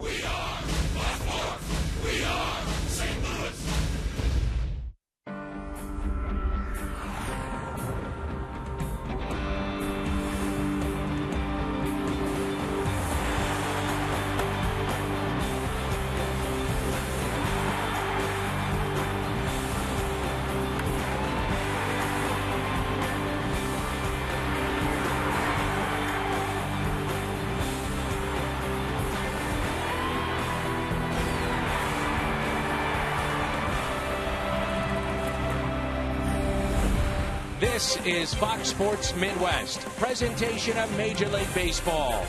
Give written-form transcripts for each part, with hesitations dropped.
We are Blackmore. We are St. Louis. This is Fox Sports Midwest, presentation of Major League Baseball.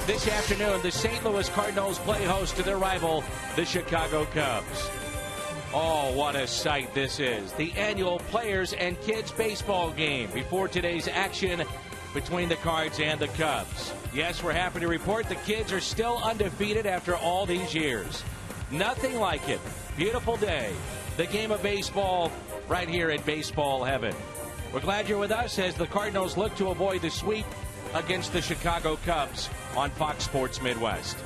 This afternoon, the St. Louis Cardinals play host to their rival, the Chicago Cubs. Oh, what a sight this is. The annual Players and Kids Baseball game before today's action between the Cards and the Cubs. Yes, we're happy to report the Kids are still undefeated after all these years. Nothing like it. Beautiful day. The game of baseball right here at Baseball Heaven. We're glad you're with us as the Cardinals look to avoid the sweep against the Chicago Cubs on Fox Sports Midwest.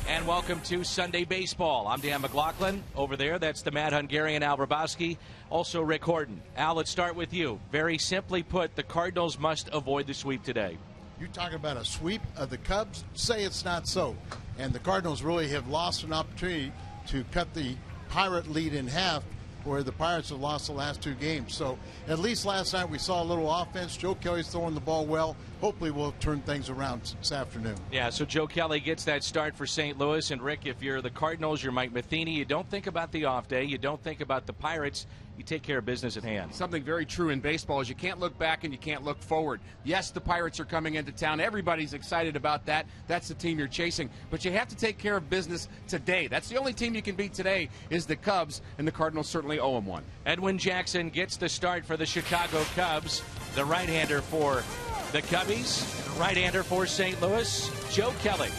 And welcome to Sunday Baseball. I'm Dan McLaughlin. Over there, that's the Mad Hungarian Al Brabowski, also Rick Horton. Al, let's start with you. Very simply put, the Cardinals must avoid the sweep today. You're talking about a sweep of the Cubs? Say it's not so. And the Cardinals really have lost an opportunity to cut the Pirate lead in half, where the Pirates have lost the last two games. So at least last night we saw a little offense. Joe Kelly's throwing the ball well. Hopefully we'll turn things around this afternoon. Yeah, so Joe Kelly gets that start for St. Louis. And, Rick, if you're the Cardinals, you're Mike Matheny, you don't think about the off day. You don't think about the Pirates. You take care of business at hand. Something very true in baseball is you can't look back and you can't look forward. Yes, the Pirates are coming into town. Everybody's excited about that. That's the team you're chasing. But you have to take care of business today. That's the only team you can beat today is the Cubs, and the Cardinals certainly owe them one. Edwin Jackson gets the start for the Chicago Cubs. The right-hander for the Cubbies, right-hander for St. Louis, Joe Kelly.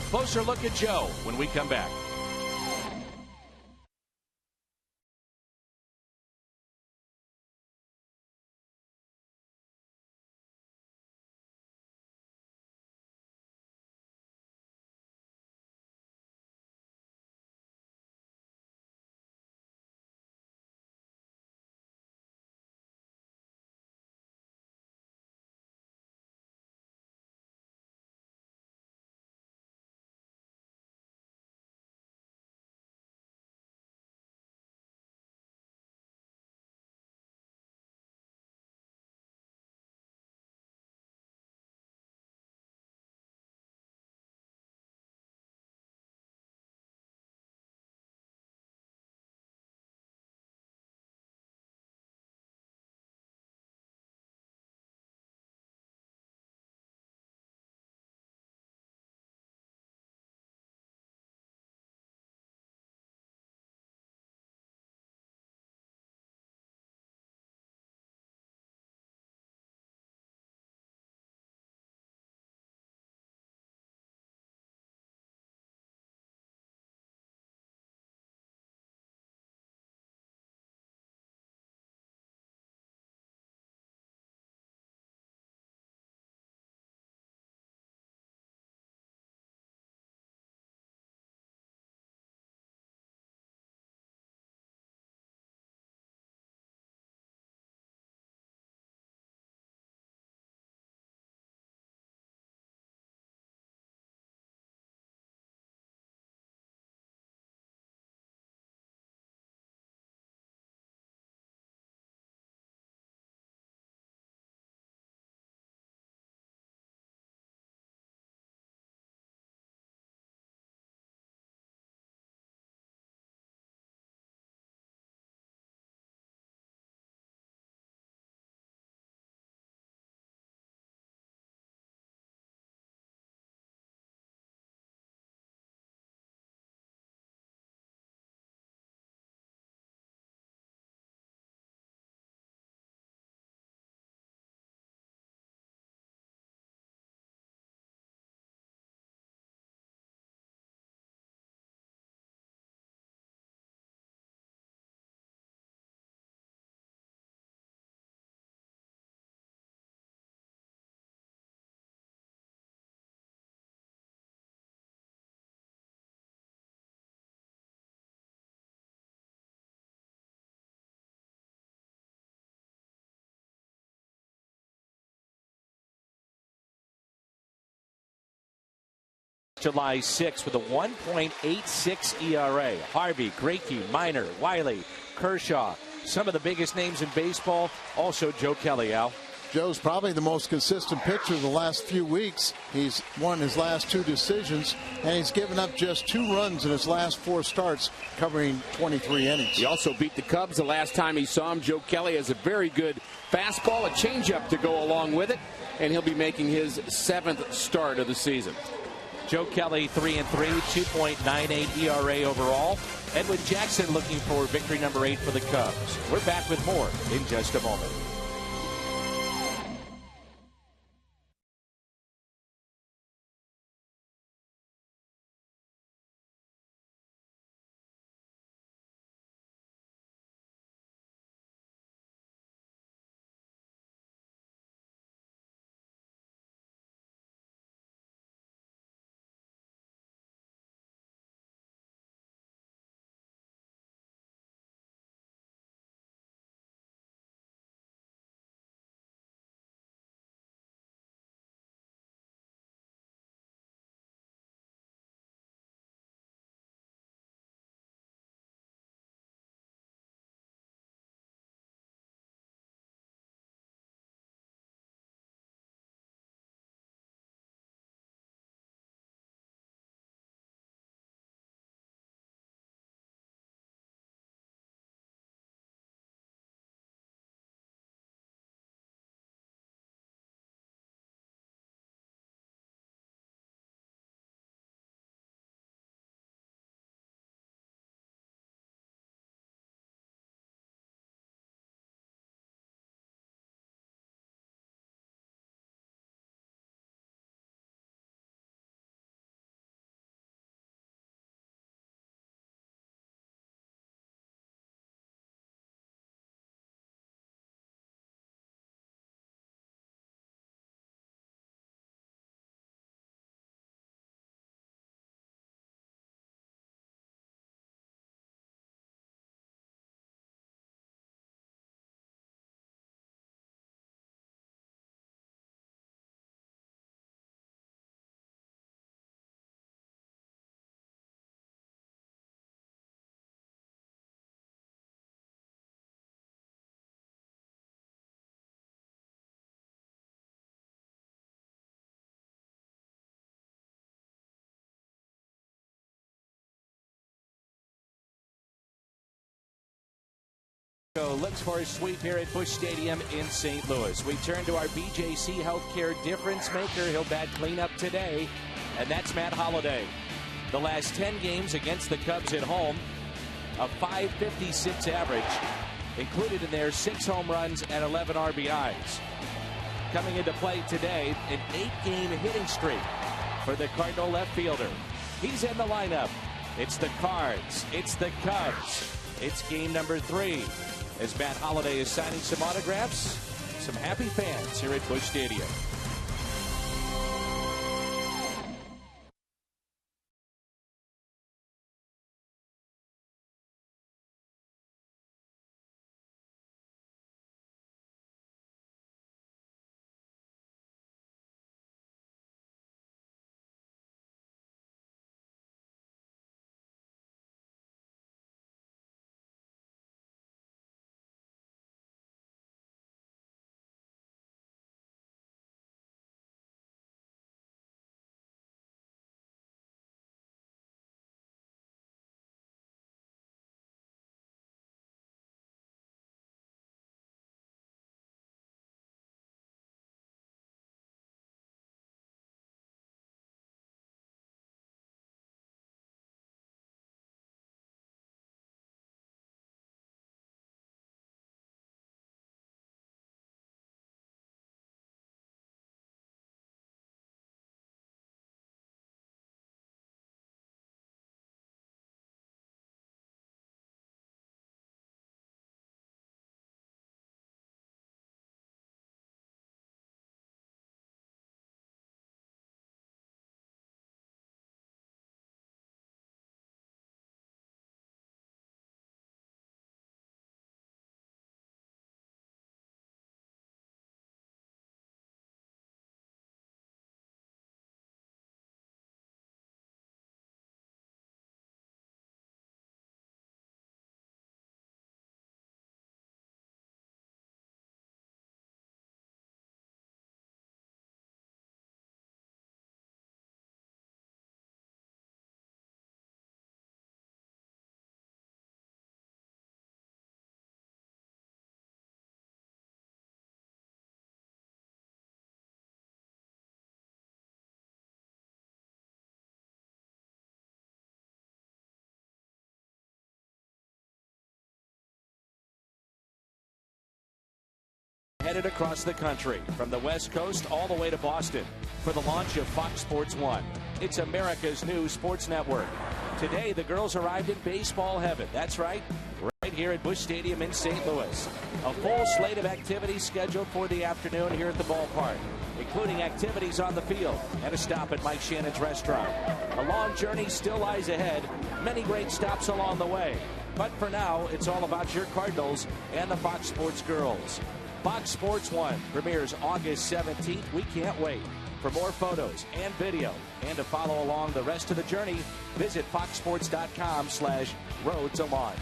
Closer look at Joe when we come back. July 6th with a 1.86 ERA. Harvey, Greinke, Minor, Wiley, Kershaw, some of the biggest names in baseball. Also Joe Kelly, Al. Joe's probably the most consistent pitcher the last few weeks. He's won his last 2 decisions, and he's given up just 2 runs in his last 4 starts, covering 23 innings. He also beat the Cubs the last time he saw him. Joe Kelly has a very good fastball, a changeup to go along with it, and he'll be making his 7th start of the season. Joe Kelly 3-3, 2.98 ERA overall. Edwin Jackson looking for victory number 8 for the Cubs. We're back with more in just a moment. Looks for a sweep here at Busch Stadium in St. Louis. We turn to our BJC Healthcare difference maker. He'll bat cleanup today, and that's Matt Holliday. The last 10 games against the Cubs at home, a .556 average, included in there 6 home runs and 11 RBIs. Coming into play today, an 8-game hitting streak for the Cardinal left fielder. He's in the lineup. It's the Cards. It's the Cubs. It's game number 3. As Matt Holliday is signing some autographs, some happy fans here at Busch Stadium. excited across the country, from the West Coast all the way to Boston, for the launch of Fox Sports 1. It's America's new sports network. Today, the girls arrived in baseball heaven. That's right here at Busch Stadium in St. Louis. A full slate of activities scheduled for the afternoon here at the ballpark, including activities on the field and a stop at Mike Shannon's restaurant. A long journey still lies ahead, many great stops along the way. But for now, it's all about your Cardinals and the Fox Sports girls. Fox Sports 1 premieres August 17th. We can't wait. For more photos and video and to follow along the rest of the journey, visit foxsports.com/road to launch.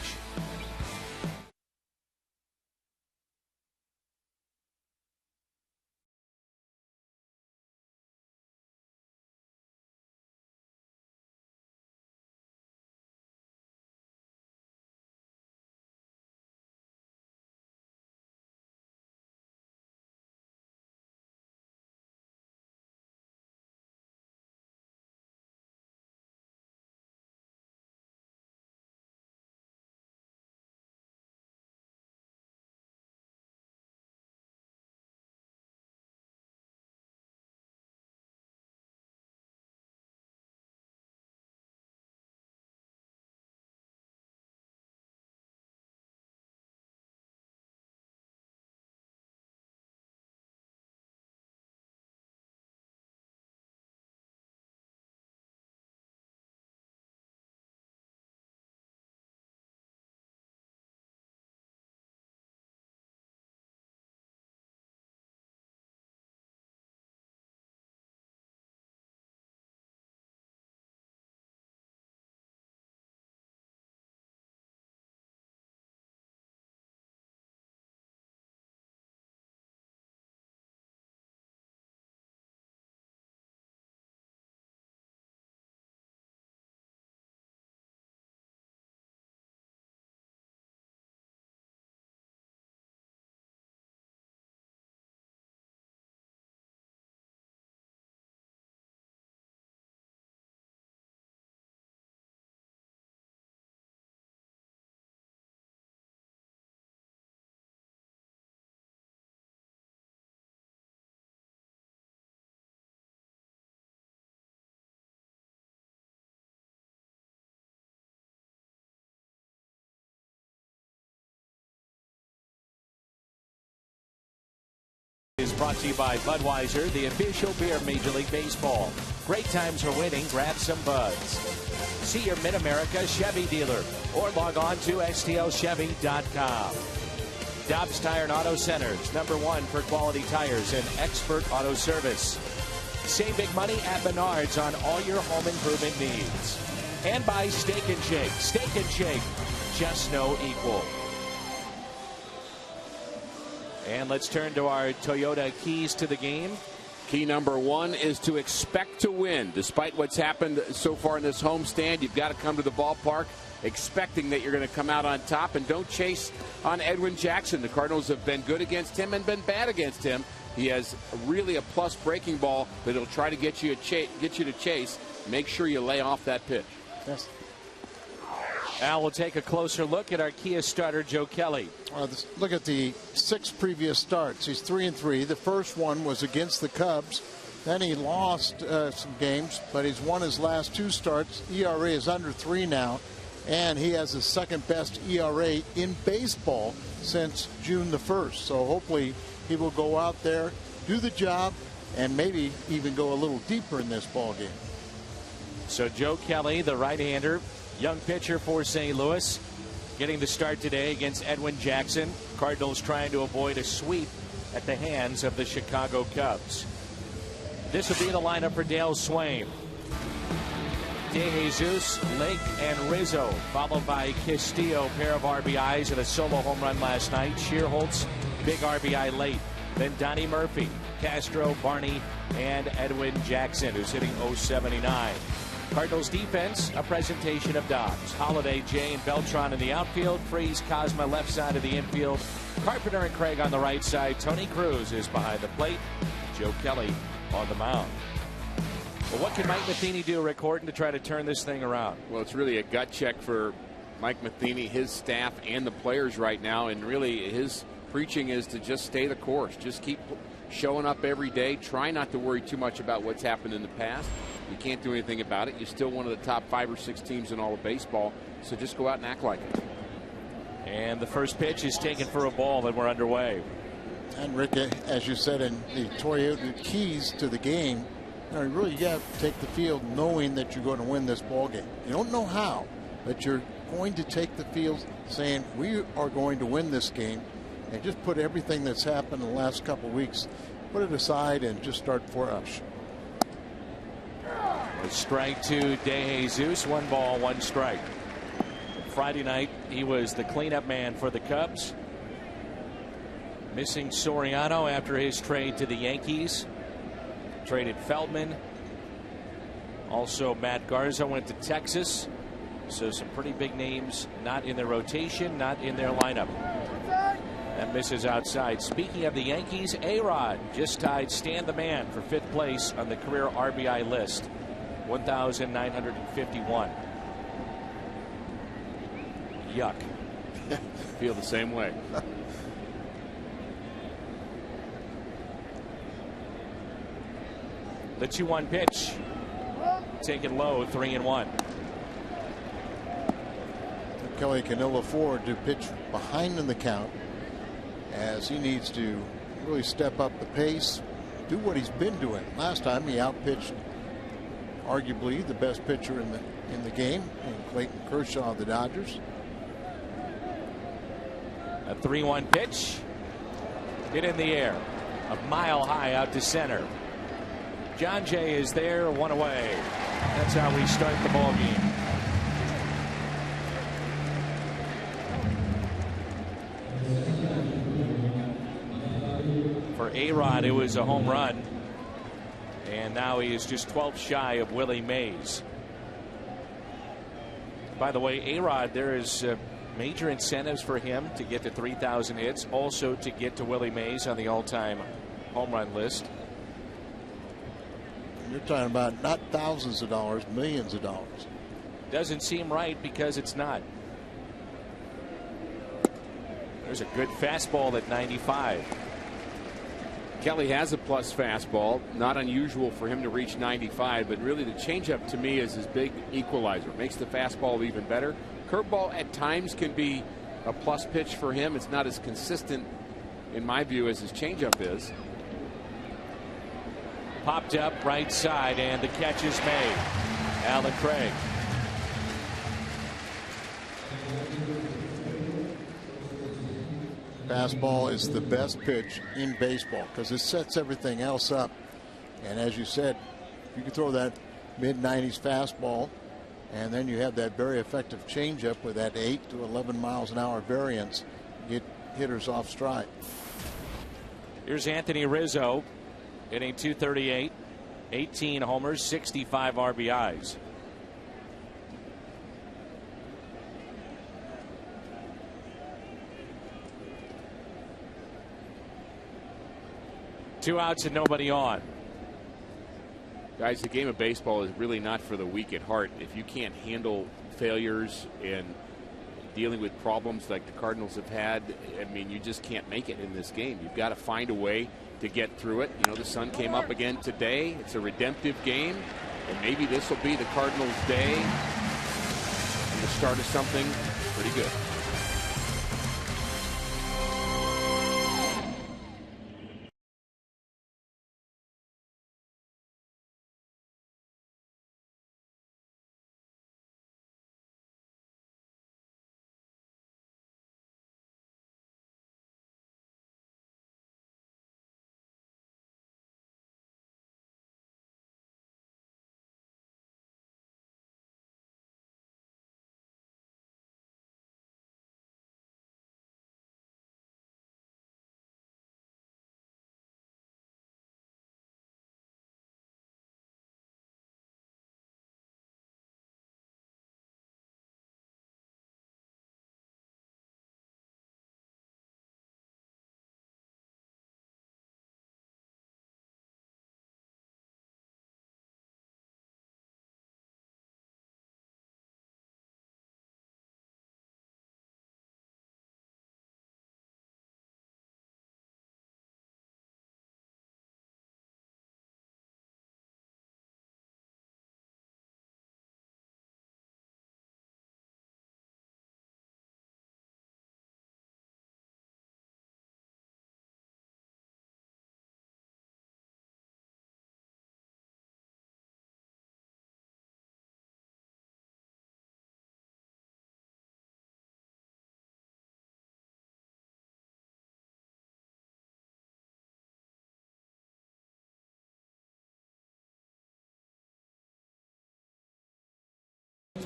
Is brought to you by Budweiser, the official beer of Major League Baseball. Great times are waiting. Grab some buds. See your Mid-America Chevy dealer or log on to stlchevy.com. Dobbs Tire and Auto Centers, #1 for quality tires and expert auto service. Save big money at Menards on all your home improvement needs. And by Steak and Shake. Steak and Shake, just no equal. And let's turn to our Toyota keys to the game. Key number 1 is to expect to win. Despite what's happened so far in this homestand, you've got to come to the ballpark expecting that you're going to come out on top, and don't chase on Edwin Jackson. The Cardinals have been good against him and been bad against him. He has really a plus breaking ball that he'll try to get you to chase. Make sure you lay off that pitch. Yes. Now we'll take a closer look at our Kia starter, Joe Kelly. Look at the 6 previous starts. He's 3-3. The first one was against the Cubs. Then he lost some games, but he's won his last 2 starts. ERA is under 3 now, and he has the second best ERA in baseball since June the 1st. So hopefully he will go out there, do the job, and maybe even go a little deeper in this ball game. So Joe Kelly, the right-hander, young pitcher for St. Louis, getting the start today against Edwin Jackson. Cardinals trying to avoid a sweep at the hands of the Chicago Cubs. This will be the lineup for Dale Swain. DeJesus, Lake, and Rizzo, followed by Castillo, pair of RBIs and a solo home run last night. Shearholtz, big RBI late. Then Donnie Murphy, Castro, Barney, and Edwin Jackson, who's hitting .079. Cardinals defense, a presentation of Dobbs, Holiday, Jay, and Beltran in the outfield. Freeze, Cosma left side of the infield. Carpenter and Craig on the right side. Tony Cruz is behind the plate. Joe Kelly on the mound. Well, what can Mike Matheny do, Rick Horton, to try to turn this thing around? Well, it's really a gut check for Mike Matheny, his staff, and the players right now. And really, his preaching is to just stay the course. Just keep showing up every day. Try not to worry too much about what's happened in the past. You can't do anything about it. You're still one of the top 5 or 6 teams in all of baseball, so just go out and act like it. And the first pitch is taken for a ball, and we're underway. And Rick, as you said, in the Toyota keys to the game, you really got to take the field knowing that you're going to win this ball game. You don't know how, but you're going to take the field saying we are going to win this game, and just put everything that's happened in the last couple of weeks, put it aside and just start fresh. A strike to De Jesus, 1 ball, 1 strike. Friday night, he was the cleanup man for the Cubs. Missing Soriano after his trade to the Yankees. Traded Feldman. Also, Matt Garza went to Texas. So some pretty big names not in their rotation, not in their lineup. That misses outside. Speaking of the Yankees, A-Rod just tied Stan the Man for 5th place on the career RBI list. 1,951. Yuck. Feel the same way. The 2-1 pitch. Taken low, 3-1. Kelly can ill afford to pitch behind in the count, as he needs to really step up the pace, do what he's been doing. Last time he outpitched arguably the best pitcher in the game, Clayton Kershaw of the Dodgers. A 3-1 pitch. Hit in the air. A mile high out to center. John Jay is there, 1 away. That's how we start the ball game. For A-Rod, it was a home run. And now he is just 12 shy of Willie Mays. By the way, A-Rod, there is major incentives for him to get to 3,000 hits, also to get to Willie Mays on the all-time home run list. You're talking about not thousands of dollars, millions of dollars. Doesn't seem right because it's not. There's a good fastball at 95. Kelly has a plus fastball. Not unusual for him to reach 95, but really the changeup to me is his big equalizer. Makes the fastball even better. Curveball at times can be a plus pitch for him. It's not as consistent, in my view, as his changeup is. Popped up right side, and the catch is made. Alan Craig. Fastball is the best pitch in baseball because it sets everything else up. And as you said, you can throw that mid-90s fastball, and then you have that very effective changeup with that 8 to 11 miles an hour variance, get hitters off stride. Here's Anthony Rizzo hitting .238, 18 homers, 65 RBIs. Two outs and nobody on. Guys, the game of baseball is really not for the weak at heart. If you can't handle failures and dealing with problems like the Cardinals have had, I mean, you just can't make it in this game. You've got to find a way to get through it. You know, the sun came up again today. It's a redemptive game, and maybe this will be the Cardinals' day and the start of something pretty good.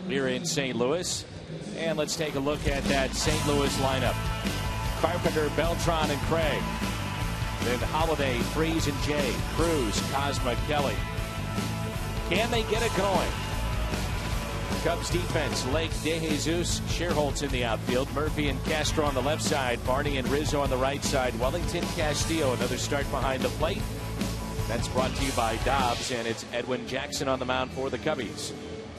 here in St. Louis. And let's take a look at that St. Louis lineup. Carpenter, Beltran, and Craig. Then Holiday, Freeze, and Jay. Cruz, Cosma, Kelly. Can they get it going? Cubs defense, Lake, DeJesus, Sherholtz in the outfield, Murphy and Castro on the left side, Barney and Rizzo on the right side, Wellington, Castillo, another start behind the plate. That's brought to you by Dobbs, and it's Edwin Jackson on the mound for the Cubbies.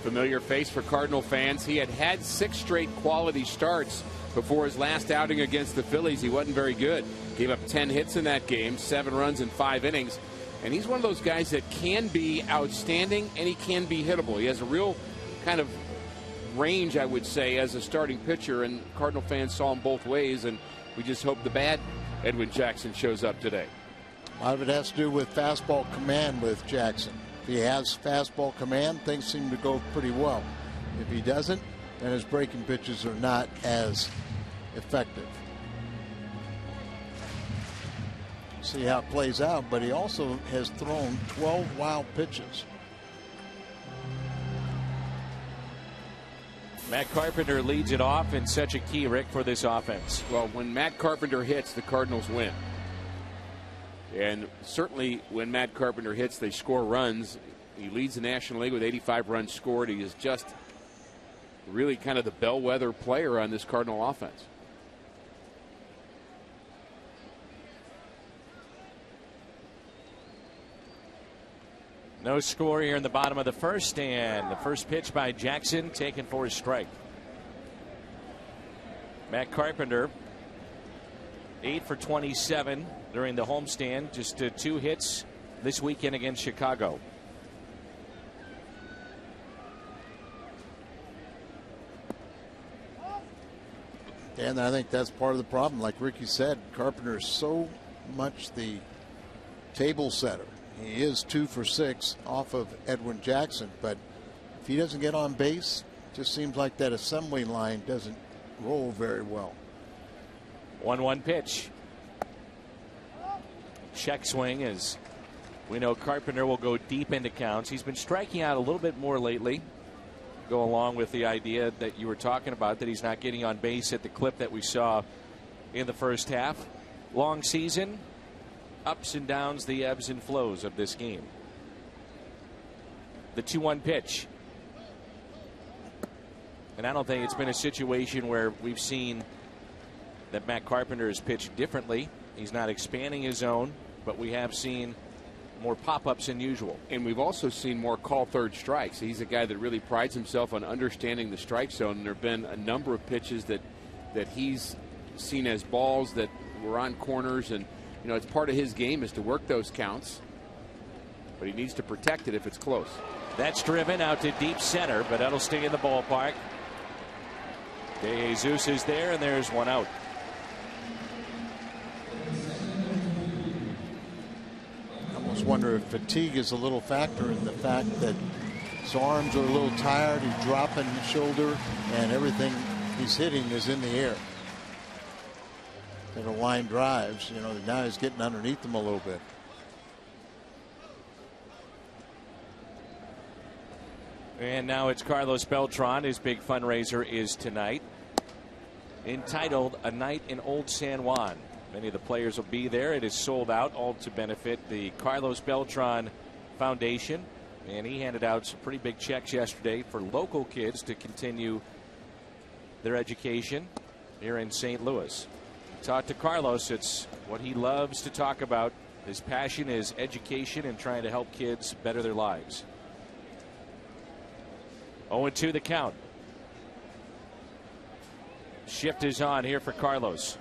Familiar face for Cardinal fans. He had 6 straight quality starts before his last outing against the Phillies. He wasn't very good. Gave up 10 hits in that game, 7 runs in 5 innings. And he's one of those guys that can be outstanding and he can be hittable. He has a real kind of range, I would say, as a starting pitcher, and Cardinal fans saw him both ways, and we just hope the bad Edwin Jackson shows up today. A lot of it has to do with fastball command with Jackson. If he has fastball command, things seem to go pretty well. If he doesn't, then his breaking pitches are not as effective. See how it plays out, but he also has thrown 12 wild pitches. Matt Carpenter leads it off, and such a key, Rick, for this offense. Well, when Matt Carpenter hits, the Cardinals win. And certainly when Matt Carpenter hits, they score runs. He leads the National League with 85 runs scored. He is just really kind of the bellwether player on this Cardinal offense. No score here in the bottom of the first, and the first pitch by Jackson taken for a strike. Matt Carpenter, 8 for 27 during the homestand, just 2 hits this weekend against Chicago. And I think that's part of the problem. Like Ricky said, Carpenter is so much the table setter. He is 2 for 6 off of Edwin Jackson, but if he doesn't get on base, it just seems like that assembly line doesn't roll very well. 1-1 pitch. Check swing, as we know Carpenter will go deep into counts. He's been striking out a little bit more lately. Go along with the idea that you were talking about, that he's not getting on base at the clip that we saw in the first half. Long season, ups and downs, the ebbs and flows of this game. The 2-1 pitch. And I don't think it's been a situation where we've seen that Matt Carpenter has pitched differently. He's not expanding his zone, but we have seen more pop-ups than usual. And we've also seen more call third strikes. He's a guy that really prides himself on understanding the strike zone. And there have been a number of pitches that he's seen as balls that were on corners, and you know, it's part of his game is to work those counts, but he needs to protect it if it's close. That's driven out to deep center, but that'll stay in the ballpark. DeJesus is there, and there's one out. I almost wonder if fatigue is a little factor in the fact that his arms are a little tired. He's dropping the shoulder, and everything he's hitting is in the air. The line drives, you know, now he's getting underneath them a little bit. And now it's Carlos Beltran. His big fundraiser is tonight, entitled A Night in Old San Juan. Many of the players will be there. It is sold out, all to benefit the Carlos Beltran Foundation. And he handed out some pretty big checks yesterday for local kids to continue their education here in St. Louis. Talk to Carlos. It's what he loves to talk about. His passion is education and trying to help kids better their lives. 0-2 the count. Shift is on here for Carlos.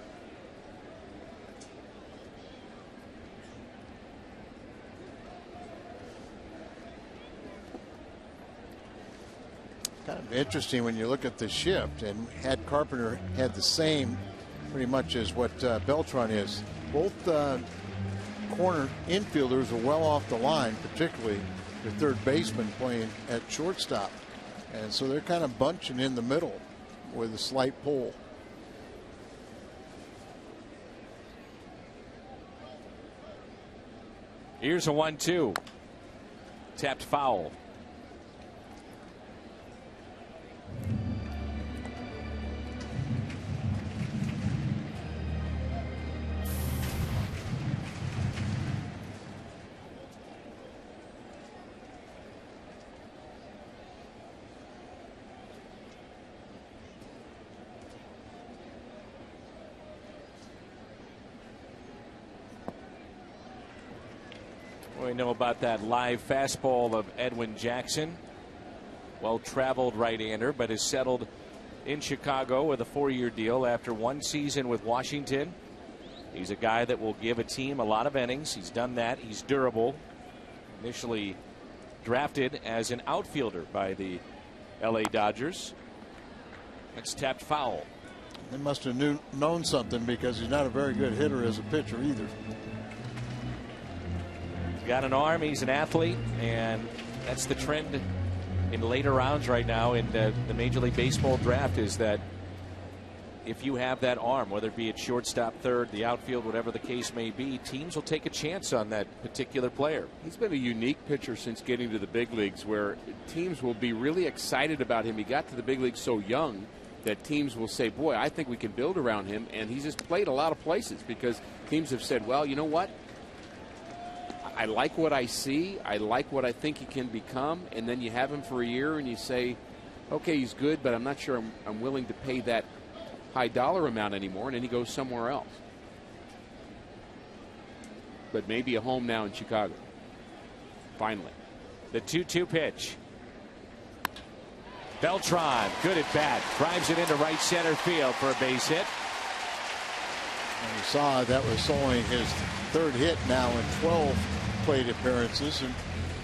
Kind of interesting when you look at the shift, and had Carpenter had the same pretty much as what Beltran is. Both corner infielders are well off the line, particularly the third baseman playing at shortstop. And so they're kind of bunching in the middle with a slight pull. Here's a 1-2. Tapped foul. We know about that live fastball of Edwin Jackson. Well-traveled right-hander, but has settled in Chicago with a 4-year deal after 1 season with Washington. He's a guy that will give a team a lot of innings. He's done that. He's durable. Initially drafted as an outfielder by the L.A. Dodgers. That's tapped foul. They must have known something, because he's not a very good hitter as a pitcher either. He's got an arm. He's an athlete, and that's the trend in later rounds right now in the Major League Baseball draft, is that if you have that arm, whether it be at shortstop, third, the outfield, whatever the case may be, teams will take a chance on that particular player. He's been a unique pitcher since getting to the big leagues, where teams will be really excited about him. He got to the big leagues so young that teams will say, boy, I think we can build around him. And he's just played a lot of places because teams have said, well, you know what? I like what I see. I like what I think he can become. And then you have him for a year and you say, okay, he's good, but I'm not sure I'm willing to pay that high dollar amount anymore. And then he goes somewhere else. But maybe a home now in Chicago. Finally. The 2-2 pitch. Beltran, good at bat, drives it into right center field for a base hit. And you saw that was only his 3rd hit now in 12 plate appearances, and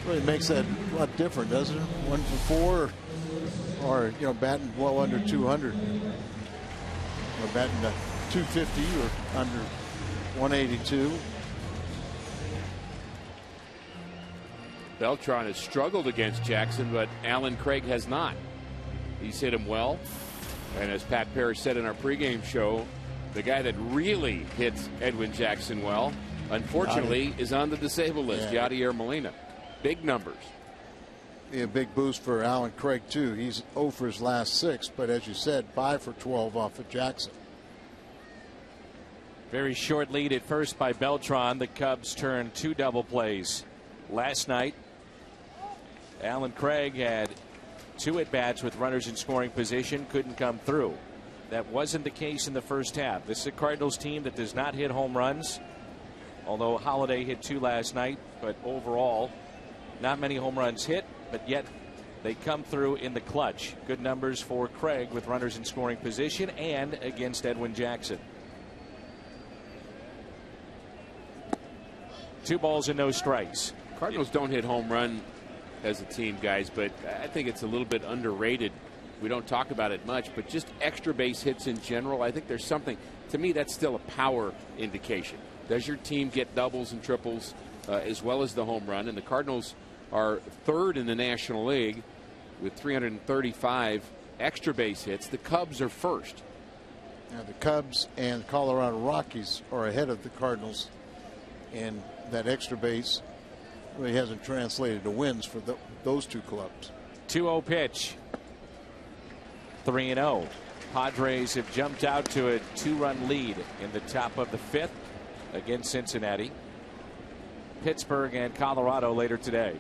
really makes that a lot different, doesn't it? 1 for 4, or batting well under 200, or batting 250 or under 182. Beltran has struggled against Jackson, but Alan Craig has not. He's hit him well. And as Pat Parrish said in our pregame show, the guy that really hits Edwin Jackson well, unfortunately, is on the disabled list, Yadier Molina. Big numbers. Be a big boost for Alan Craig, too. He's 0 for his last 6, but as you said, 5 for 12 off of Jackson. Very short lead at first by Beltran. The Cubs turned 2 double plays last night. Alan Craig had 2 at-bats with runners in scoring position, couldn't come through. That wasn't the case in the first half. This is a Cardinals team that does not hit home runs, although Holiday hit 2 last night, but overall not many home runs hit, but yet they come through in the clutch. Good numbers for Craig with runners in scoring position and against Edwin Jackson. 2 balls and no strikes. Cardinals don't hit home run as a team, guys, but I think it's a little bit underrated. We don't talk about it much, but just extra base hits in general, I think there's something, to me, that's still a power indication. Does your team get doubles and triples as well as the home run? And the Cardinals are 3rd in the National League with 335 extra base hits. The Cubs are 1st. Now, the Cubs and Colorado Rockies are ahead of the Cardinals, and that extra base really hasn't translated to wins for those 2 clubs. 2-0 pitch. 3-0. Padres have jumped out to a 2-run lead in the top of the 5th against Cincinnati. Pittsburgh and Colorado later today.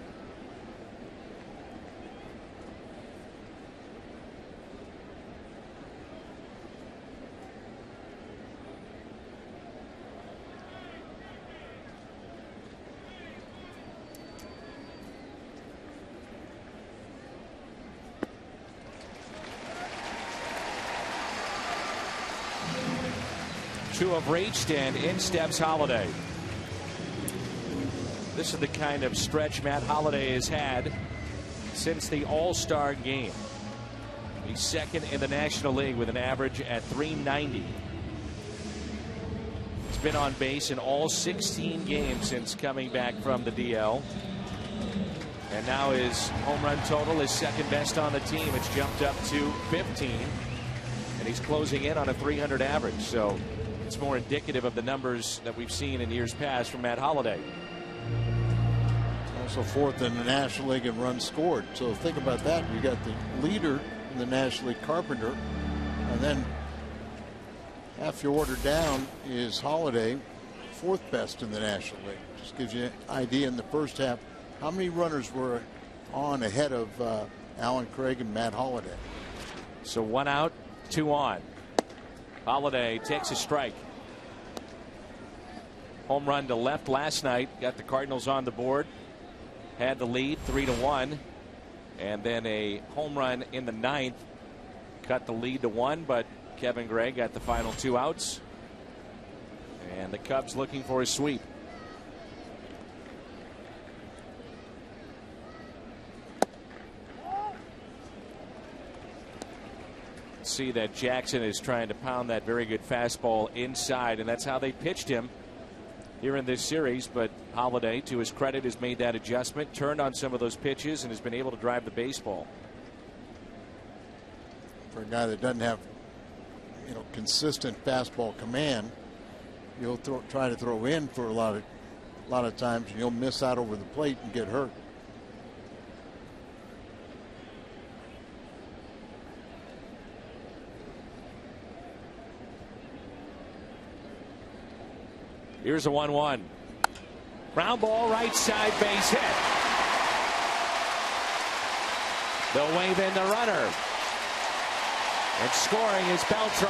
To have reached, and in steps Holiday. This is the kind of stretch Matt Holliday has had since the All-Star game. He's 2nd in the National League with an average at .390. He's been on base in all 16 games since coming back from the DL. And now his home run total is 2nd best on the team. It's jumped up to 15. And he's closing in on a .300 average. So it's more indicative of the numbers that we've seen in years past from Matt Holliday. Also 4th in the National League in runs scored. So think about that. You got the leader in the National League, Carpenter, and then half your order down is Holliday, 4th best in the National League. Just gives you an idea in the first half how many runners were on ahead of Alan Craig and Matt Holliday. So 1 out, 2 on. Holliday takes a strike. home run to left last night. Got the Cardinals on the board. Had the lead 3-1. And then a home run in the ninth. Cut the lead to 1, but Kevin Gray got the final 2 outs. And the Cubs looking for a sweep. See that Jackson is trying to pound that very good fastball inside, and that's how they pitched him here in this series. But Holiday, to his credit, has made that adjustment, turned on some of those pitches, and has been able to drive the baseball. For a guy that doesn't have, consistent fastball command, you'll try to throw in for a lot of times, and you'll miss out over the plate and get hurt. Here's a 1-1. Ground ball, right side, base hit. They'll wave in the runner. And scoring is Beltran.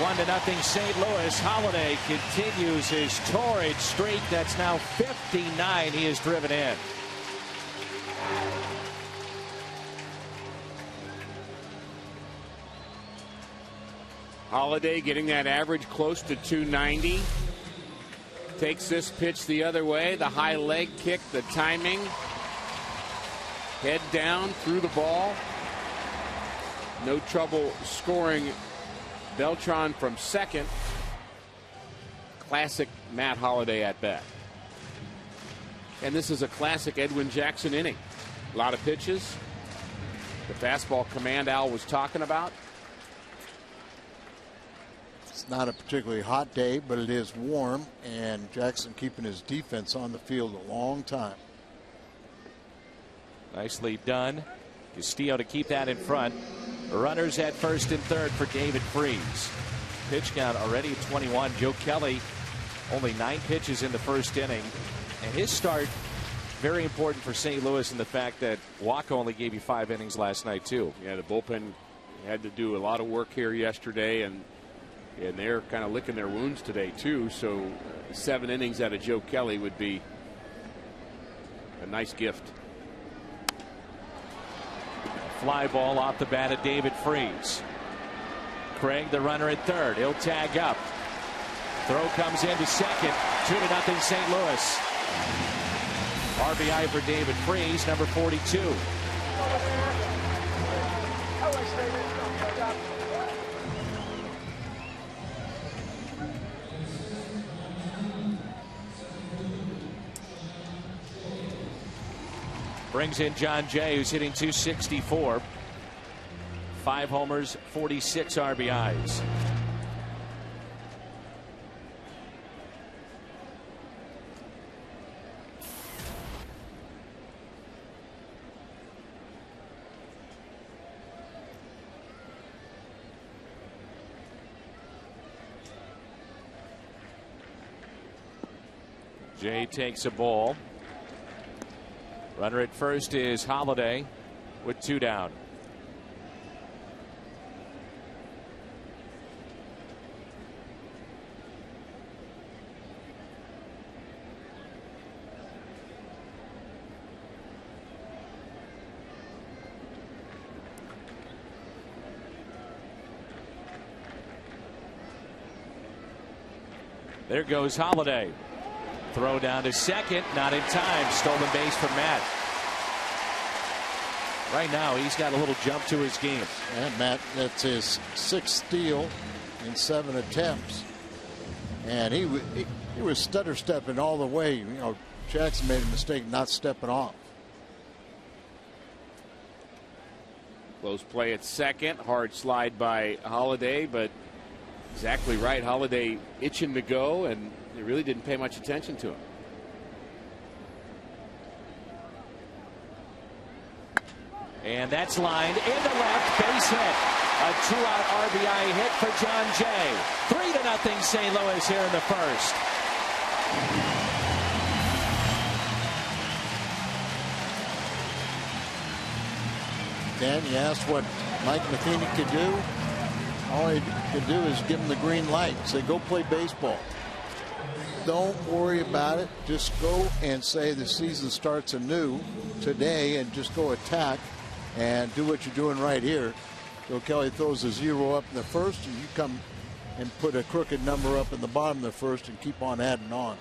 1-0 St. Louis. Holiday continues his torrid streak. That's now 59 he has driven in. Holiday getting that average close to 290. Takes this pitch the other way. The high leg kick, the timing. Head down through the ball. No trouble scoring Beltran from second. Classic Matt Holiday at bat. And this is a classic Edwin Jackson inning. A lot of pitches. The fastball command Al was talking about. It's not a particularly hot day, but it is warm, and Jackson keeping his defense on the field a long time. Nicely done. Castillo to keep that in front. Runners at first and third for David Freese. Pitch count already at 21. Joe Kelly only 9 pitches in the first inning. And his start very important for St. Louis in the fact that Wacha only gave you 5 innings last night too. Yeah, the bullpen had to do a lot of work here yesterday, and they're kind of licking their wounds today too. So 7 innings out of Joe Kelly would be a nice gift. Fly ball off the bat of David Freese. Craig, the runner at third. He'll tag up. Throw comes into second. 2-0 St. Louis. RBI for David Freese, number 42. Brings in John Jay, who's hitting .264. 5 homers, 46 RBIs. Jay takes a ball. Runner at first is Holiday with 2 down. There goes Holiday. Throw down to second, not in time. Stolen base from Matt. Right now, he's got a little jump to his game. And Matt, that's his 6th steal in 7 attempts. And he was stutter stepping all the way. Jackson made a mistake not stepping off. Close play at second. Hard slide by Holiday, but exactly right. Holiday itching to go, and they really didn't pay much attention to him. And that's lined into left, base hit. A 2-out RBI hit for John Jay. 3-0 St. Louis here in the first. Dan, you asked what Mike Matheny could do. All he could do is give him the green light. Say, go play baseball. Don't worry about it. Just go and say the season starts anew today and just go attack and do what you're doing right here. Joe Kelly throws a 0 up in the first, and you come and put a crooked number up in the bottom of the first and keep on adding on.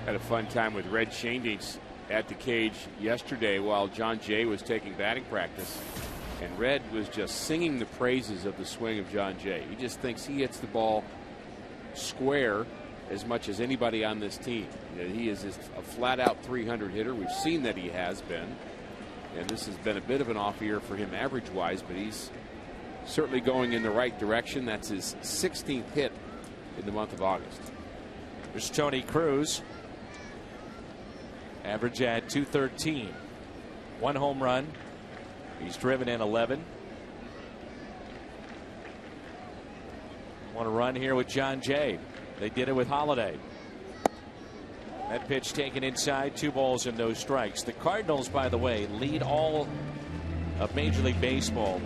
Had a fun time with Red Schoendienst at the cage yesterday while John Jay was taking batting practice. And Red was just singing the praises of the swing of John Jay. He just thinks he hits the ball square as much as anybody on this team. He is just a flat-out 300 hitter. We've seen that he has been. And this has been a bit of an off year for him average-wise, but he's certainly going in the right direction. That's his 16th hit in the month of August. There's Tony Cruz. Average at 213. 1 home run. He's driven in 11. Want to run here with John Jay. They did it with Holiday. That pitch taken inside, 2 balls and no strikes. The Cardinals, by the way, lead all of Major League Baseball.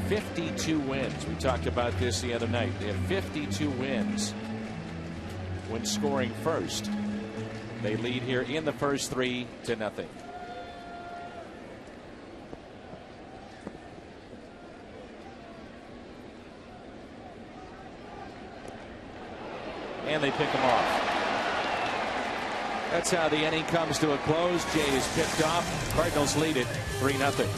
52 wins. We talked about this the other night. They have 52 wins when scoring first. They lead here in the first 3-0. And they pick him off. That's how the inning comes to a close. Jay is picked off. Cardinals lead it 3-0.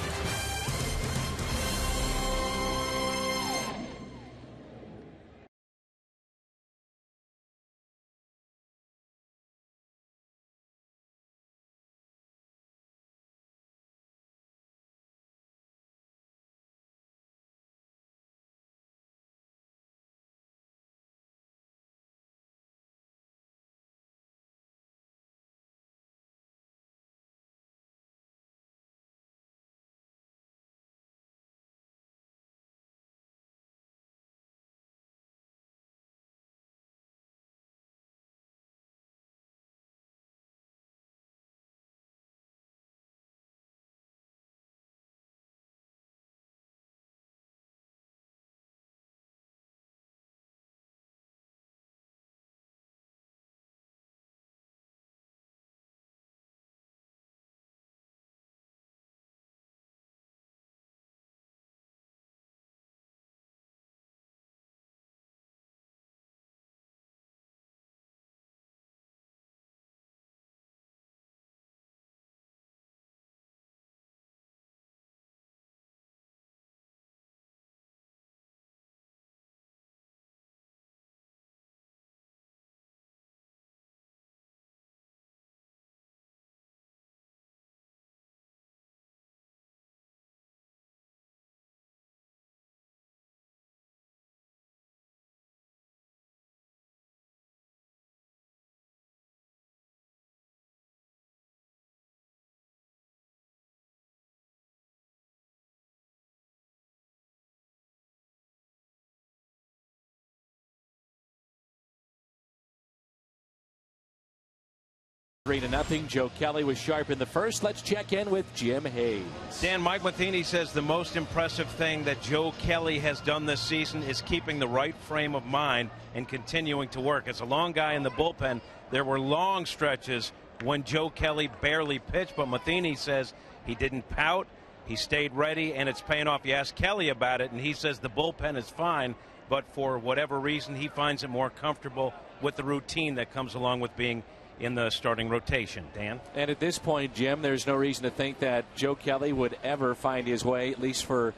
Three to nothing. Joe Kelly was sharp in the first. Let's check in with Jim Hayes. Dan, Mike Matheny says the most impressive thing that Joe Kelly has done this season is keeping the right frame of mind and continuing to work. As a long guy in the bullpen, there were long stretches when Joe Kelly barely pitched, but Matheny says he didn't pout, he stayed ready, and it's paying off. You ask Kelly about it, and he says the bullpen is fine, but for whatever reason, he finds it more comfortable with the routine that comes along with being in the starting rotation. Dan? And at this point, Jim, there's no reason to think that Joe Kelly would ever find his way, at least for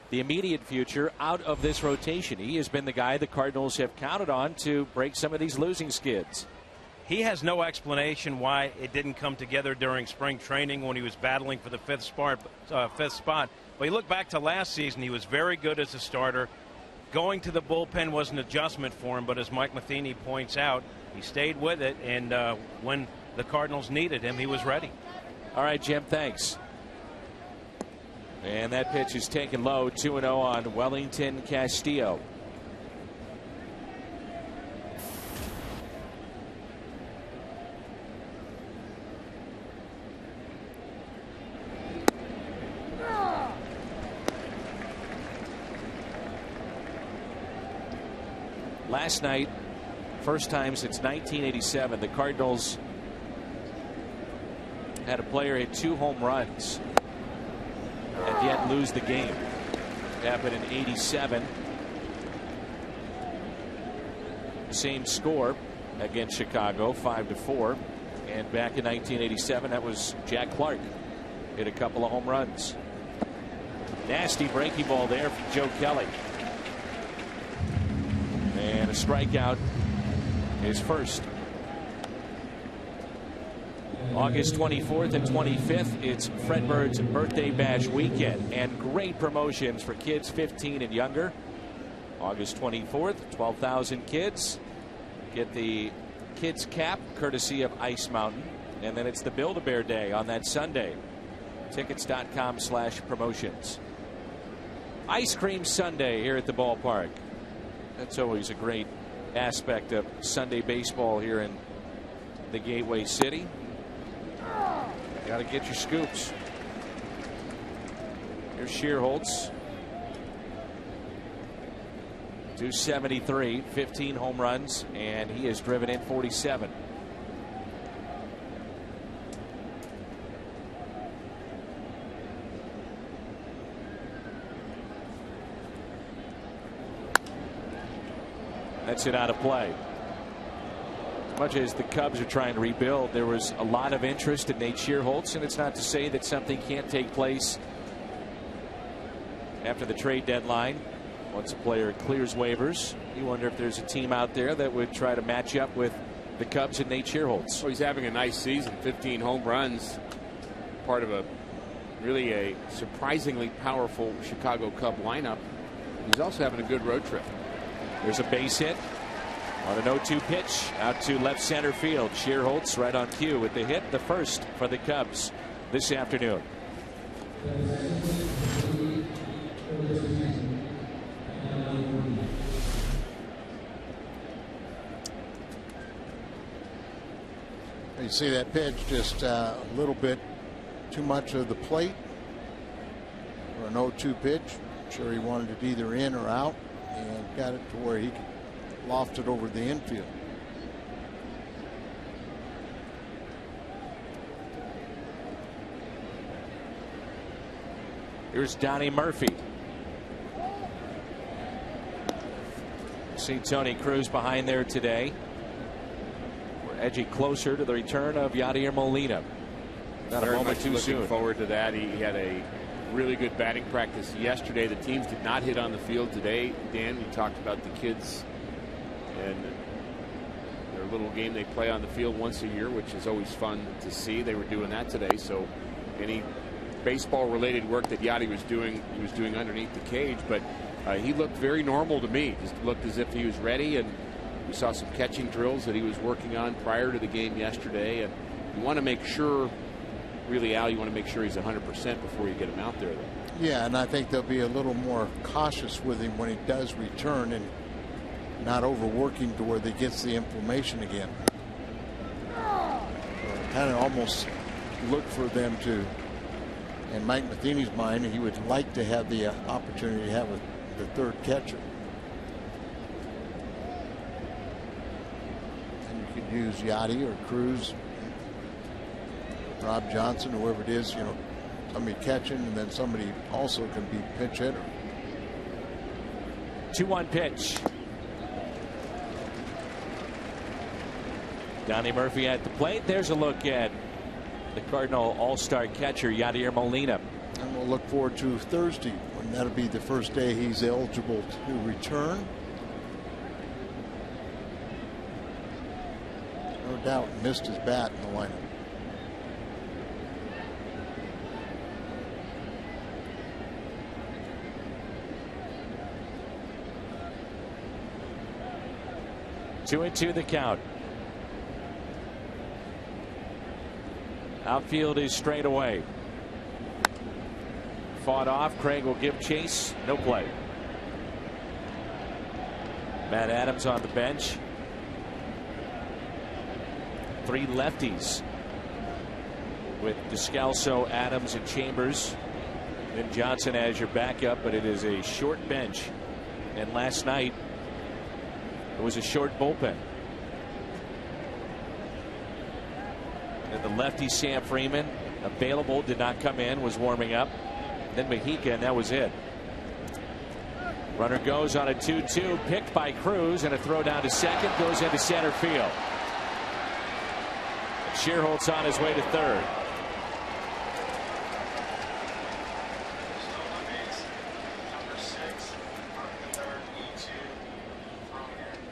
the immediate future, out of this rotation. He has been the guy the Cardinals have counted on to break some of these losing skids. He has no explanation why it didn't come together during spring training when he was battling for the fifth spot. But you look back to last season, he was very good as a starter. Going to the bullpen was an adjustment for him, but as Mike Matheny points out, he stayed with it, and when the Cardinals needed him, he was ready. All right, Jim, thanks. And that pitch is taken low, 2-0 on Wellington Castillo. Last night, First time since 1987 the Cardinals had a player hit 2 home runs and yet lose the game. It happened in '87. Same score against Chicago, 5-4. And back in 1987, that was Jack Clark. Hit a couple of home runs. Nasty breaking ball there from Joe Kelly. And a strikeout, his first. August 24th and 25th, it's Fred Bird's birthday bash weekend, and great promotions for kids 15 and younger. August 24th, 12,000 kids get the kids cap courtesy of Ice Mountain, and then it's the Build-A-Bear Day on that Sunday. Tickets.com/promotions. Ice Cream Sunday here at the ballpark. That's always a great aspect of Sunday baseball here in the Gateway City. Got to get your scoops. Here's Shearholtz. 273, 15 home runs, and he has driven in 47. That's it out of play. As much as the Cubs are trying to rebuild, there was a lot of interest in Nate Shearholtz, and it's not to say that something can't take place after the trade deadline. Once a player clears waivers, you wonder if there's a team out there that would try to match up with the Cubs and Nate Shearholtz. Well, he's having a nice season, 15 home runs, part of a surprisingly powerful Chicago Cub lineup. He's also having a good road trip. There's a base hit on an 0-2 pitch out to left center field. Shearholtz right on cue with the hit, the first for the Cubs this afternoon. You see that pitch, just a little bit too much of the plate for an 0-2 pitch. I'm sure he wanted it either in or out, and got it to where he could loft it over the infield. Here's Donnie Murphy. See Tony Cruz behind there today. We're edging closer to the return of Yadier Molina. Not a moment too soon. Looking forward to that. He had a really good batting practice yesterday. The teams did not hit on the field today. Dan, you talked about the kids and their little game they play on the field once a year, which is always fun to see. They were doing that today. So any baseball related work that Yadi was doing, he was doing underneath the cage, but he looked very normal to me. Just looked as if he was ready, and we saw some catching drills that he was working on prior to the game yesterday. And you want to make sure, really, Al, you want to make sure he's 100% before you get him out there. Yeah, and I think they'll be a little more cautious with him when he does return, and not overworking to where they gets the inflammation again. Kind of almost look for them to, in Mike Matheny's mind, he would like to have the opportunity to have the third catcher. And you could use Yadi or Cruz, Rob Johnson, whoever it is, somebody catching, and then somebody also can be pinch hitter. 2-1 pitch. Donnie Murphy at the plate. There's a look at the Cardinal all-star catcher Yadier Molina. And we'll look forward to Thursday, when that'll be the first day he's eligible to return. No doubt missed his bat in the lineup. Two and two the count. Outfield is straight away. Fought off. Craig will give chase. No play. Matt Adams on the bench. Three lefties with Descalso, Adams, and Chambers. Then Johnson as your backup, but it is a short bench. And last night it was a short bullpen. And the lefty Sam Freeman, available, did not come in, was warming up. Then Mahika, and that was it. Runner goes on a 2-2, picked by Cruz, and a throw down to second, goes into center field. Shearholt's on his way to third.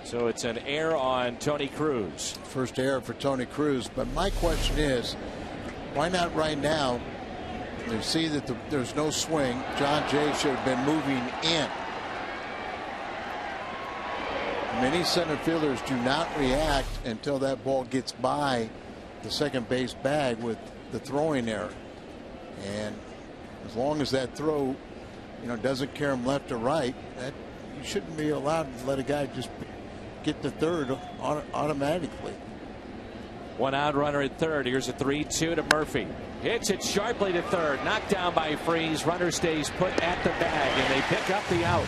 So it's an error on Tony Cruz. First error for Tony Cruz. But my question is, why not right now? They see that there's no swing. John Jay should have been moving in. Many center fielders do not react until that ball gets by the second base bag with the throwing error. And as long as that throw, doesn't carry him left or right, that you shouldn't be allowed to let a guy just get to third automatically. One out, runner at third. Here's a 3-2 to Murphy. Hits it sharply to third. Knocked down by Freese. Runner stays put at the bag, and they pick up the out.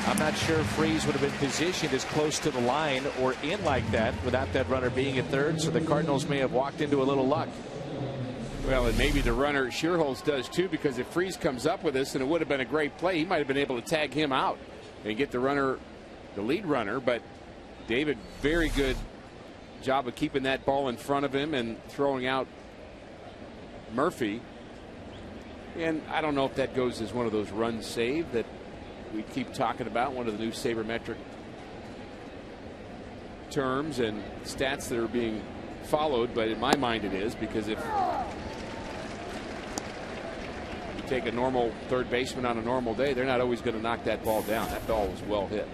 I'm not sure Freese would have been positioned as close to the line or in like that without that runner being at third, so the Cardinals may have walked into a little luck. Well, and maybe the runner Shearholtz does too, because if Freese comes up with this, and it would have been a great play, he might have been able to tag him out and get the runner, the lead runner. But David, very good job of keeping that ball in front of him and throwing out Murphy. And I don't know if that goes as one of those runs saved that we keep talking about, one of the new sabermetric terms and stats that are being followed, but in my mind it is, because if you take a normal third baseman on a normal day, they're not always going to knock that ball down. That ball was well hit.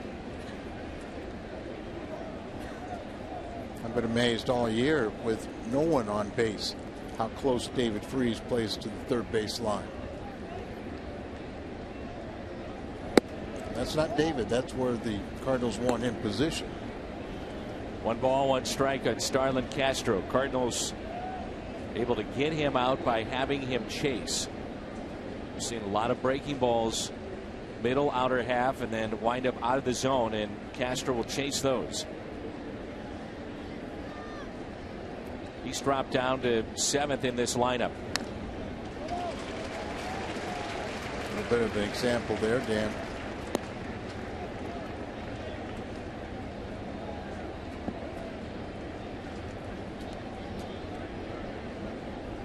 I've been amazed all year with no one on base how close David Freese plays to the third base line. That's not David. That's where the Cardinals want him positioned. 1-1 on Starlin Castro. Cardinals able to get him out by having him chase. We've seen a lot of breaking balls, middle, outer half, and then wind up out of the zone, and Castro will chase those. He's dropped down to 7th in this lineup. A bit of an example there, Dan.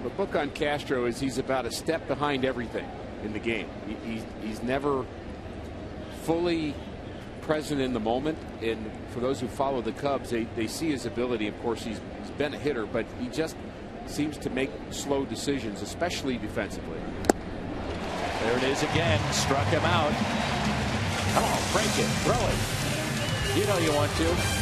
The book on Castro is he's about a step behind everything in the game. He's never fully present in the moment, and for those who follow the Cubs, they see his ability. Of course, he's been a hitter, but he just seems to make slow decisions, especially defensively. There it is again. Struck him out. Come on, break it, throw it. You know you want to.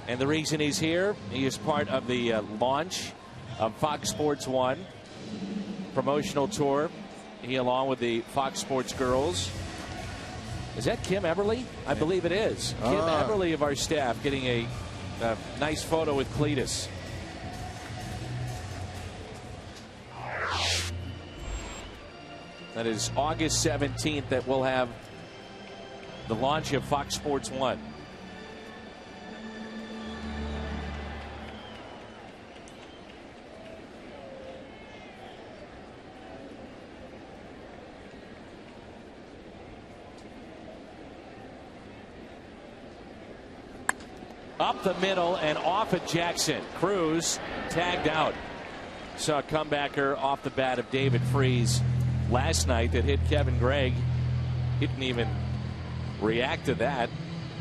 And the reason he's here, he is part of the launch of Fox Sports 1 promotional tour. He, along with the Fox Sports girls. Is that Kim Eberly? I believe it is. Kim Eberly of our staff getting a nice photo with Cletus. That is August 17th that we'll have the launch of Fox Sports 1. Up the middle and off of Jackson. Cruz tagged out. Saw a comebacker off the bat of David Freese last night that hit Kevin Gregg. Didn't even react to that.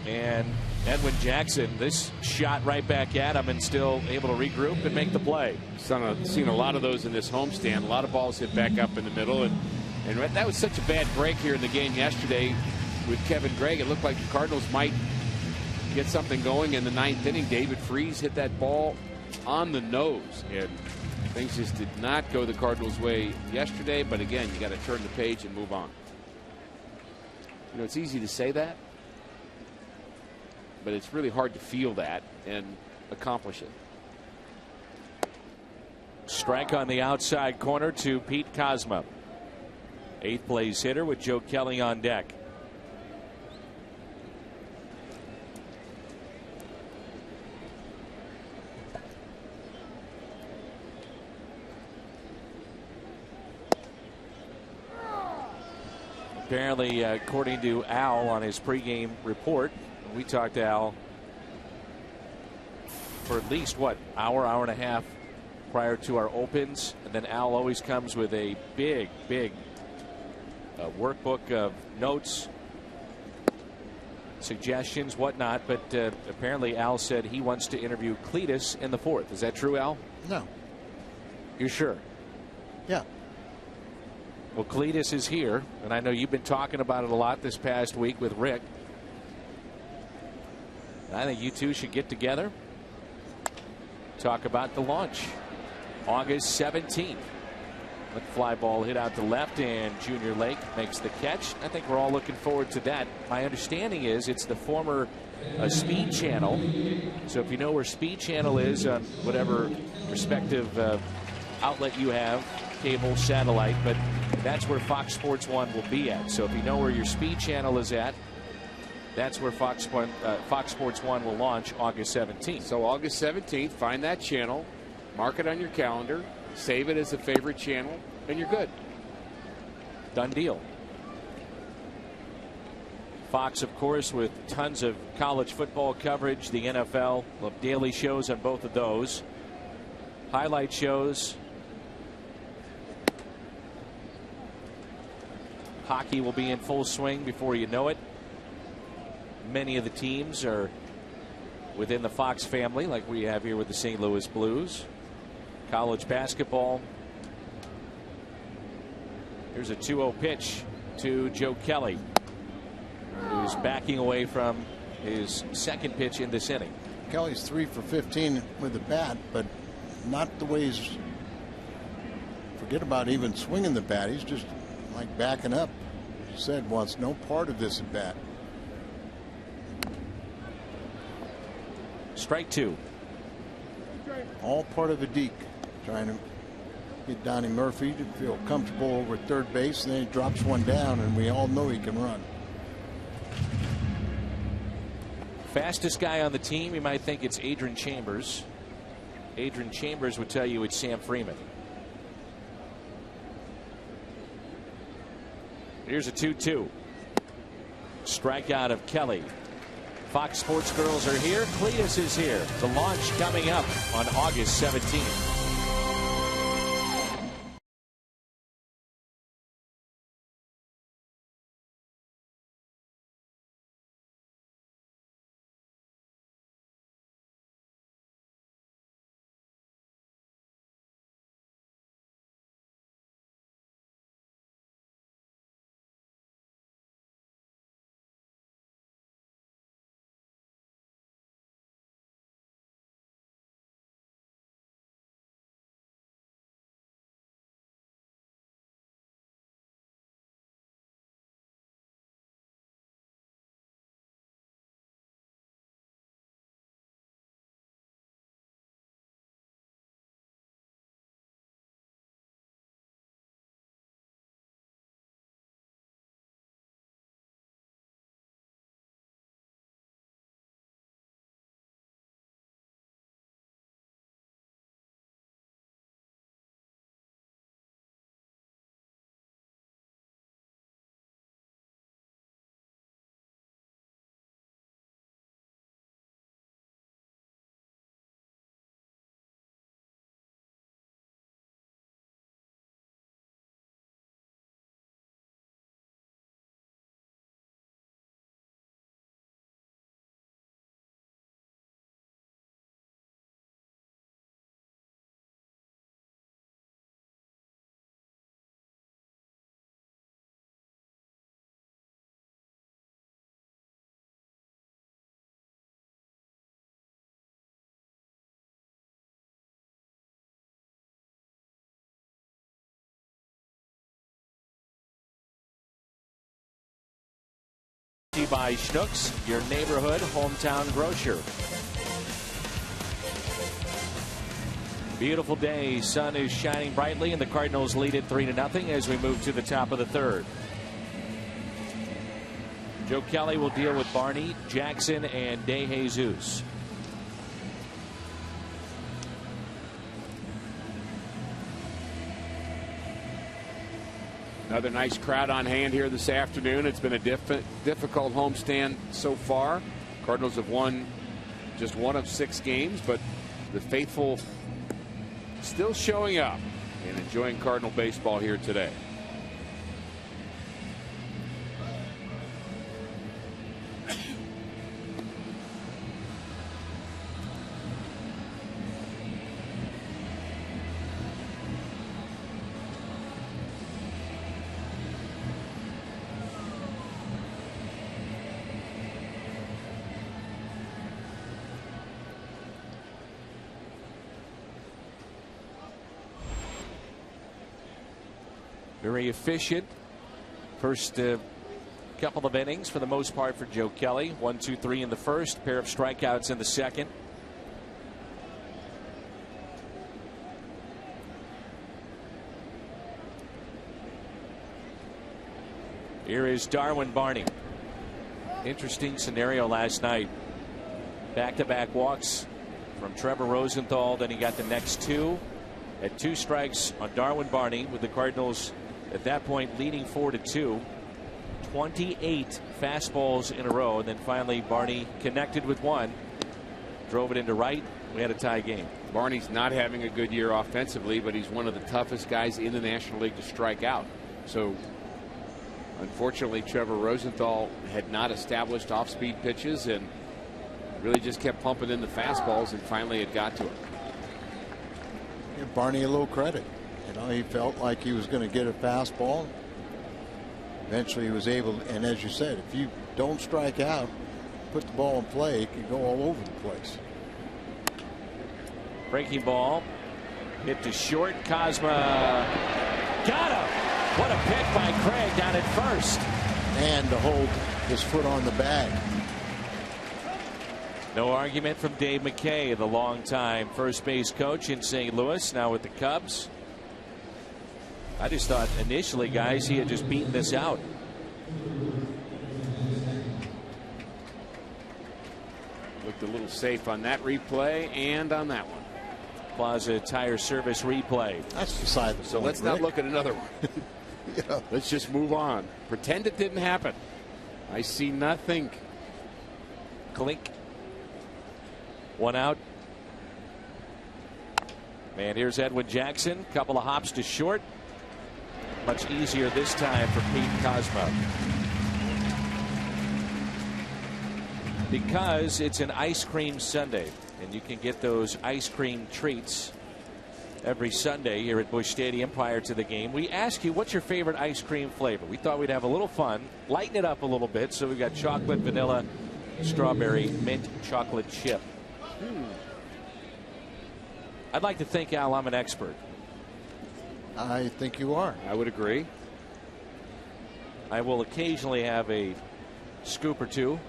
And Edwin Jackson, this shot right back at him and still able to regroup and make the play. Seen a lot of those in this homestand. A lot of balls hit back up in the middle. And that was such a bad break here in the game yesterday with Kevin Gregg. It looked like the Cardinals might get something going in the ninth inning. David Freese hit that ball on the nose, and things just did not go the Cardinals' way yesterday. But again, you got to turn the page and move on. You know, it's easy to say that, but it's really hard to feel that and accomplish it. Strike on the outside corner to Pete Kozma. 8th place hitter with Joe Kelly on deck. Apparently, according to Al on his pregame report, we talked to Al for at least, hour and a half prior to our opens. And then Al always comes with a big workbook of notes, suggestions, whatnot. But apparently Al said he wants to interview Cletus in the 4th. Is that true, Al? No. You're sure? Yeah. Well, Cletus is here, and I know you've been talking about it a lot this past week with Rick. And I think you two should get together, talk about the launch. August 17th. The fly ball hit out to left, and Junior Lake makes the catch. I think we're all looking forward to that. My understanding is it's the former Speed Channel. So if you know where Speed Channel is on whatever respective outlet you have, cable, satellite, but that's where Fox Sports 1 will be at. So if you know where your Speed Channel is at, that's where Fox Sports 1 will launch August 17th. So August 17th, find that channel, mark it on your calendar, save it as a favorite channel, and you're good. Done deal. Fox, of course, with tons of college football coverage, the NFL, daily shows on both of those. Highlight shows. Hockey will be in full swing before you know it. Many of the teams are within the Fox family, like we have here with the St. Louis Blues. College basketball. Here's a 2-0 pitch to Joe Kelly, who's backing away from his second pitch in this inning. Kelly's 3 for 15 with the bat, but not the way he's. Forget about even swinging the bat. He's just like backing up. He said wants no part of this at bat. Strike 2. All part of the deke. Trying to get Donnie Murphy to feel comfortable over third base, and then he drops one down, and we all know he can run. Fastest guy on the team, you might think it's Adrian Chambers. Adrian Chambers would tell you it's Sam Freeman. Here's a 2-2. Strikeout of Kelly. Fox Sports girls are here. Cletus is here. The launch coming up on August 17th. By Schnucks, your neighborhood hometown grocer. Beautiful day. Sun is shining brightly, and the Cardinals lead it 3-0 as we move to the top of the third. Joe Kelly will deal with Barney, Jackson, and De Jesus. Another nice crowd on hand here this afternoon. It's been a difficult homestand so far. Cardinals have won just one of 6 games, but the faithful still showing up and enjoying Cardinal baseball here today. Very efficient first couple of innings for the most part for Joe Kelly. 1, 2, 3 in the first, pair of strikeouts in the second. Here is Darwin Barney. Interesting scenario last night. Back-to-back walks from Trevor Rosenthal. Then he got the next 2 at 2 strikes on Darwin Barney, with the Cardinals at that point leading 4-2. 28 fastballs in a row, and then finally Barney connected with one, drove it into right. We had a tie game. Barney's not having a good year offensively, but he's one of the toughest guys in the National League to strike out. So unfortunately, Trevor Rosenthal had not established off-speed pitches and really just kept pumping in the fastballs, and finally it got to him. Give Barney a little credit. You know, he felt like he was going to get a fastball. Eventually he was able, and as you said, if you don't strike out, put the ball in play, it can go all over the place. Breaking ball, hit to short. Cosma got him. What a pick by Craig down at first. And to hold his foot on the bag. No argument from Dave McKay, the longtime first base coach in St. Louis, now with the Cubs. I just thought initially, guys, he had just beaten this out. Looked a little safe on that replay and on that one. Plaza Tire Service replay. That's beside the point. So let's not look at another one. Yeah. Let's just move on. Pretend it didn't happen. I see nothing. Clink. One out. And here's Edwin Jackson. Couple of hops to short. Much easier this time for Pete Cosmo. Because it's an ice cream Sunday, and you can get those ice cream treats every Sunday here at Busch Stadium prior to the game. We ask you, what's your favorite ice cream flavor? We thought we'd have a little fun, lighten it up a little bit. So we got chocolate, vanilla, strawberry, mint, chocolate chip. I'd like to think, Al, I'm an expert. I think you are. I would agree. I will occasionally have a scoop or two.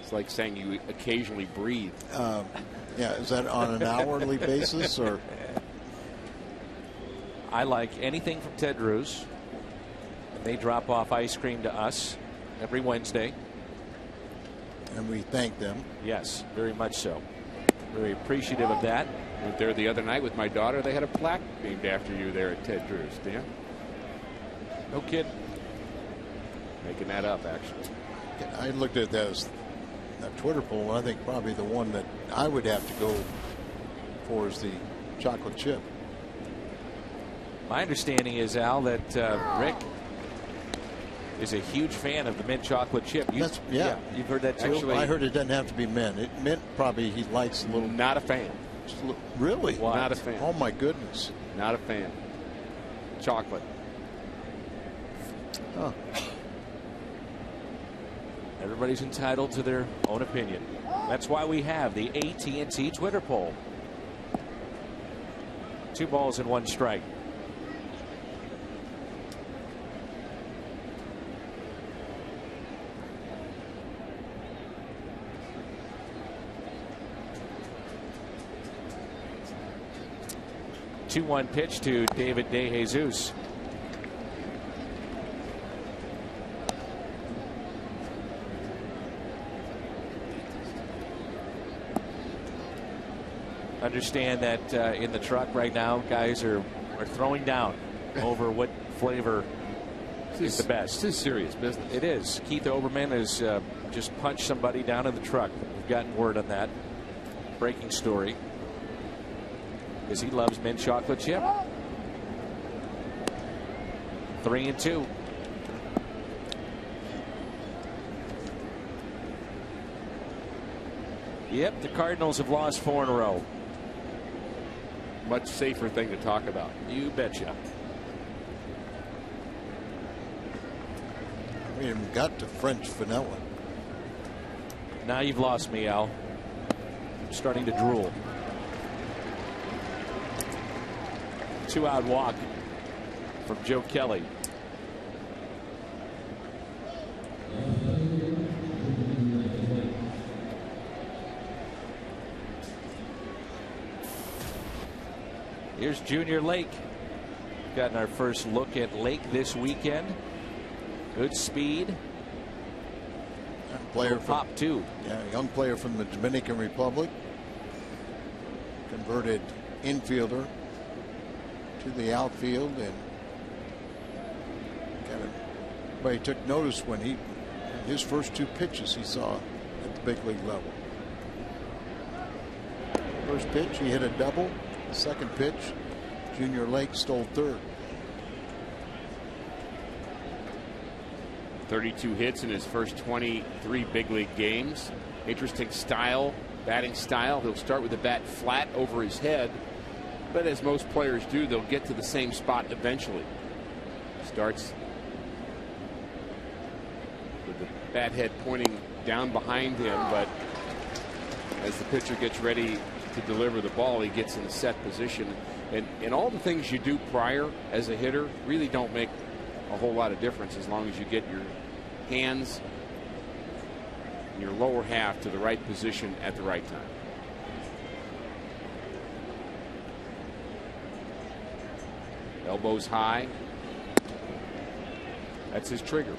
It's like saying you occasionally breathe. Yeah, is that on an hourly basis or? I like anything from Ted Drew's. And they drop off ice cream to us every Wednesday. And we thank them. Yes, very much so. Very appreciative of that. Went there the other night with my daughter. They had a plaque named after you there at Ted Drew's, Dan. No kidding. Making that up, actually. I looked at that as a Twitter poll, and I think probably the one that I would have to go for is the chocolate chip. My understanding is, Al, that Rick is a huge fan of the mint chocolate chip. Yeah, you've heard that too? Actually, I heard it doesn't have to be mint. Mint probably he likes a little. Not a fan. Really? What? Not a fan. Oh my goodness. Not a fan. Chocolate. Huh. Everybody's entitled to their own opinion. That's why we have the AT&T Twitter poll. 2 balls and 1 strike. 2-1 pitch to David DeJesus. Understand that in the truck right now, guys are throwing down over what flavor is the best. This is serious business. It is. Keith Oberman has just punched somebody down in the truck. We've gotten word on that. Breaking story. Because he loves mint chocolate chip. 3-2. Yep, the Cardinals have lost 4 in a row. Much safer thing to talk about. You betcha. We haven't got to French vanilla. Now you've lost me, Al. I'm starting to drool. 2-out walk from Joe Kelly. Here's Junior Lake. Gotten our first look at Lake this weekend. Good speed. Young player pop too. Yeah, young player from the Dominican Republic. Converted infielder to the outfield, and kind of everybody took notice when his first 2 pitches he saw at the big league level. First pitch he hit a double. Second pitch, Junior Lake stole third. 32 hits in his first 23 big league games. Interesting style, batting style. He'll start with the bat flat over his head, but as most players do, they'll get to the same spot eventually. Starts with the bat head pointing down behind him, but as the pitcher gets ready to deliver the ball, he gets in a set position, and all the things you do prior as a hitter really don't make a whole lot of difference as long as you get your hands and your lower half to the right position at the right time. Elbows high. That's his trigger.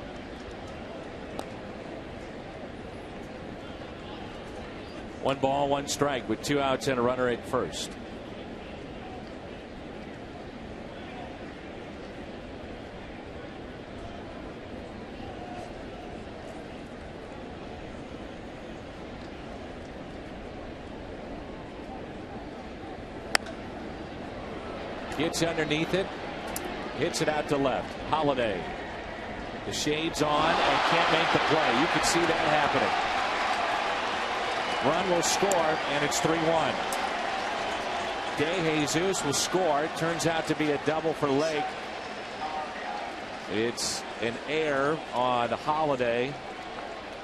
One ball, 1 strike with 2 outs and a runner at first. Gets underneath it. Hits it out to left. Holiday. The shades on and can't make the play. You can see that happening. Run will score, and it's 3-1. DeJesus will score. It turns out to be a double for Lake. It's an error on Holiday.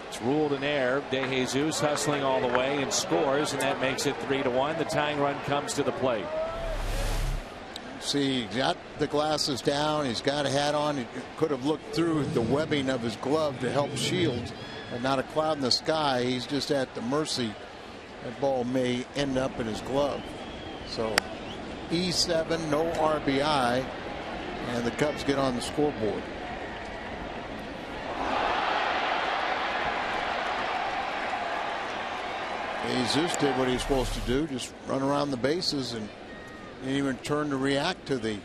It's ruled an error. DeJesus hustling all the way and scores, and that makes it 3-1. The tying run comes to the plate. See, he's got the glasses down. He's got a hat on. He could have looked through the webbing of his glove to help shield. And not a cloud in the sky. He's just at the mercy. That ball may end up in his glove. So E7, no RBI, and the Cubs get on the scoreboard. Jesus did what he was supposed to do, just run around the bases, and didn't even turn to react to the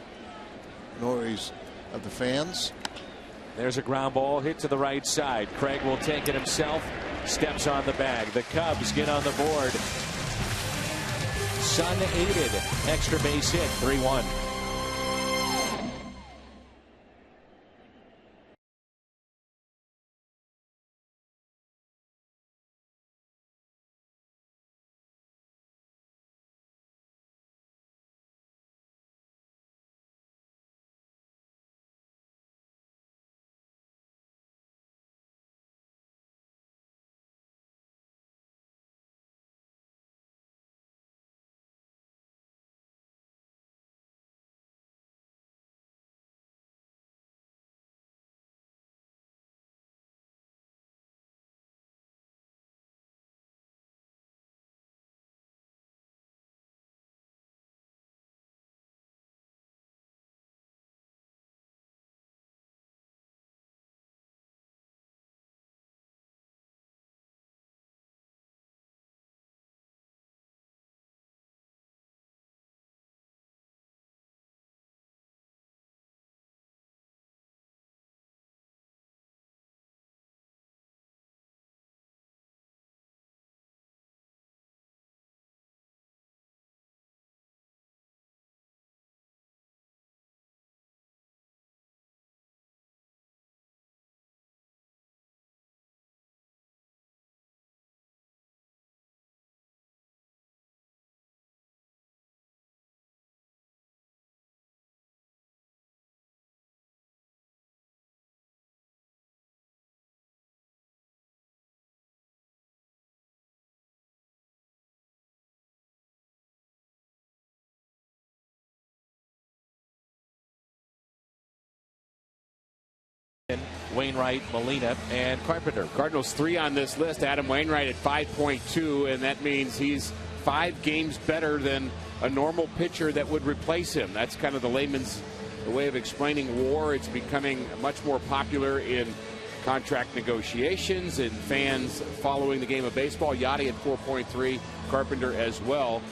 noise of the fans. There's a ground ball hit to the right side. Craig will take it himself. Steps on the bag. The Cubs get on the board. Sun aided. Extra base hit. 3-1. Wainwright, Molina, and Carpenter. Cardinals 3 on this list. Adam Wainwright at 5.2, and that means he's 5 games better than a normal pitcher that would replace him. That's kind of the layman's way of explaining WAR. It's becoming much more popular in contract negotiations and fans following the game of baseball. Yachty at 4.3, Carpenter as well,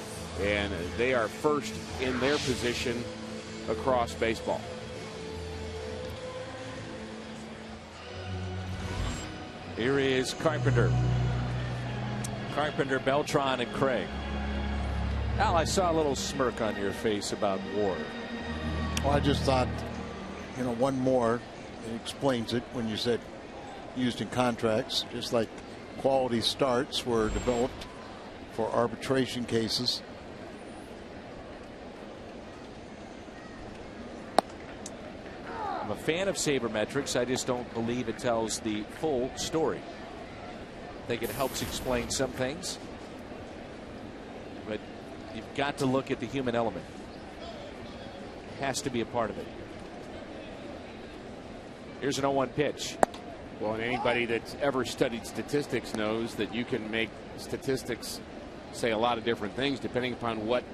and they are first in their position across baseball. Here is Carpenter. Carpenter, Beltran, and Craig. Al, I saw a little smirk on your face about WAR. Well, I just thought, one more. It explains it when you said used in contracts, just like quality starts were developed for arbitration cases. I'm a fan of sabermetrics. I just don't believe it tells the full story. I think it helps explain some things, but you've got to look at the human element. It has to be a part of it. Here's an 0-1 pitch. Well, and anybody that's ever studied statistics knows that you can make statistics say a lot of different things depending upon what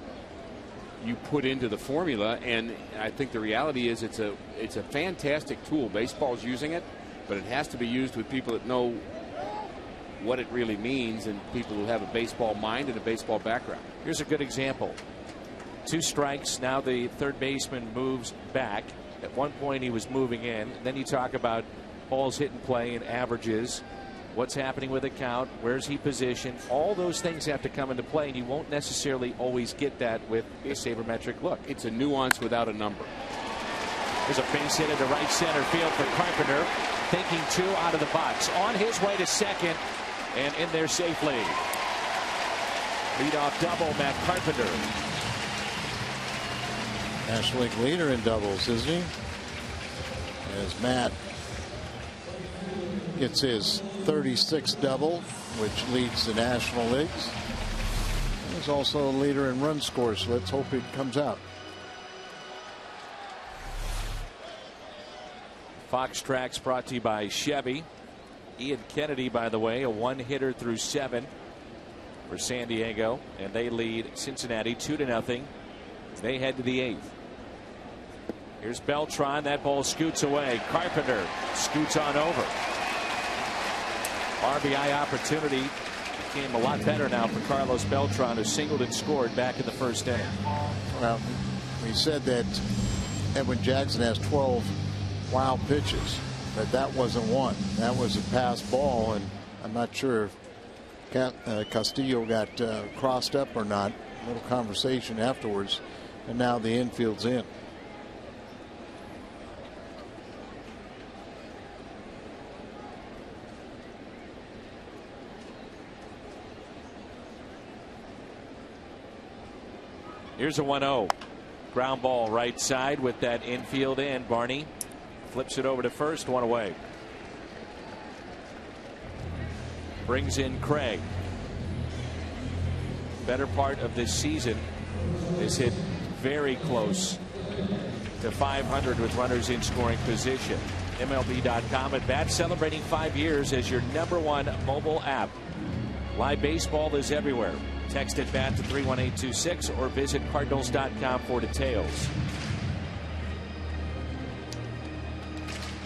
you put into the formula, and I think the reality is it's a fantastic tool. Baseball's using it, but it has to be used with people that know what it really means and people who have a baseball mind and a baseball background. Here's a good example. 2 strikes. Now the third baseman moves back. At one point he was moving in. Then you talk about balls hit and play and averages. What's happening with the count? Where's he positioned? All those things have to come into play, and you won't necessarily always get that with a sabermetric look. It's a nuance without a number. There's a base hit into right center field for Carpenter. Thinking 2 out of the box. On his way to second and in there safely. Leadoff double, Matt Carpenter. National League leader in doubles, isn't he? As Matt gets his 36th double, which leads the National Leagues. He's also a leader in run scores, so let's hope it comes out. Fox Tracks brought to you by Chevy. Ian Kennedy, by the way, a 1-hitter through 7 for San Diego, and they lead Cincinnati 2-0. They head to the 8th. Here's Beltran. That ball scoots away. Carpenter scoots on over. RBI opportunity became a lot better now for Carlos Beltran, who singled and scored back in the first inning. Well, we said that Edwin Jackson has 12 wild pitches, but that wasn't one. That was a pass ball, and I'm not sure if Castillo got crossed up or not. A little conversation afterwards, and now the infield's in. Here's a 1-0. Ground ball right side with that infield in. Barney flips it over to first. 1 away. Brings in Craig. Better part of this season is hit very close to 500 with runners in scoring position. MLB.com at bat, celebrating 5 years as your #1 mobile app. Live baseball is everywhere. Text at bat to 31826 or visit Cardinals.com for details.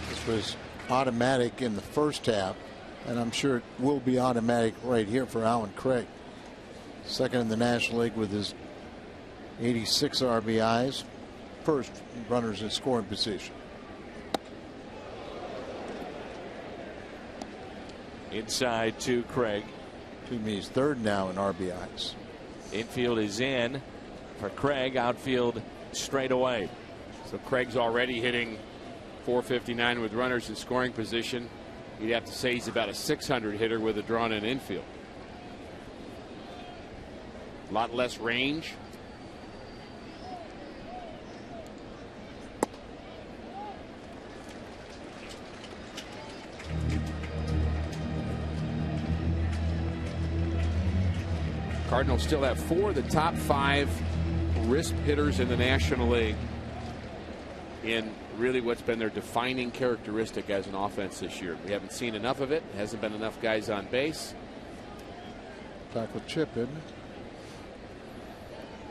This was automatic in the first half, and I'm sure it will be automatic right here for Alan Craig. Second in the National League with his 86 RBIs. First runners in scoring position. Inside to Craig. He's third now in RBIs. Infield is in for Craig. Outfield straight away. So Craig's already hitting .459 with runners in scoring position. You'd have to say he's about a .600 hitter with a drawn-in infield. A lot less range. Cardinals still have 4 of the top 5 wrist hitters in the National League in really what's been their defining characteristic as an offense this year. We haven't seen enough of it. Hasn't been enough guys on base. Chocolate chip, isn't it?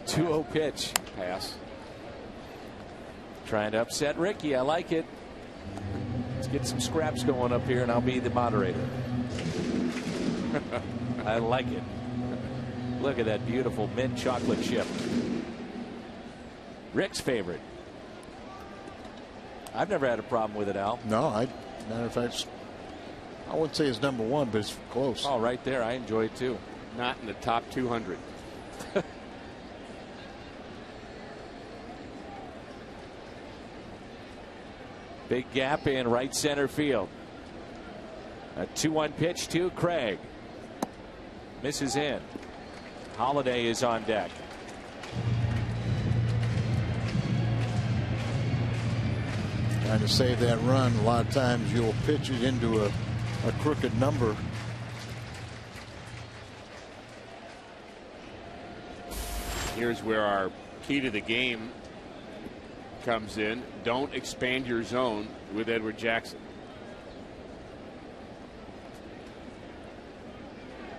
2-0 pitch. Pass. Trying to upset Ricky. I like it. Let's get some scraps going up here, and I'll be the moderator. I like it. Look at that beautiful mint chocolate chip. Rick's favorite. I've never had a problem with it, Al. No, matter of fact, I wouldn't say it's number one, but it's close. Oh, right there. I enjoy it too. Not in the top 200. Big gap in right center field. A 2-1 pitch to Craig. Misses in. Holiday is on deck. Trying to save that run. A lot of times you'll pitch it into a crooked number. Here's where our key to the game comes in. Don't expand your zone with Edward Jackson.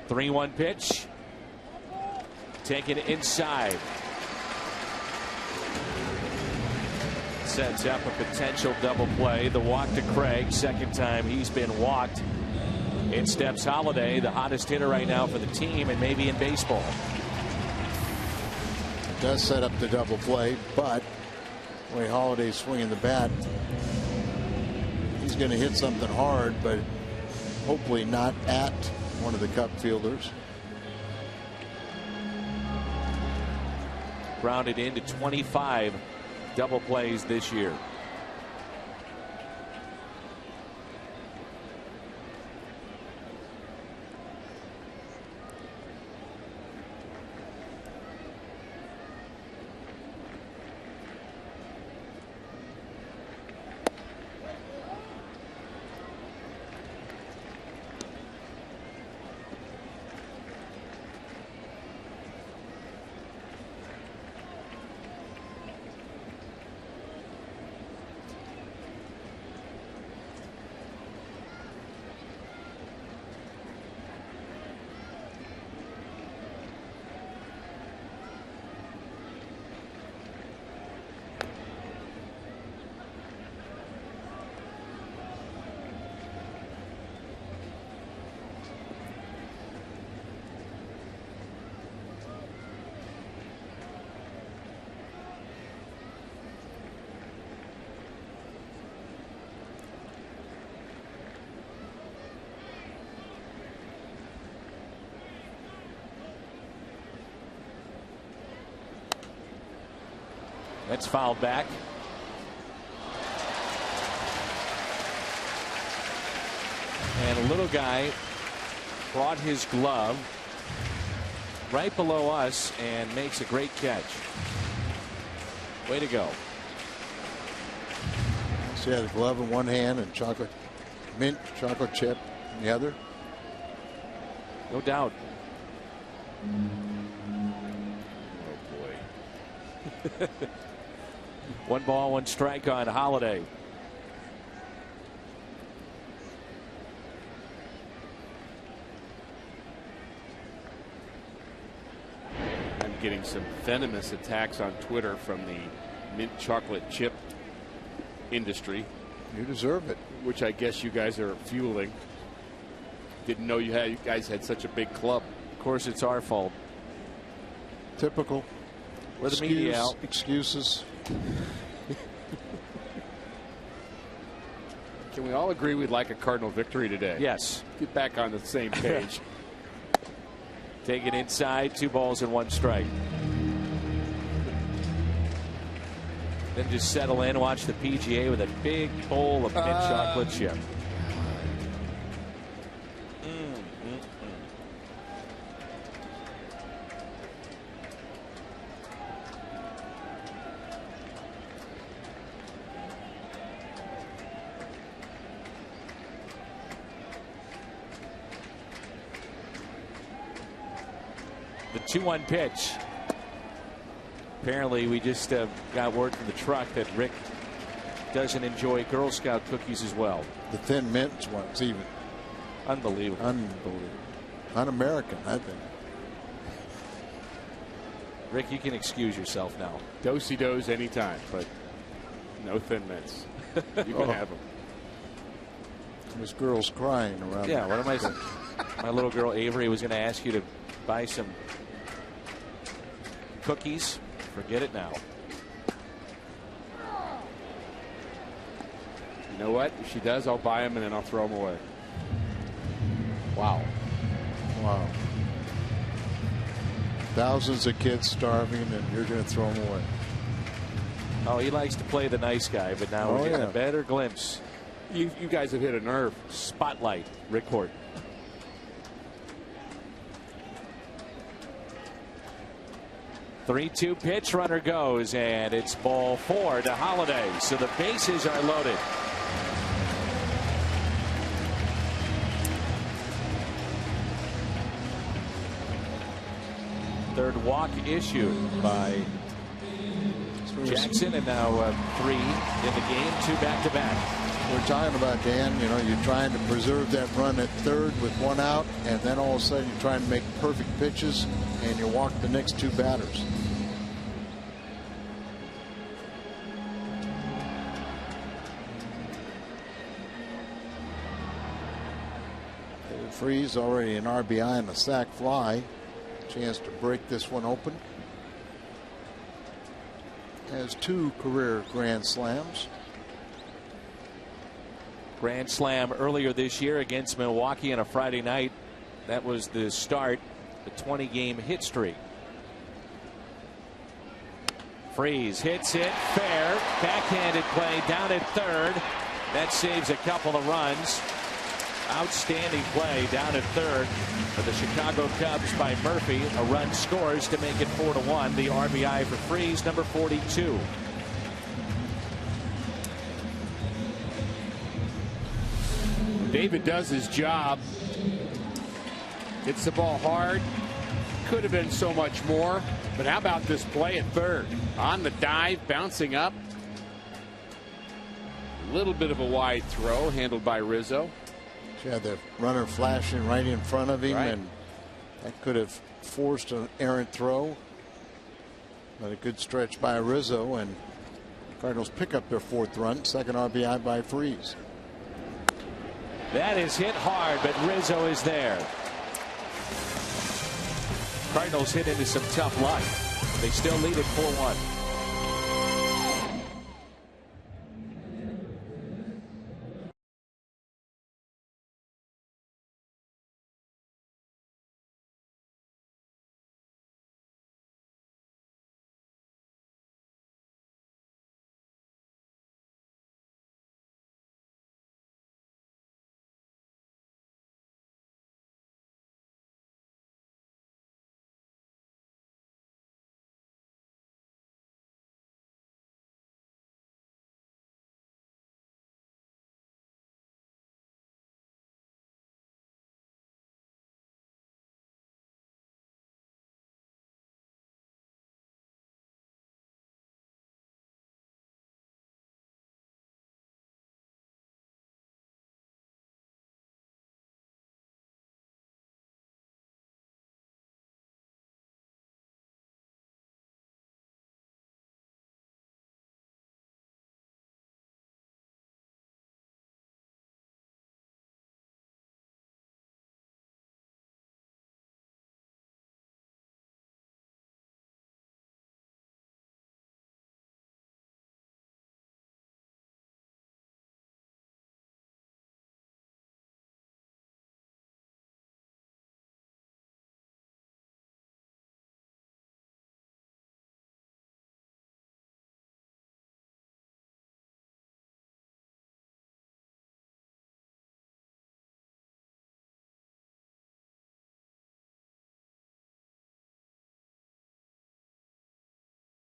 3-1 pitch. Taken inside. Sets up a potential double play. The walk to Craig. Second time he's been walked. In steps Holiday, the hottest hitter right now for the team and maybe in baseball. It does set up the double play, but the way Holiday's swinging the bat, he's going to hit something hard, but hopefully not at one of the Cub fielders. Grounded into 25 double plays this year. That's fouled back. And a little guy brought his glove right below us and makes a great catch. Way to go. So he had a glove in one hand and mint chocolate chip in the other. No doubt. Oh boy. 1 ball, 1 strike on Holiday. I'm getting some venomous attacks on Twitter from the mint chocolate chip industry. You deserve it. Which I guess you guys are fueling. Didn't know you guys had such a big club. Of course, it's our fault. Typical. We're the media out. Excuses. Can we all agree we'd like a Cardinal victory today? Yes. Get back on the same page. Take it inside, 2 balls and 1 strike. Then just settle in, watch the PGA with a big bowl of mint chocolate chip. The 2-1 pitch. Apparently we just got word from the truck that Rick doesn't enjoy Girl Scout cookies as well. The Thin Mints ones, even. Unbelievable. Unbelievable. Un-American, I think. Rick, you can excuse yourself now. Do-si-dos anytime, but no Thin Mints. You can have them. There's girls crying around. Yeah, what am I saying? My little girl Avery was going to ask you to buy some cookies. Forget it now. You know what? If she does, I'll buy them and then I'll throw them away. Wow. Wow. Thousands of kids starving, and you're going to throw them away. Oh, he likes to play the nice guy, but now we're getting a better glimpse. You guys have hit a nerve. Spotlight, Rick Horton. Three-two pitch, runner goes, and it's ball 4 to Holiday. So the bases are loaded. Third walk issued by Jackson, and now 3 in the game, 2 back-to-back. We're talking about, Dan, you know, you're trying to preserve that run at third with 1 out, and then all of a sudden you're trying to make perfect pitches, and you walk the next 2 batters. Freeze already an RBI and a sac fly. Chance to break this one open. Has 2 career grand slams. Grand slam earlier this year against Milwaukee on a Friday night. That was the start, the 20-game hit streak. Freeze hits it fair. Backhanded play down at third. That saves a couple of runs. Outstanding play down at third for the Chicago Cubs by Murphy. A run scores to make it 4-1. The RBI for Freeze, number 42. David does his job. Hits the ball hard. Could have been so much more. But how about this play at third? On the dive, bouncing up. A little bit of a wide throw handled by Rizzo. She had the runner flashing right in front of him, and that could have forced an errant throw. But a good stretch by Rizzo, and the Cardinals pick up their 4th run. Second RBI by Freeze. That is hit hard, but Rizzo is there. Cardinals hit into some tough luck. They still lead at 4-1.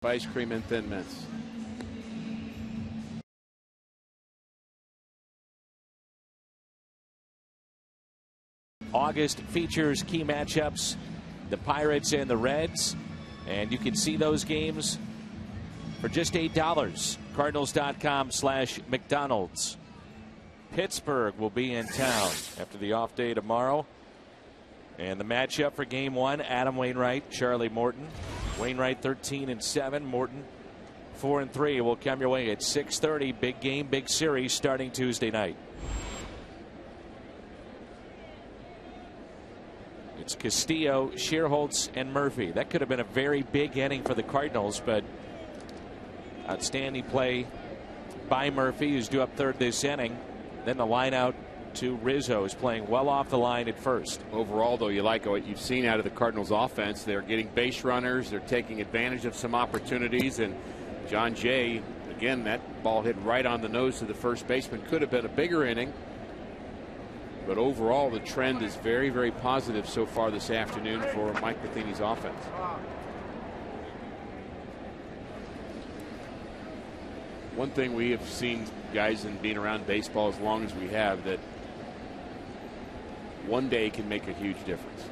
Ice cream and Thin Mints. August features key matchups, the Pirates and the Reds, and you can see those games for just $8. Cardinals.com/McDonald's. Pittsburgh will be in town after the off day tomorrow. And the matchup for game one, Adam Wainwright, Charlie Morton. Wainwright 13-7, Morton 4-3 will come your way at 6:30. Big game, big series starting Tuesday night. It's Castillo, Schierholtz, and Murphy. That could have been a very big inning for the Cardinals, but outstanding play by Murphy, who's due up third this inning. Then the line out to Rizzo, is playing well off the line at first. Overall, though, you like what you've seen out of the Cardinals offense. They're getting base runners. They're taking advantage of some opportunities. And John Jay, again, that ball hit right on the nose of the first baseman. Could have been a bigger inning. But overall, the trend is very, very positive so far this afternoon for Mike Matheny's offense. One thing we have seen, guys, in being around baseball as long as we have, that one day can make a huge difference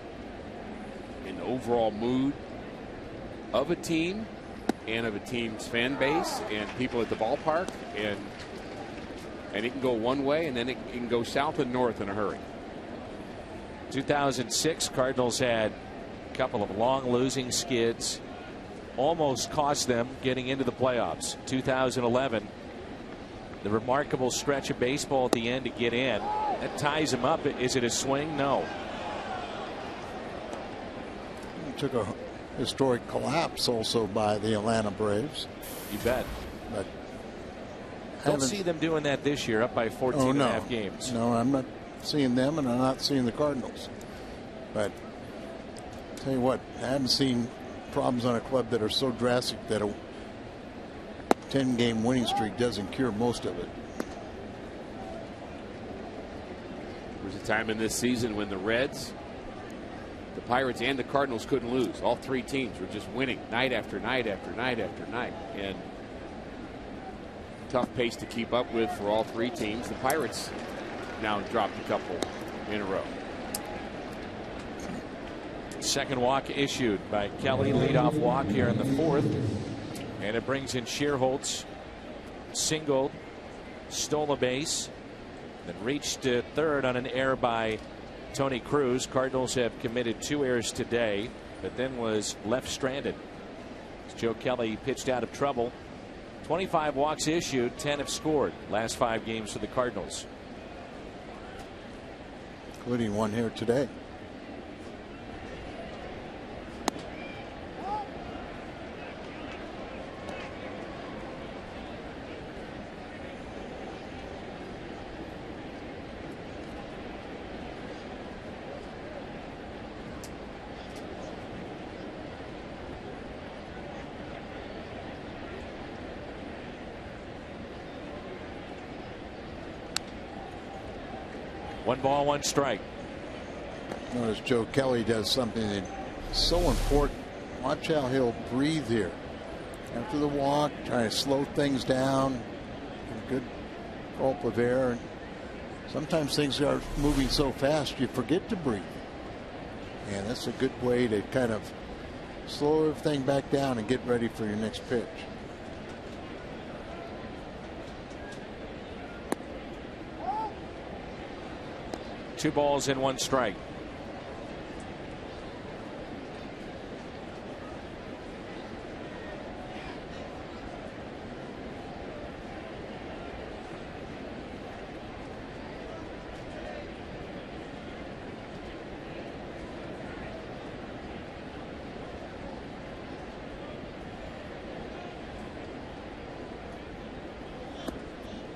in the overall mood of a team and of a team's fan base and people at the ballpark, and it can go one way and then it can go south and north in a hurry. 2006, Cardinals had a couple of long losing skids, almost cost them getting into the playoffs. 2011, the remarkable stretch of baseball at the end to get in. That ties them up. Is it a swing? No. It took a historic collapse also by the Atlanta Braves. You bet. But don't see them doing that this year, up by 14 and a half games. No, I'm not seeing them, and I'm not seeing the Cardinals. But I'll tell you what, I haven't seen problems on a club that are so drastic that a 10-game winning streak doesn't cure most of it. There was a time in this season when the Reds, the Pirates, and the Cardinals couldn't lose. All three teams were just winning night after night after night after night. And tough pace to keep up with for all three teams. The Pirates now dropped a couple in a row. Second walk issued by Kelly. Leadoff walk here in the fourth. And it brings in Schierholtz. Singled. Stole a base. Then reached third on an error by Tony Cruz. Cardinals have committed 2 errors today, but then was left stranded. Joe Kelly pitched out of trouble. 25 walks issued, 10 have scored last 5 games for the Cardinals, including one here today. One ball, one strike. Notice Joe Kelly does something that's so important. Watch how he'll breathe here. After the walk, trying to slow things down. A good gulp of air. And sometimes things are moving so fast you forget to breathe. And that's a good way to kind of slow everything back down and get ready for your next pitch. Two balls and one strike.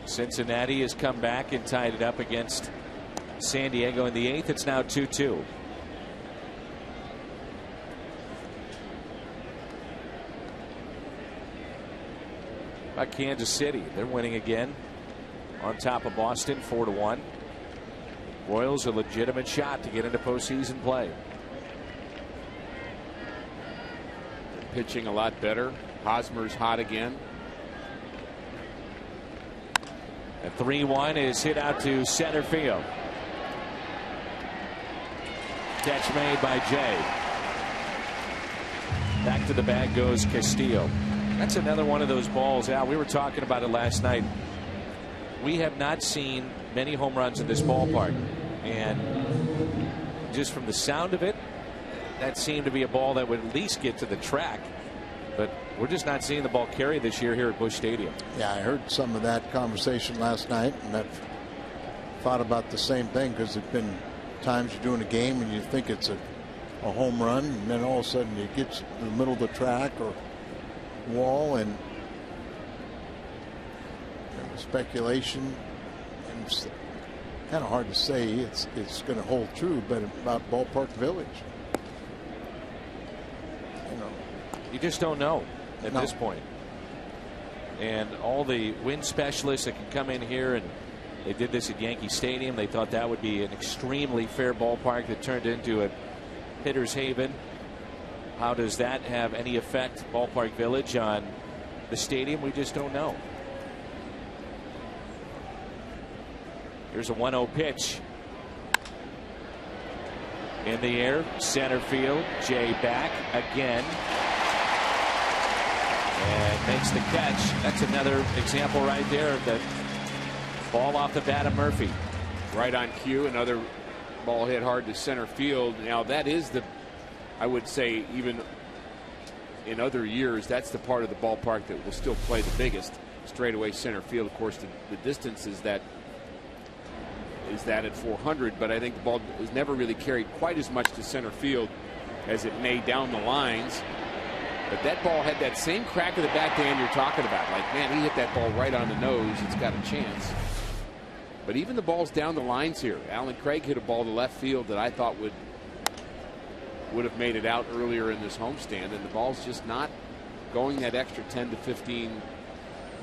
Cincinnati has come back and tied it up against San Diego in the 8th. It's now 2-2. About Kansas City, they're winning again on top of Boston 4-1. Royals a legitimate shot to get into postseason play. They're pitching a lot better. Hosmer's hot again. And 3-1 is hit out to center field. Catch made by Jay. Back to the bag goes Castillo. That's another one of those balls. Al, we were talking about it last night. We have not seen many home runs in this ballpark. And just from the sound of it, that seemed to be a ball that would at least get to the track. But we're just not seeing the ball carry this year here at Busch Stadium. Yeah, I heard some of that conversation last night, and I've thought about the same thing, because there's been times you're doing a game and you think it's a home run, and then all of a sudden it gets in the middle of the track or wall, and speculation, and it's kind of hard to say it's going to hold true, but about Ballpark Village, you just don't know at this point. And all the wind specialists that can come in here, and they did this at Yankee Stadium. They thought that would be an extremely fair ballpark that turned into a hitter's haven. How does that have any effect, Ballpark Village, on the stadium? We just don't know. Here's a 1-0 pitch. In the air, center field. Jay back again. And makes the catch. That's another example right there of the ball off the bat of Murphy. Right on cue. Another ball hit hard to center field. Now that is I would say, even in other years, that's the part of the ballpark that will still play the biggest. Straightaway center field. Of course, the distance is that at 400, but I think the ball has never really carried quite as much to center field as it may down the lines. But that ball had that same crack of the backhand you're talking about. Like, man, he hit that ball right on the nose. It's got a chance. But even the balls down the lines here. Alan Craig hit a ball to left field that I thought would have made it out earlier in this homestand, and the ball's just not going that extra 10 to 15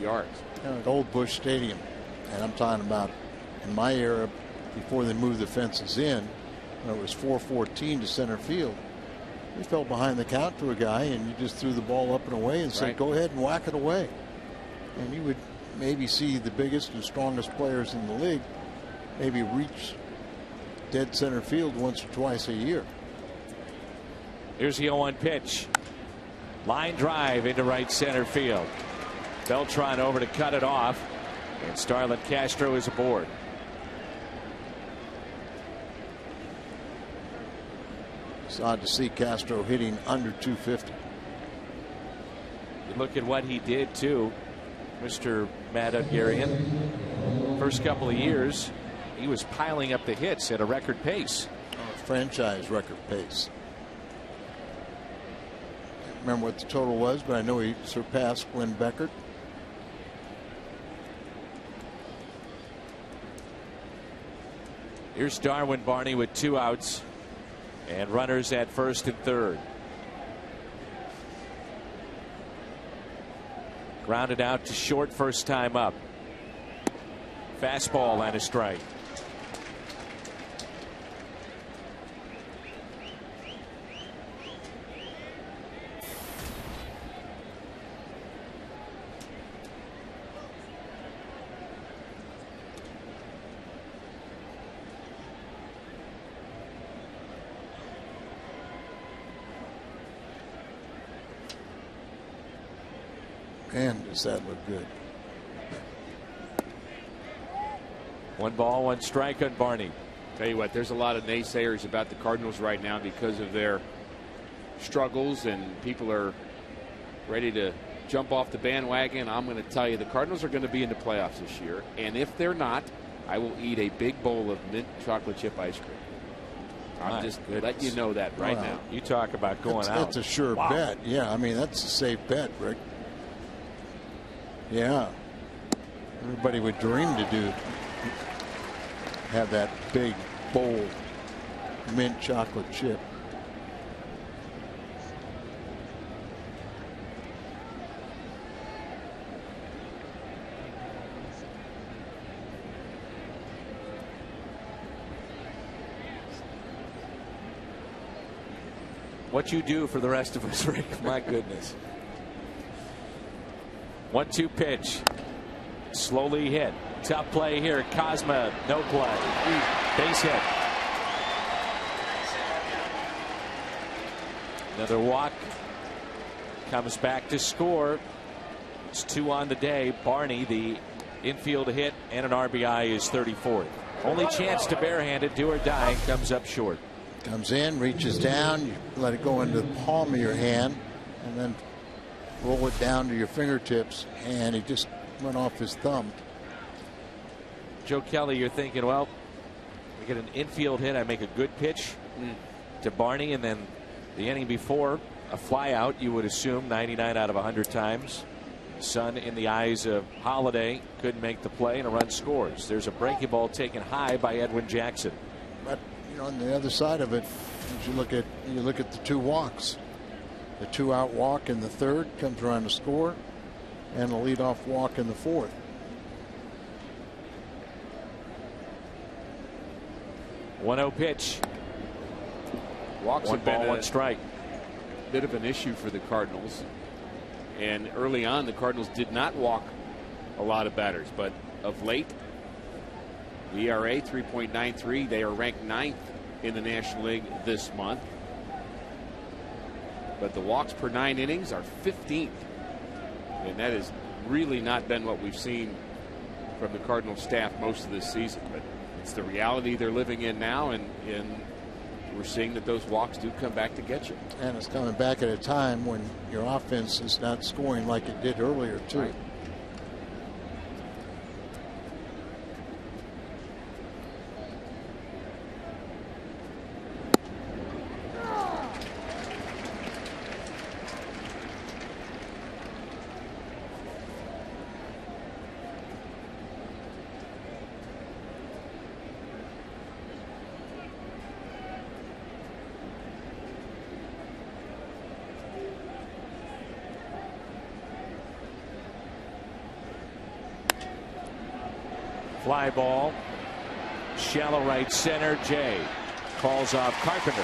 yards. Old Busch Stadium, and I'm talking about in my era before they moved the fences in, when it was 414 to center field. We fell behind the count to a guy, and you just threw the ball up and away and said, go ahead and whack it away. And you would maybe see the biggest and strongest players in the league maybe reach dead center field once or twice a year. Here's the 0-1 pitch. Line drive into right center field. Beltran over to cut it off, and Starlin Castro is aboard. It's odd to see Castro hitting under 250. You look at what he did too, Mr. Matt Ungarian. First couple of years, he was piling up the hits at a record pace. Franchise record pace. Can't remember what the total was, but I know he surpassed Glenn Beckert. Here's Darwin Barney with 2 outs and runners at first and third. Grounded out to short first time up. Fastball and a strike. Man, does that look good. 1 ball, 1 strike on Barney. Tell you what, there's a lot of naysayers about the Cardinals right now because of their struggles, and people are ready to jump off the bandwagon. I'm going to tell you, the Cardinals are going to be in the playoffs this year, and if they're not, I will eat a big bowl of mint chocolate chip ice cream. I'm just letting you know that right now. You talk about going out. That's a sure bet. Yeah, I mean, that's a safe bet, Rick. Yeah. Everybody would dream to have that big bowl mint chocolate chip. What you do for the rest of us, Rick, my goodness. 1-2 pitch. Slowly hit. Tough play here. Cosma, no play. Base hit. Another walk. Comes back to score. It's 2 on the day. Barney, the infield hit and an RBI, is 34th. Only chance to barehand it, do or die, comes up short. Comes in, reaches down, you let it go into the palm of your hand, and then roll it down to your fingertips, and he just went off his thumb. Joe Kelly, you're thinking, well, I get an infield hit, I make a good pitch to Barney, and then the inning before, a fly out, you would assume 99 out of 100 times. Sun in the eyes of Holiday, couldn't make the play, and a run scores. There's a breaking ball taken high by Edwin Jackson. But you know, on the other side of it, as you look at the 2 walks. The 2-out walk in the 3rd comes around to score, and a leadoff walk in the 4th. One-0 pitch. Walks One have been ball, one strike. Bit of an issue for the Cardinals. And early on, the Cardinals did not walk a lot of batters. But of late, the ERA 3.93. They are ranked 9th in the National League this month. But the walks per 9 innings are 15th. And that has really not been what we've seen from the Cardinals staff most of this season. But it's the reality they're living in now, and we're seeing that those walks do come back to get you. And it's coming back at a time when your offense is not scoring like it did earlier, too. Right. Fly ball. Shallow right center. Jay calls off Carpenter.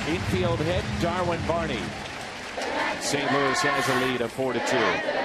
Infield hit. Darwin Barney. St. Louis has a lead of 4-2.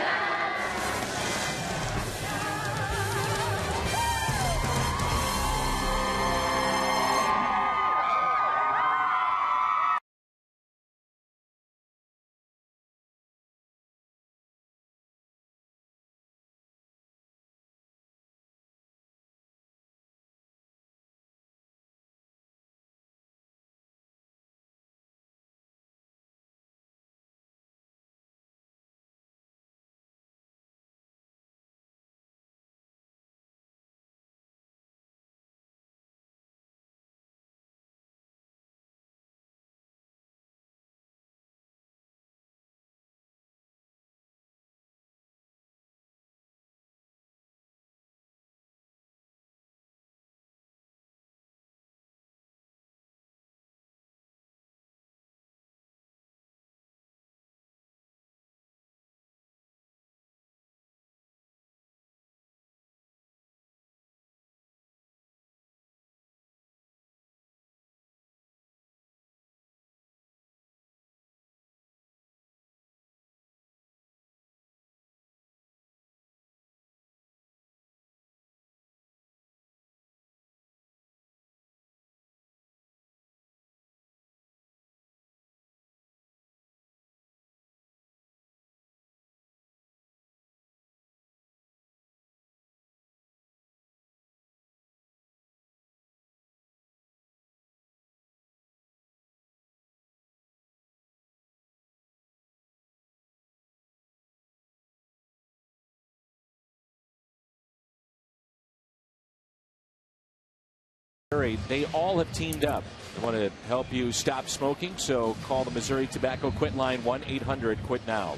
They all have teamed up. They want to help you stop smoking, so call the Missouri Tobacco Quit line, 1-800-QUIT-NOW.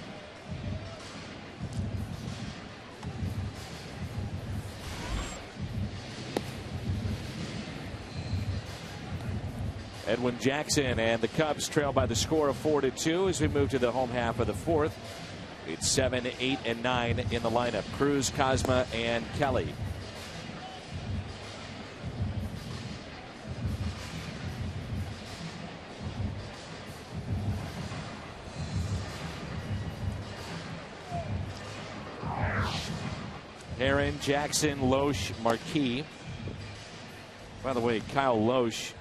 Edwin Jackson and the Cubs trail by the score of 4-2 as we move to the home half of the 4th. It's 7, 8, and 9 in the lineup. Cruz, Cosma, and Kelly. Aaron, Jackson, Loesch, Marquis. By the way, Kyle Loesch,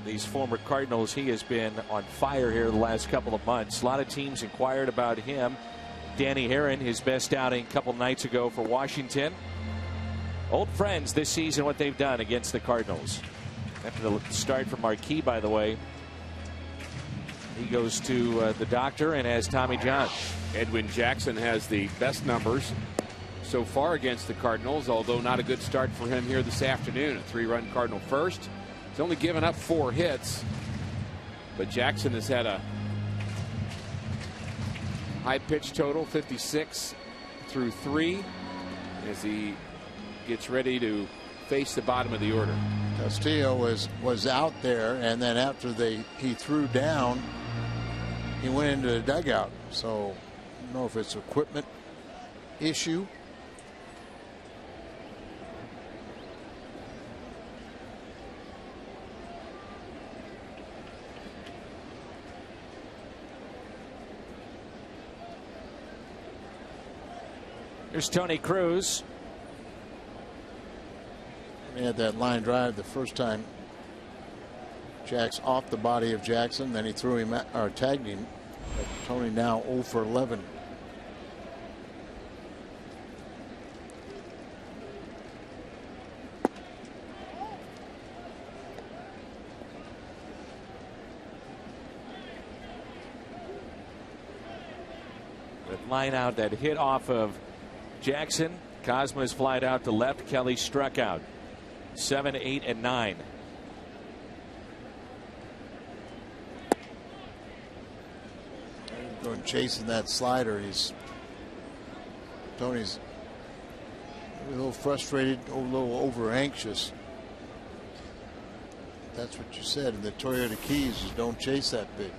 these former Cardinals, he has been on fire here the last couple of months. A lot of teams inquired about him. Danny Herron, his best outing a couple nights ago for Washington. Old friends this season, what they've done against the Cardinals. After the start for Marquis, by the way, he goes to the doctor and has Tommy John. Edwin Jackson has the best numbers so far against the Cardinals, although not a good start for him here this afternoon. A 3-run Cardinal first. He's only given up 4 hits, but Jackson has had a high pitch total, 56 through 3, as he gets ready to face the bottom of the order. Castillo was out there, and then after he threw down, he went into the dugout. So I don't know if it's an equipment issue. Here's Tony Cruz. He had that line drive the first time. Jack's off the body of Jackson, then he threw him or tagged him. But Tony now 0 for 11. That line out, that hit off of Jackson. Cosma's flied out to left. Kelly struck out. 7, 8, and 9. Going chasing that slider. Tony's a little frustrated, a little over anxious. That's what you said in the Toyota Keys, is don't chase that pitch.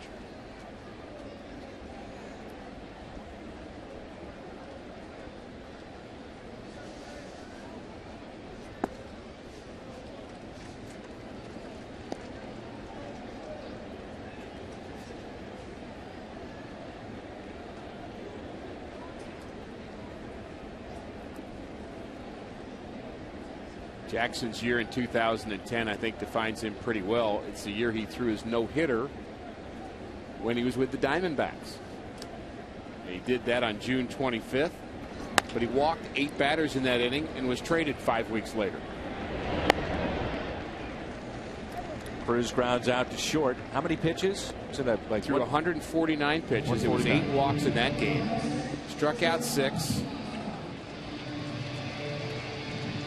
Jackson's year in 2010, I think, defines him pretty well. It's the year he threw his no-hitter when he was with the Diamondbacks. And he did that on June 25th, but he walked 8 batters in that inning and was traded 5 weeks later. Cruz grounds out to short. How many pitches? So that like threw 149 pitches. It was 8 walks in that game. Struck out 6.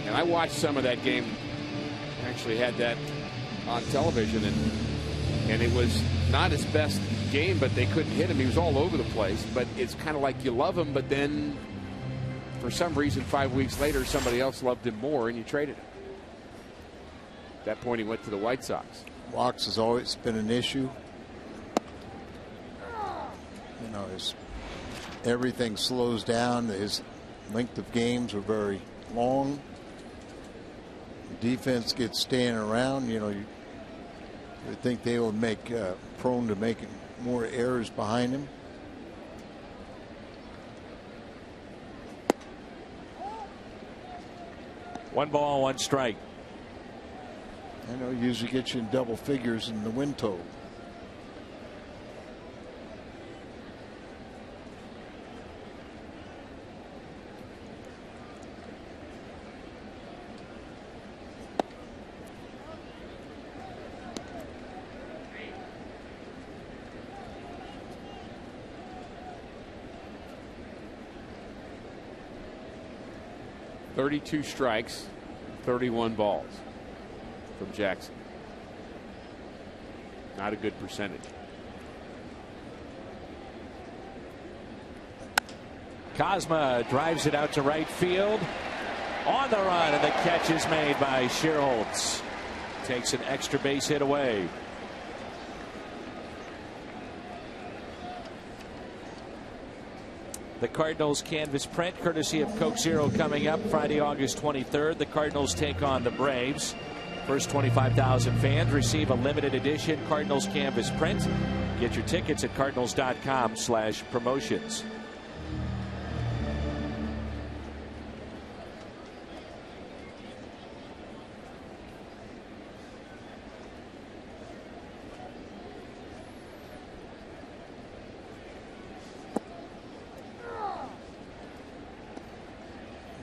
And I watched some of that game. Actually had that on television, and it was not his best game, but they couldn't hit him. He was all over the place. But it's kind of like you love him, but then for some reason 5 weeks later somebody else loved him more and you traded him. At that point he went to the White Sox. Walks has always been an issue. You know, everything slows down. His length of games are very long. Defense gets staying around. You know, you would think they would make prone to making more errors behind him. One ball, 1 strike. I know, usually gets you in double figures in the win total. .32 strikes, 31 balls from Jackson. Not a good percentage. Cosma drives it out to right field. On the run, and the catch is made by Sherholtz. Takes an extra base hit away. The Cardinals canvas print courtesy of Coke Zero coming up Friday, August 23rd. The Cardinals take on the Braves. First 25,000 fans receive a limited edition Cardinals canvas print. Get your tickets at cardinals.com/promotions.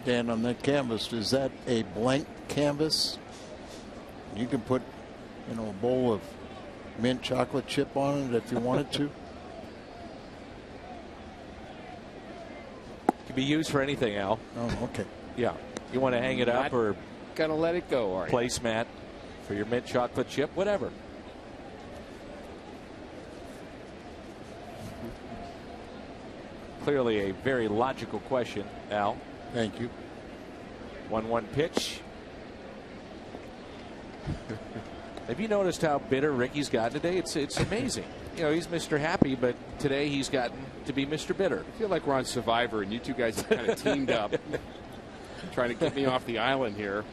Dan, on that canvas, is that a blank canvas? You can put, a bowl of mint chocolate chip on it if you wanted to. Can be used for anything, Al. Oh, okay. Yeah. You want to hang it up or gonna let it go, are you? placemat for your mint chocolate chip, whatever. Clearly a very logical question, Al. Thank you. 1-1 pitch. Have you noticed how bitter Ricky's gotten today? It's amazing. He's Mr. Happy, but today he's gotten to be Mr. Bitter. I feel like we're on Survivor, and you two guys have kind of teamed up, trying to get me off the island here.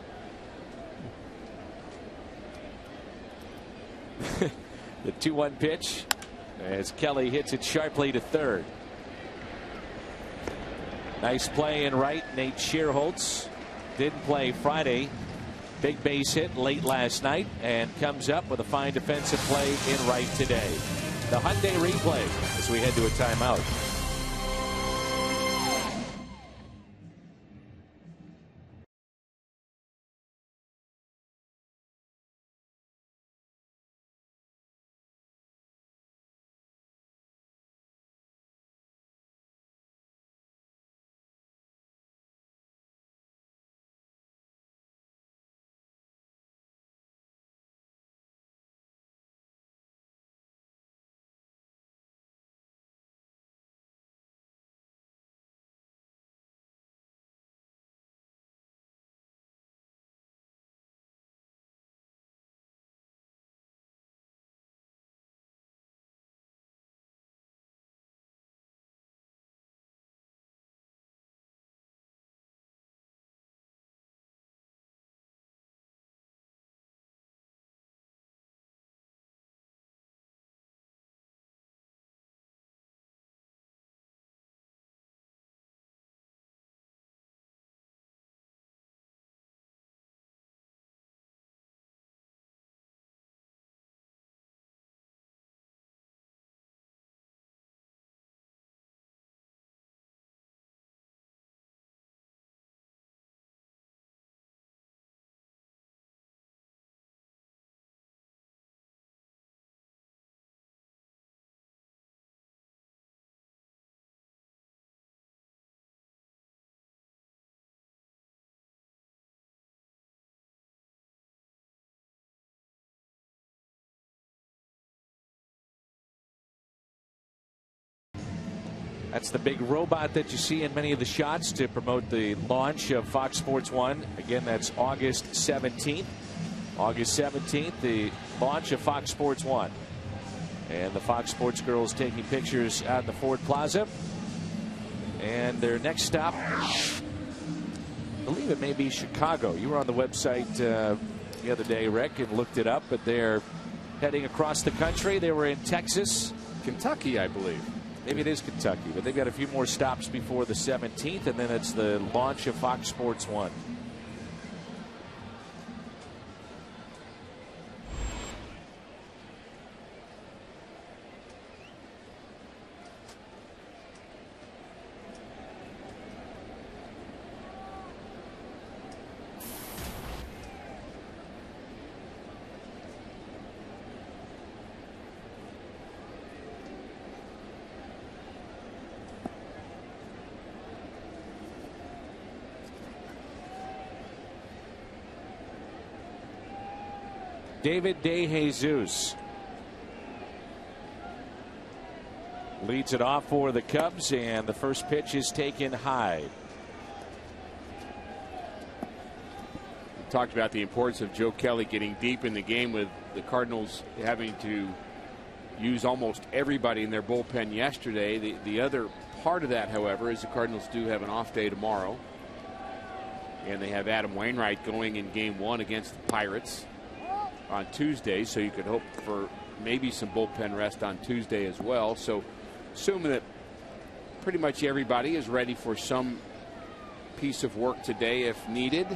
The 2-1 pitch as Kelly hits it sharply to third. Nice play in right. Nate Schierholtz didn't play Friday. Big base hit late last night and comes up with a fine defensive play in right today. The Hyundai replay as we head to a timeout. That's the big robot that you see in many of the shots to promote the launch of Fox Sports 1. Again, that's August 17th. August 17th, the launch of Fox Sports 1. And the Fox Sports girls taking pictures out in the Ford Plaza. And their next stop, I believe it may be Chicago. You were on the website the other day, Rick, and looked it up, but they're heading across the country. They were in Texas. Kentucky, I believe. Maybe it is Kentucky, but they've got a few more stops before the 17th, and then it's the launch of Fox Sports 1. David DeJesus leads it off for the Cubs, and the first pitch is taken high. We talked about the importance of Joe Kelly getting deep in the game, with the Cardinals having to use almost everybody in their bullpen yesterday. The other part of that, however, is the Cardinals do have an off day tomorrow, and they have Adam Wainwright going in game 1 against the Pirates on Tuesday, so you could hope for maybe some bullpen rest on Tuesday as well. So assuming that pretty much everybody is ready for some piece of work today if needed.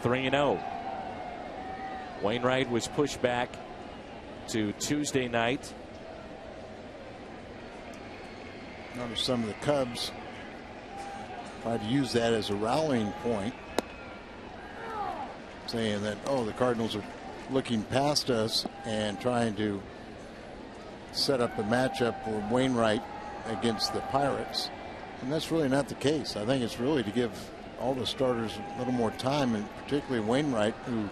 3-0. Wainwright was pushed back to Tuesday night. Notice some of the Cubs tried to use that as a rallying point, saying that, oh, the Cardinals are looking past us and trying to set up a matchup for Wainwright against the Pirates. And that's really not the case. I think it's really to give all the starters a little more time, and particularly Wainwright, who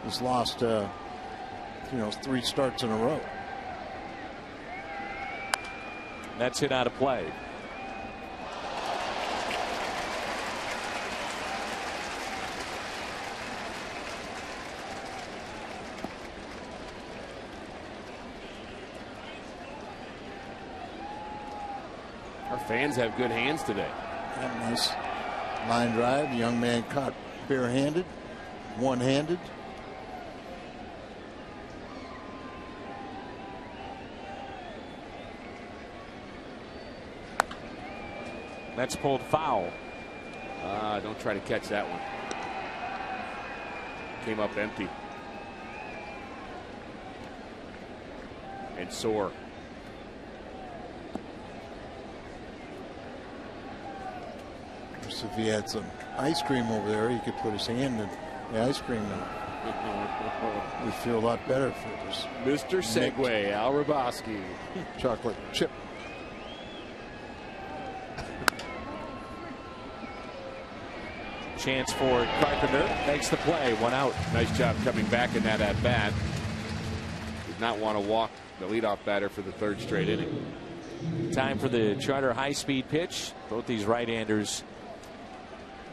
has lost 3 starts in a row. That's hit out of play. Our fans have good hands today. Nice line drive. The young man caught barehanded, one-handed. That's pulled foul. Don't try to catch that one. Came up empty. And sore. If he had some ice cream over there, he could put his hand in the ice cream and we'd feel a lot better if it was Mr. Segway, Al Raboski. Chocolate chip. Chance for Carpenter. Makes the play. 1 out. Nice job coming back in that at bat. Did not want to walk the leadoff batter for the 3rd straight inning. Time for the Charter high-speed pitch. Both these right-handers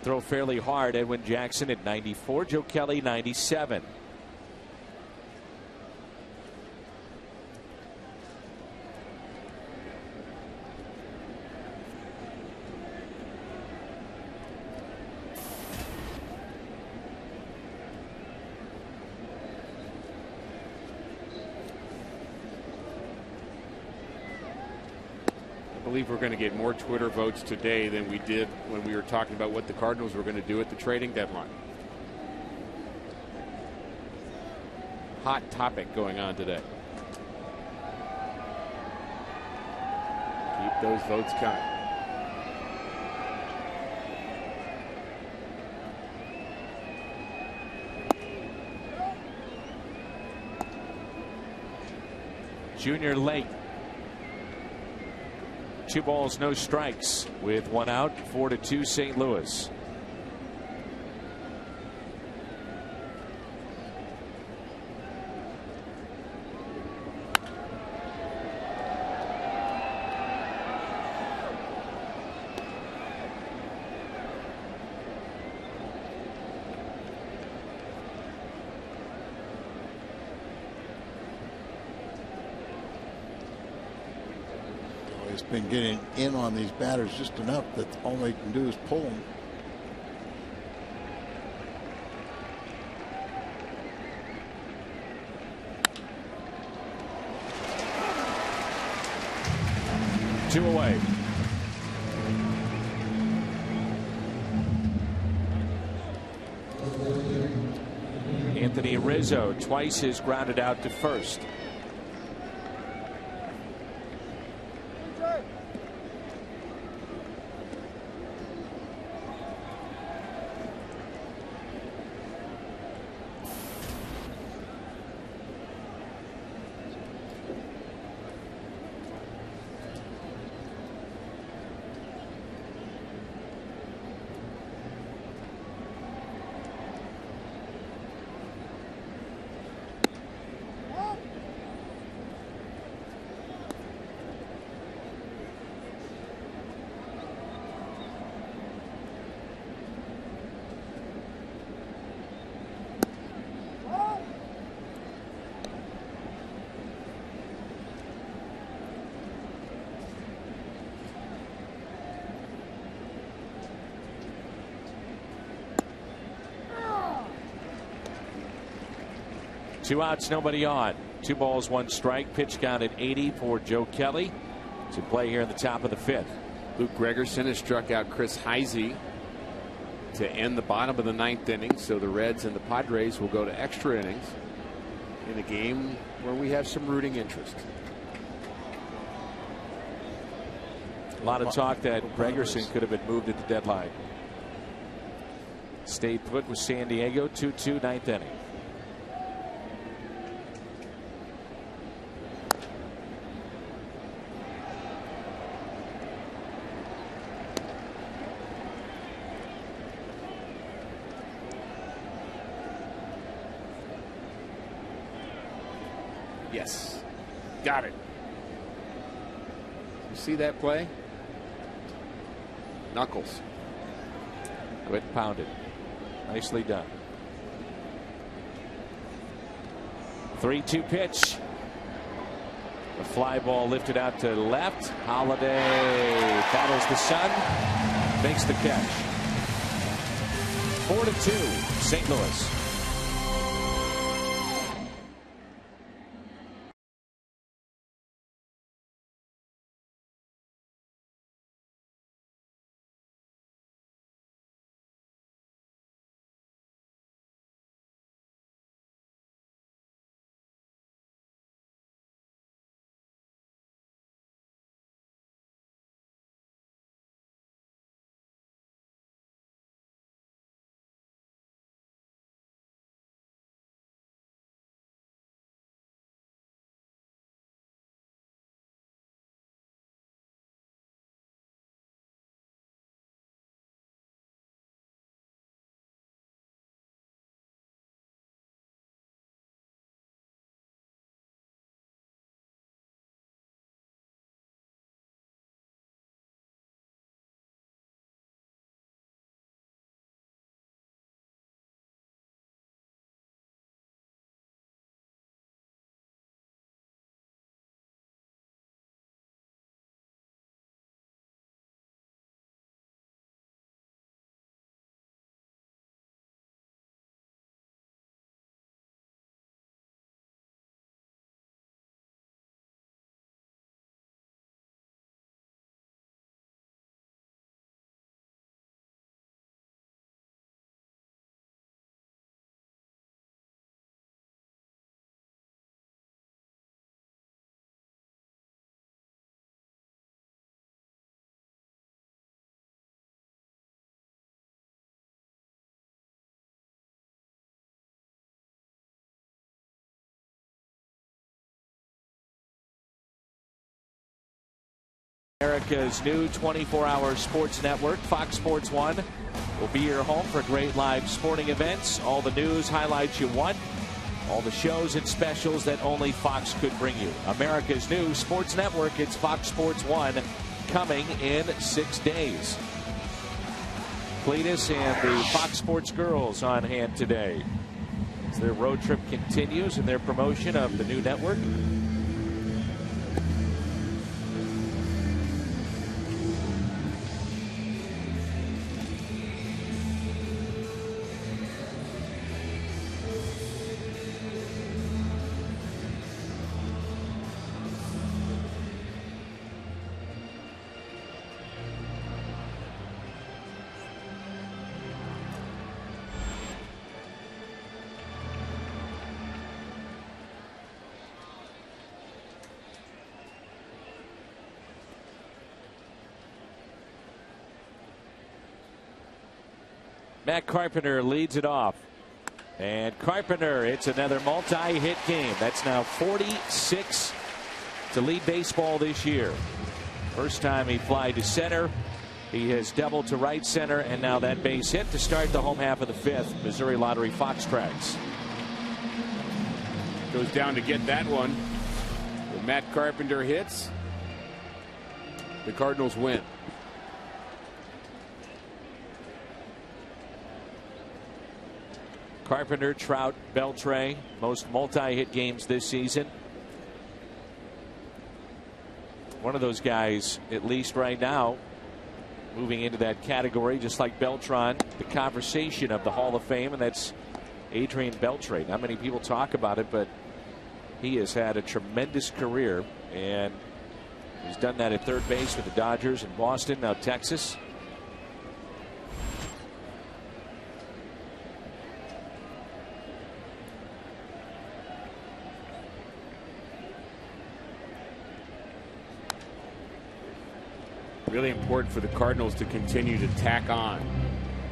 throw fairly hard. Edwin Jackson at 94. Joe Kelly 97. I believe we're going to get more Twitter votes today than we did when we were talking about what the Cardinals were going to do at the trading deadline. Hot topic going on today. Keep those votes coming. Junior late. 2 balls, no strikes with 1 out. 4-2 St. Louis. Been getting in on these batters just enough that all they can do is pull them. Two away. Anthony Rizzo twice is grounded out to first. Two outs, nobody on. 2 balls, 1 strike. Pitch count at 80 for Joe Kelly to play here in the top of the 5th. Luke Gregerson has struck out Chris Heisey to end the bottom of the 9th inning. So the Reds and the Padres will go to extra innings in a game where we have some rooting interest. A lot of talk that Gregerson could have been moved at the deadline. Stayed put with San Diego. 2-2, 9th inning. Yes. Got it. You see that play? Knuckles. Good pounded. Nicely done. 3-2 pitch. The fly ball lifted out to left. Holiday battles the sun. Makes the catch. 4-2 St. Louis. America's new 24-hour sports network, Fox Sports 1, will be your home for great live sporting events. All the news, highlights you want. All the shows and specials that only Fox could bring you. America's new sports network, it's Fox Sports 1, coming in 6 days. Cletus and the Fox Sports girls on hand today as their road trip continues in their promotion of the new network. Matt Carpenter leads it off. And Carpenter, it's another multi-hit game. That's now 46 to lead baseball this year. First time he flied to center. He has doubled to right center, and now that base hit to start the home half of the 5th. Missouri Lottery Fox Tracks. Goes down to get that one. When Matt Carpenter hits, the Cardinals win. Carpenter, Trout, Beltre, most multi-hit games this season. One of those guys, at least right now, moving into that category, just like Beltran, the conversation of the Hall of Fame, and that's Adrian Beltre. Not many people talk about it, but he has had a tremendous career, and he's done that at third base with the Dodgers in Boston, now Texas. Really important for the Cardinals to continue to tack on.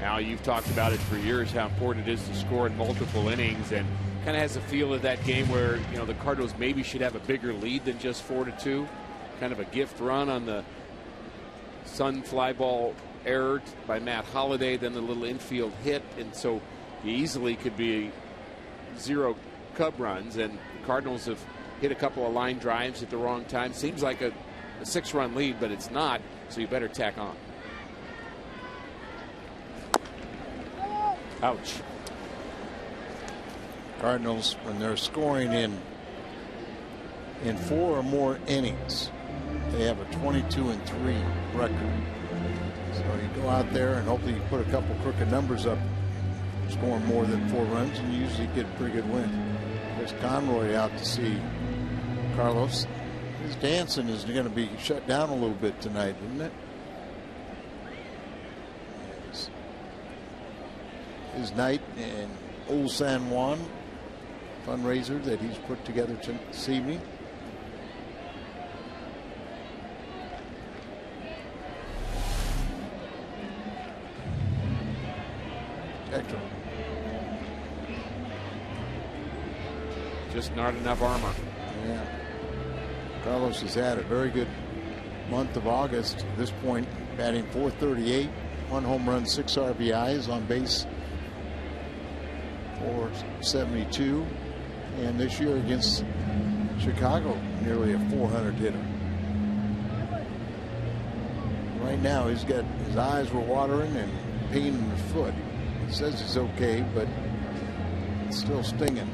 Now, you've talked about it for years, how important it is to score in multiple innings, and kind of has a feel of that game where, you know, the Cardinals maybe should have a bigger lead than just 4-2. Kind of a gift run on the Sun fly ball error by Matt Holliday, then the little infield hit, and so you easily could be 0 Cub runs, and the Cardinals have hit a couple of line drives at the wrong time. Seems like a 6-run lead, but it's not, so you better tack on. Ouch. Cardinals, when they're scoring in 4 or more innings, they have a 22-3 record. So you go out there and hopefully you put a couple crooked numbers up, scoring more than 4 runs, and you usually get a pretty good win. There's Conroy out to see Carlos. His dancing is going to be shut down a little bit tonight, isn't it? His night in Old San Juan fundraiser that he's put together this evening. Hector. Just not enough armor. Yeah. Carlos has had a very good month of August. At this point, batting .438, 1 home run, 6 RBIs, on base .472, and this year against Chicago, nearly a .400 hitter. Right now, he's got his eyes were watering and pain in the foot. He says he's okay, but it's still stinging.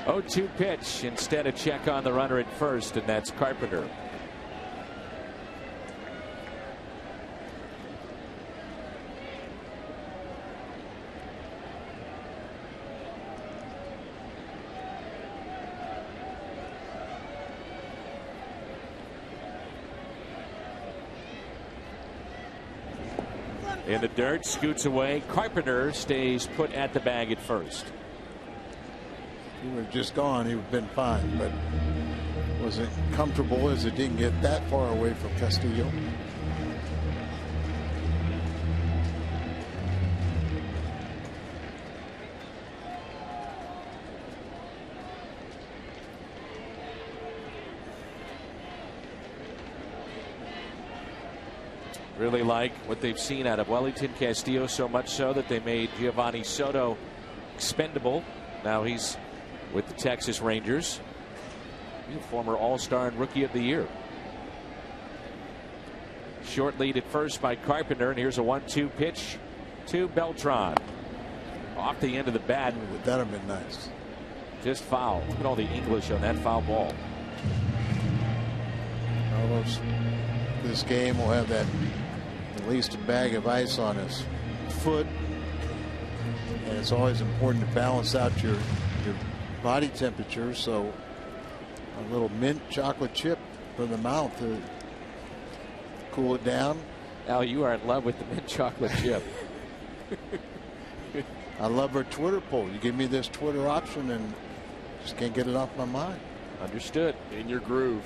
Oh, 2 pitch. Instead, a check on the runner at first, and that's Carpenter. In the dirt, scoots away. Carpenter stays put at the bag at first. He would have just gone, he would have been fine, but wasn't comfortable as it didn't get that far away from Castillo. Really like what they've seen out of Wellington Castillo, so much so that they made Giovanni Soto expendable. Now he's with the Texas Rangers. Former All-Star and Rookie of the Year. Short lead at first by Carpenter, and here's a 1-2 pitch to Beltran. Off the end of the bat. Would that have been nice? Just foul. Look at all the English on that foul ball. Carlos, this game will have that at least a bag of ice on his foot, and it's always important to balance out your body temperature, so a little mint chocolate chip from the mouth to cool it down. Al, you are in love with the mint chocolate chip. I love her Twitter poll. You give me this Twitter option and just can't get it off my mind. Understood. In your groove.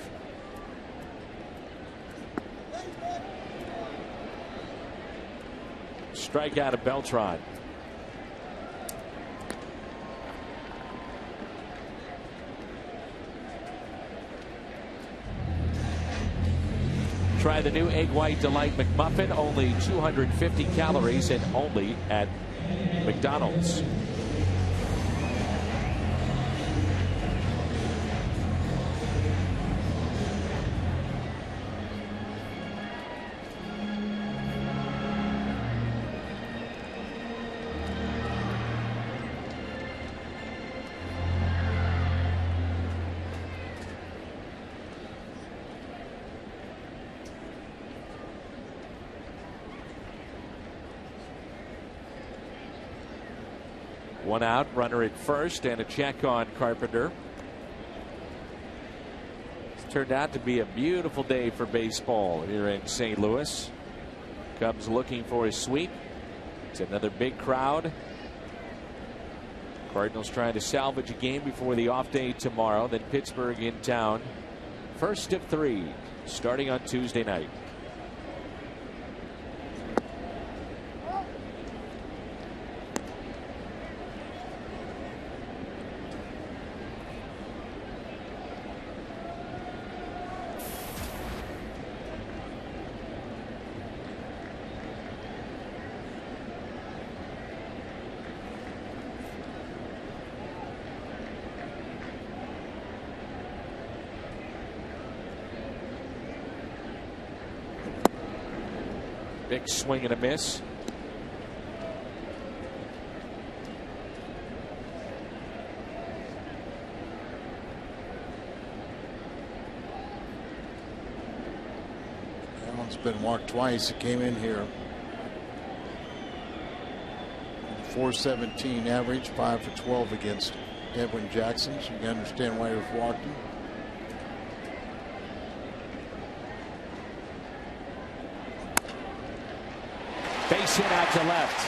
Strikeout of Beltran. Try the new Egg White Delight McMuffin. Only 250 calories and only at McDonald's. One out, runner at first, and a check on Carpenter. It's turned out to be a beautiful day for baseball here in St. Louis. Cubs looking for a sweep. It's another big crowd. Cardinals trying to salvage a game before the off day tomorrow. Then Pittsburgh in town. First of 3 starting on Tuesday night. Big swing and a miss. That one's been walked twice. It came in here. 417 average, 5 for 12 against Edwin Jackson. So you can understand why he walked him. Base hit out to left.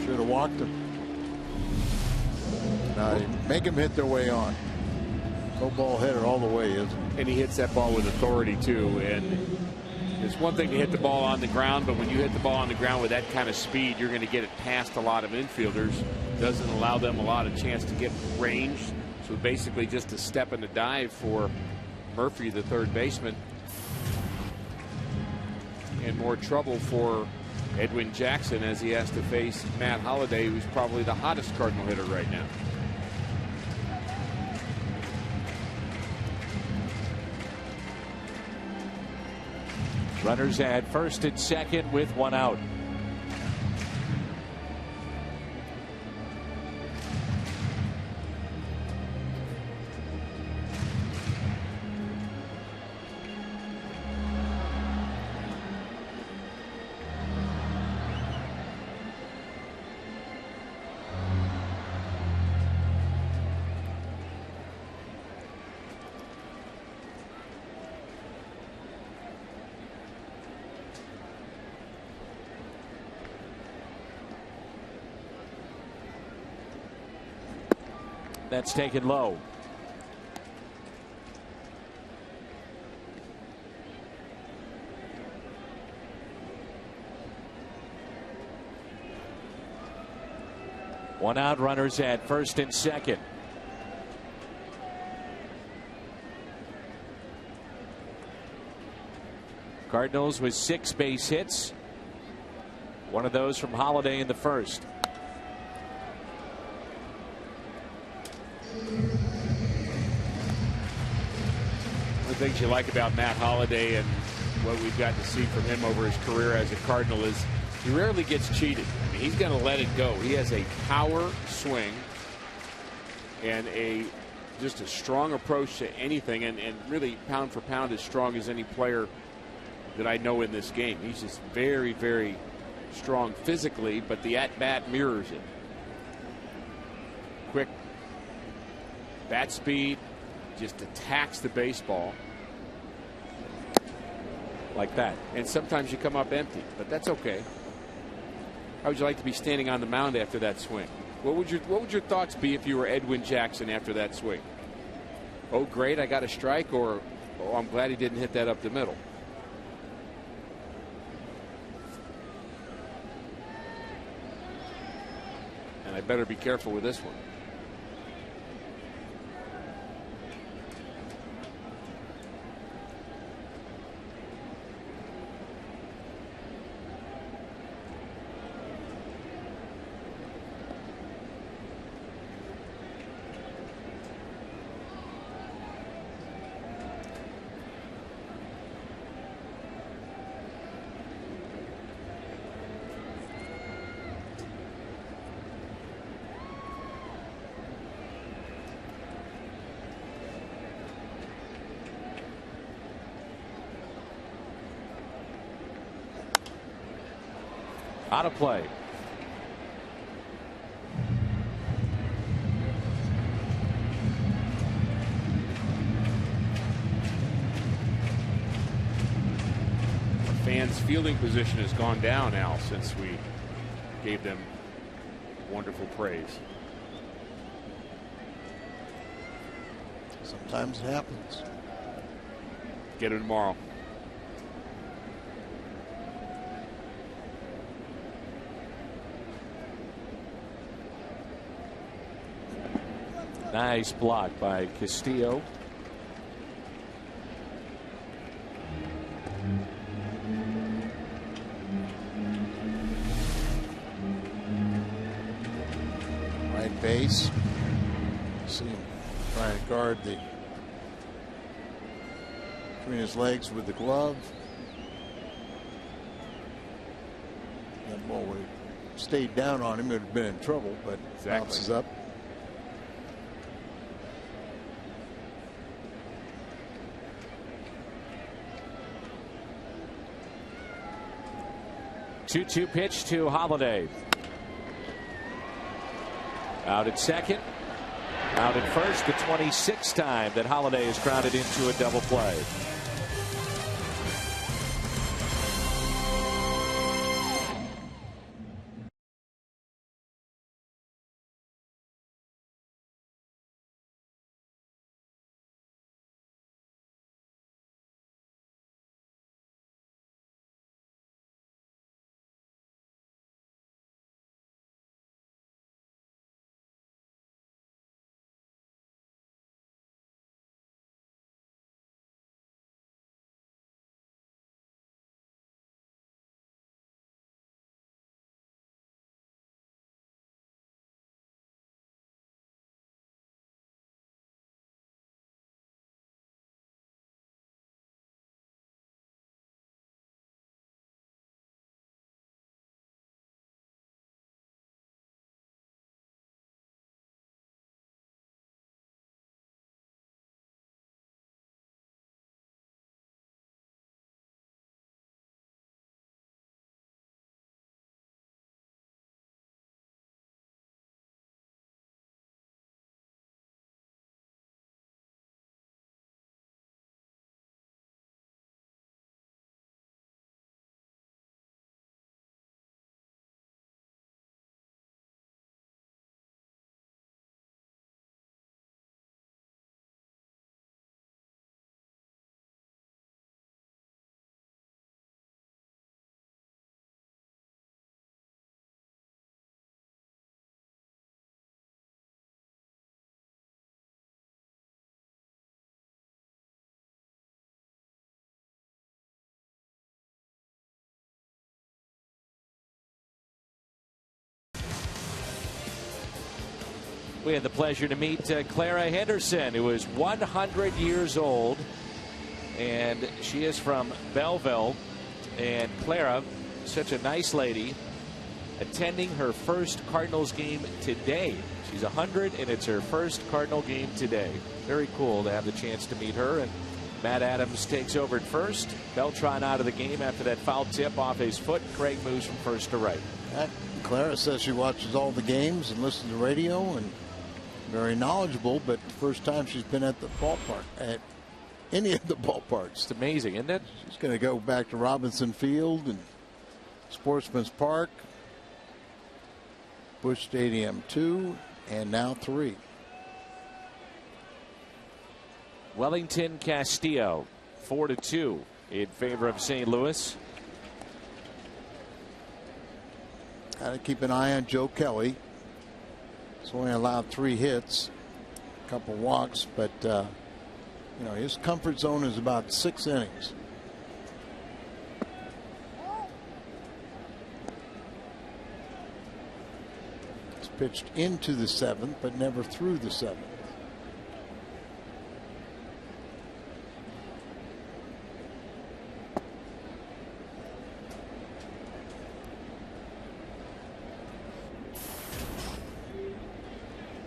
Should have walked him. Now make him hit their way on. No ball hitter all the way, isn't it? And he hits that ball with authority too. And it's one thing to hit the ball on the ground, but when you hit the ball on the ground with that kind of speed, you're going to get it past a lot of infielders. Doesn't allow them a lot of chance to get range. So basically just a step and a dive for Murphy, the third baseman. And more trouble for Edwin Jackson as he has to face Matt Holliday, who's probably the hottest Cardinal hitter right now. Runners at first and second with one out. That's taken low. One out, runners at first and second. Cardinals with 6 base hits. One of those from Holliday in the first. One of the things you like about Matt Holliday and what we've gotten to see from him over his career as a Cardinal is he rarely gets cheated. I mean, he's going to let it go. He has a power swing and just a strong approach to anything, and really pound for pound as strong as any player that I know in this game. He's just very, very strong physically, but the at-bat mirrors it. Quick bat speed, just attacks the baseball like that. And sometimes you come up empty, but that's okay. How would you like to be standing on the mound after that swing? What would your thoughts be if you were Edwin Jackson after that swing? Oh, great, I got a strike, or oh, I'm glad he didn't hit that up the middle. And I better be careful with this one. Out of play. Fans' fielding position has gone down, Al, since we gave them wonderful praise. Sometimes it happens. Get it tomorrow. Nice block by Castillo. Right base. See him trying to guard the between his legs with the glove. That ball would have stayed down on him, it would have been in trouble, but bounces up. Two pitch to Holiday. Out at second. Out at first. The 26th time that Holiday is grounded into a double play. We had the pleasure to meet Clara Henderson, who is 100 years old, and she is from Belleville. And Clara, such a nice lady, attending her first Cardinals game today. She's 100, and it's her first Cardinal game today. Very cool to have the chance to meet her. And Matt Adams takes over at first. Beltran out of the game after that foul tip off his foot. Craig moves from first to right. Clara says she watches all the games and listens to the radio and very knowledgeable, but the first time she's been at the ballpark, at any of the ballparks. It's amazing, isn't it? She's going to go back to Robinson Field and Sportsman's Park, Busch Stadium 2, and now 3. Wellington Castillo, 4-2 in favor of St. Louis. Got to keep an eye on Joe Kelly. He's only allowed 3 hits, a couple walks, but you know, his comfort zone is about 6 innings. He's pitched into the 7th, but never through the 7th.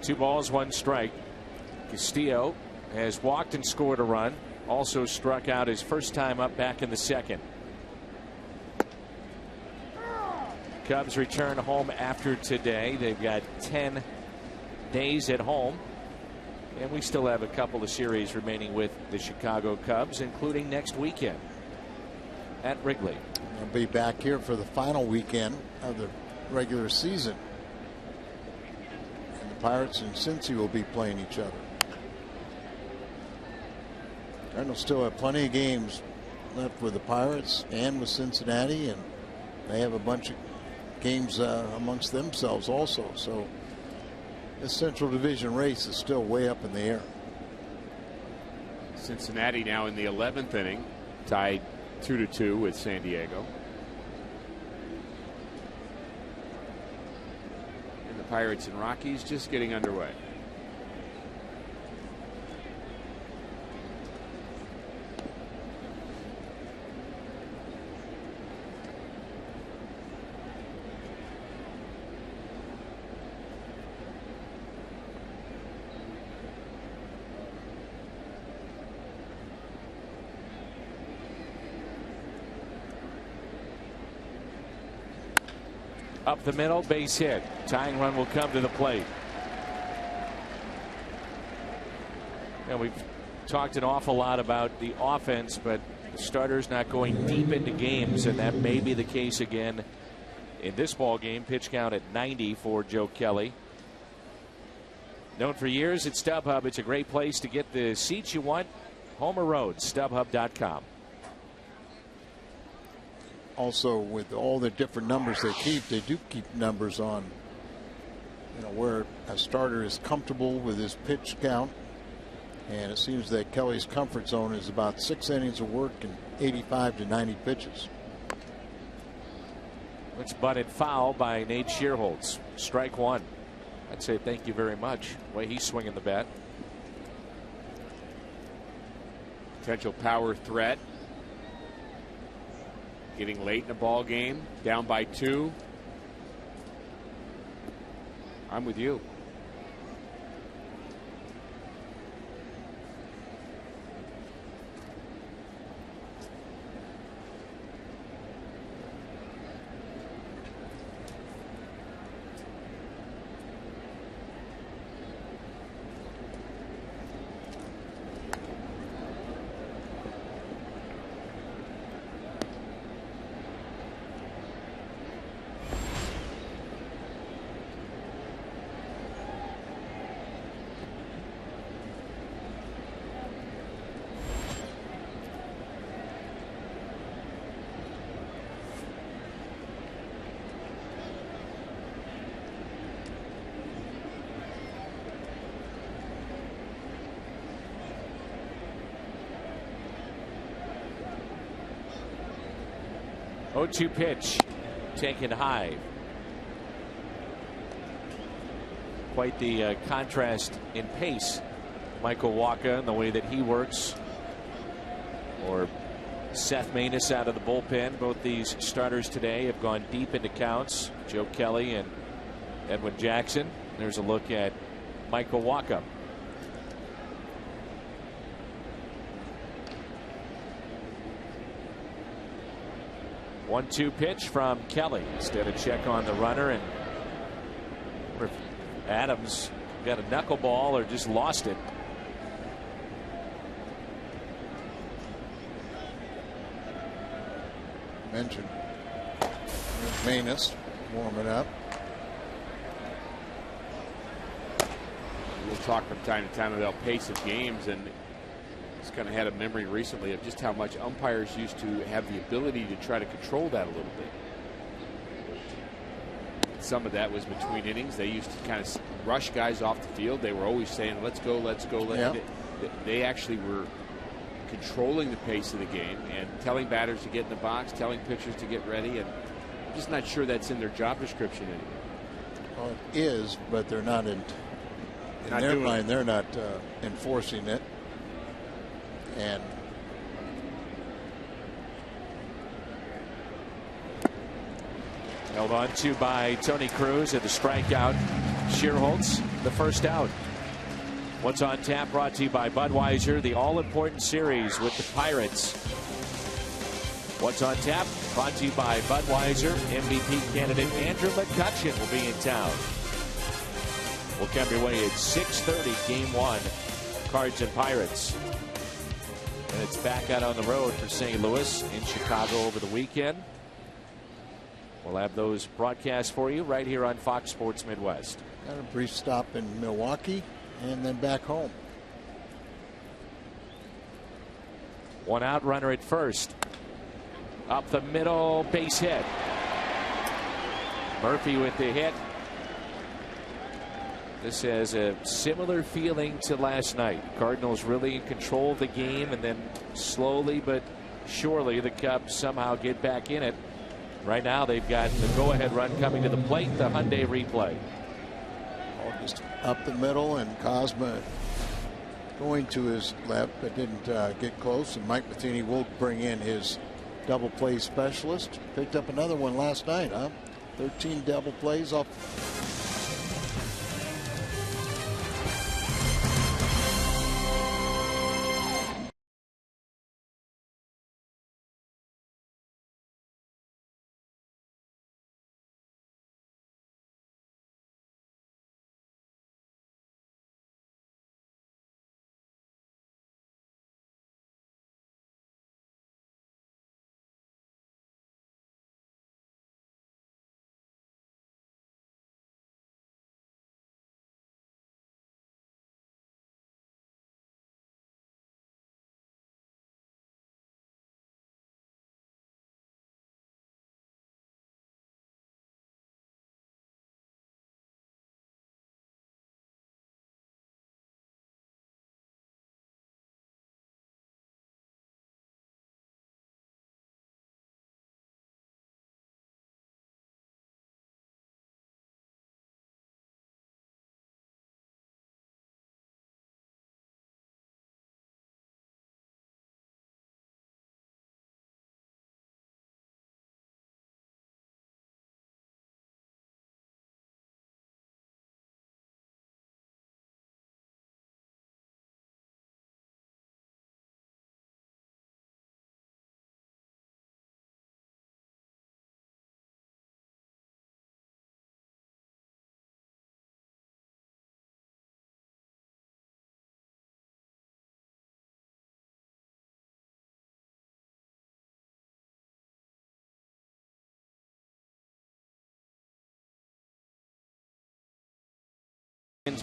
Two balls, 1 strike. Castillo has walked and scored a run. Also struck out his first time up back in the 2nd. Cubs return home after today. They've got 10 days at home. And we still have a couple of series remaining with the Chicago Cubs, including next weekend at Wrigley. I'll be back here for the final weekend of the regular season. And the Pirates and Cincy will be playing each other. Cardinals still have plenty of games left with the Pirates and with Cincinnati, and they have a bunch of games amongst themselves also. So the Central Division race is still way up in the air. Cincinnati now in the 11th inning, tied 2-2 with San Diego. And the Pirates and Rockies just getting underway. Up the middle, base hit. Tying run will come to the plate. And we've talked an awful lot about the offense, but the starters not going deep into games, and that may be the case again in this ball game. Pitch count at 90 for Joe Kelly. Known for years at StubHub, it's a great place to get the seats you want. Home or road, StubHub.com. Also, with all the different numbers they do keep numbers on, where a starter is comfortable with his pitch count. And it seems that Kelly's comfort zone is about 6 innings of work and 85 to 90 pitches. It's butted foul by Nate Shearholtz. Strike one. I'd say thank you very much. The way he's swinging the bat. Potential power threat. Getting late in the ball game, down by 2. I'm with you. Oh, 2 pitch taken high. Quite the contrast in pace. Michael Wacha and the way that he works. Or Seth Maness out of the bullpen. Both these starters today have gone deep into counts. Joe Kelly and Edwin Jackson. There's a look at Michael Wacha. One-two pitch from Kelly. Instead of check on the runner, and Adams got a knuckleball or just lost it. Mentioned Maness warming up. We'll talk from time to time about pace of games, and just kind of had a memory recently of just how much umpires used to have the ability to try to control that a little bit. Some of that was between innings. They used to kind of rush guys off the field. They were always saying, let's go, let's go. They actually were controlling the pace of the game and telling batters to get in the box, telling pitchers to get ready. And I'm just not sure that's in their job description anymore. Well, it is, but they're not in their mind. They're not enforcing it. And held on to by Tony Cruz at the strikeout. Shearholtz, the first out. What's on tap brought to you by Budweiser, the all-important series with the Pirates. What's on tap? Brought to you by Budweiser. MVP candidate Andrew McCutcheon will be in town. We'll come your way at 6:30, Game 1, Cards and Pirates. And it's back out on the road for St. Louis in Chicago over the weekend. We'll have those broadcasts for you right here on Fox Sports Midwest. Got a brief stop in Milwaukee and then back home. One out, runner at first. Up the middle, base hit. Murphy with the hit. This has a similar feeling to last night. Cardinals really in control of the game, and then slowly but surely the Cubs somehow get back in it. Right now they've got the go-ahead run coming to the plate, the Hyundai replay. Just up the middle, and Cosma going to his left, but didn't get close. And Mike Matheny will bring in his double play specialist. Picked up another one last night, huh? 13 double plays off.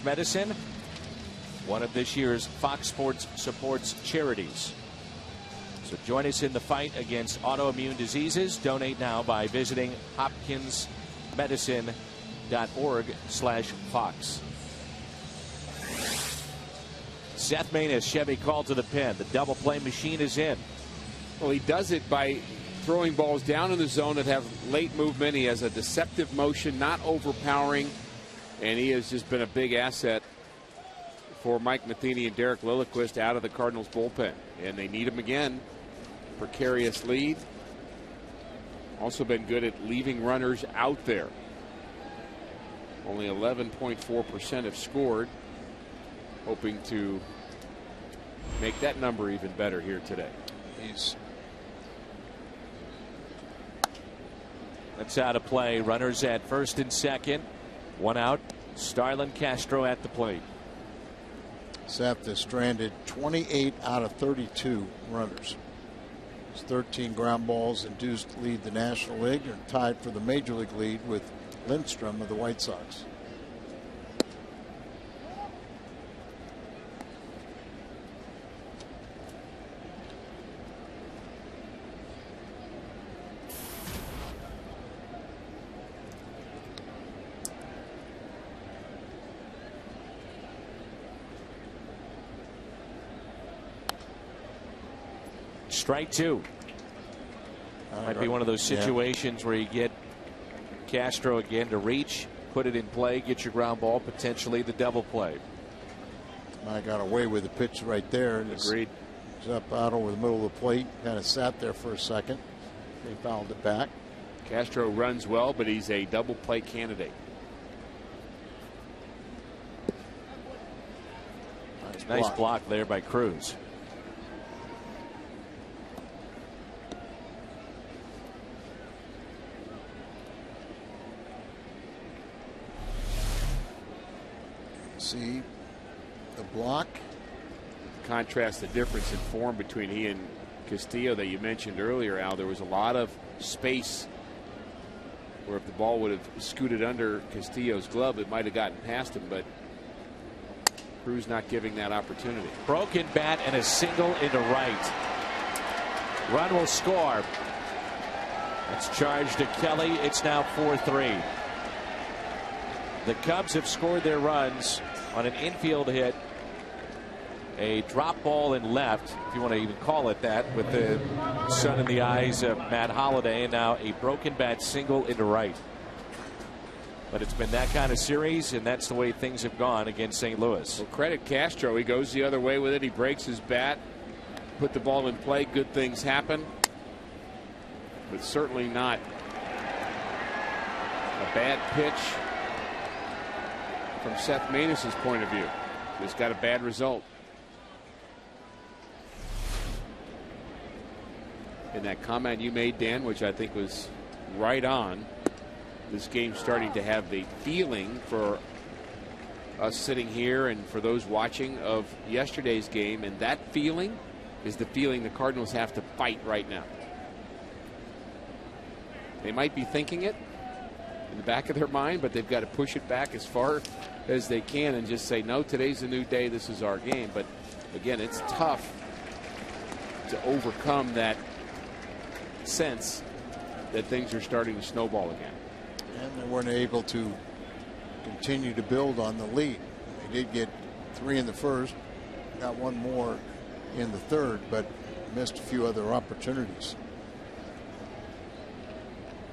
Medicine, one of this year's Fox Sports supports charities. So join us in the fight against autoimmune diseases. Donate now by visiting hopkinsmedicine.org/Fox. Seth Maness, Chevy called to the pen. The double play machine is in. Well, he does it by throwing balls down in the zone that have late movement. He has a deceptive motion, not overpowering. And he has just been a big asset for Mike Matheny and Derek Lilliquist out of the Cardinals bullpen. And they need him again. Precarious lead. Also been good at leaving runners out there. Only 11.4% have scored. Hoping to make that number even better here today. That's out of play. Runners at first and second. One out. Starlin Castro at the plate. Seth has stranded 28 out of 32 runners. His 13 ground balls induced lead the National League and tied for the Major League lead with Lindstrom of the White Sox. Strike two. Might be one of those situations where you get Castro again to reach, put it in play, get your ground ball, potentially the double play. I got away with the pitch right there. Agreed. It's up out over the middle of the plate. Kind of sat there for a second. They fouled it back. Castro runs well, but he's a double play candidate. Nice block there by Cruz. See the block. Contrast the difference in form between he and Castillo that you mentioned earlier, Al. There was a lot of space where if the ball would have scooted under Castillo's glove, it might have gotten past him, but Cruz not giving that opportunity. Broken bat and a single into right. Run will score. It's charged to Kelly. It's now 4-3. The Cubs have scored their runs on an infield hit, a drop ball in left, if you want to even call it that, with the sun in the eyes of Matt Holliday, and now a broken bat single into right. But it's been that kind of series, and that's the way things have gone against St. Louis. Well, credit Castro. He goes the other way with it. He breaks his bat, put the ball in play. Good things happen, but certainly not a bad pitch from Seth Manis's point of view. He's got a bad result. And that comment you made, Dan, which I think was right on, this game starting to have the feeling for us sitting here and for those watching of yesterday's game, and that feeling is the feeling the Cardinals have to fight right now. They might be thinking it in the back of their mind, but they've got to push it back as far as they can and just say, no, today's a new day, this is our game. But again, it's tough to overcome that sense that things are starting to snowball again. And they weren't able to continue to build on the lead. They did get 3 in the first, got 1 more in the third, but missed a few other opportunities.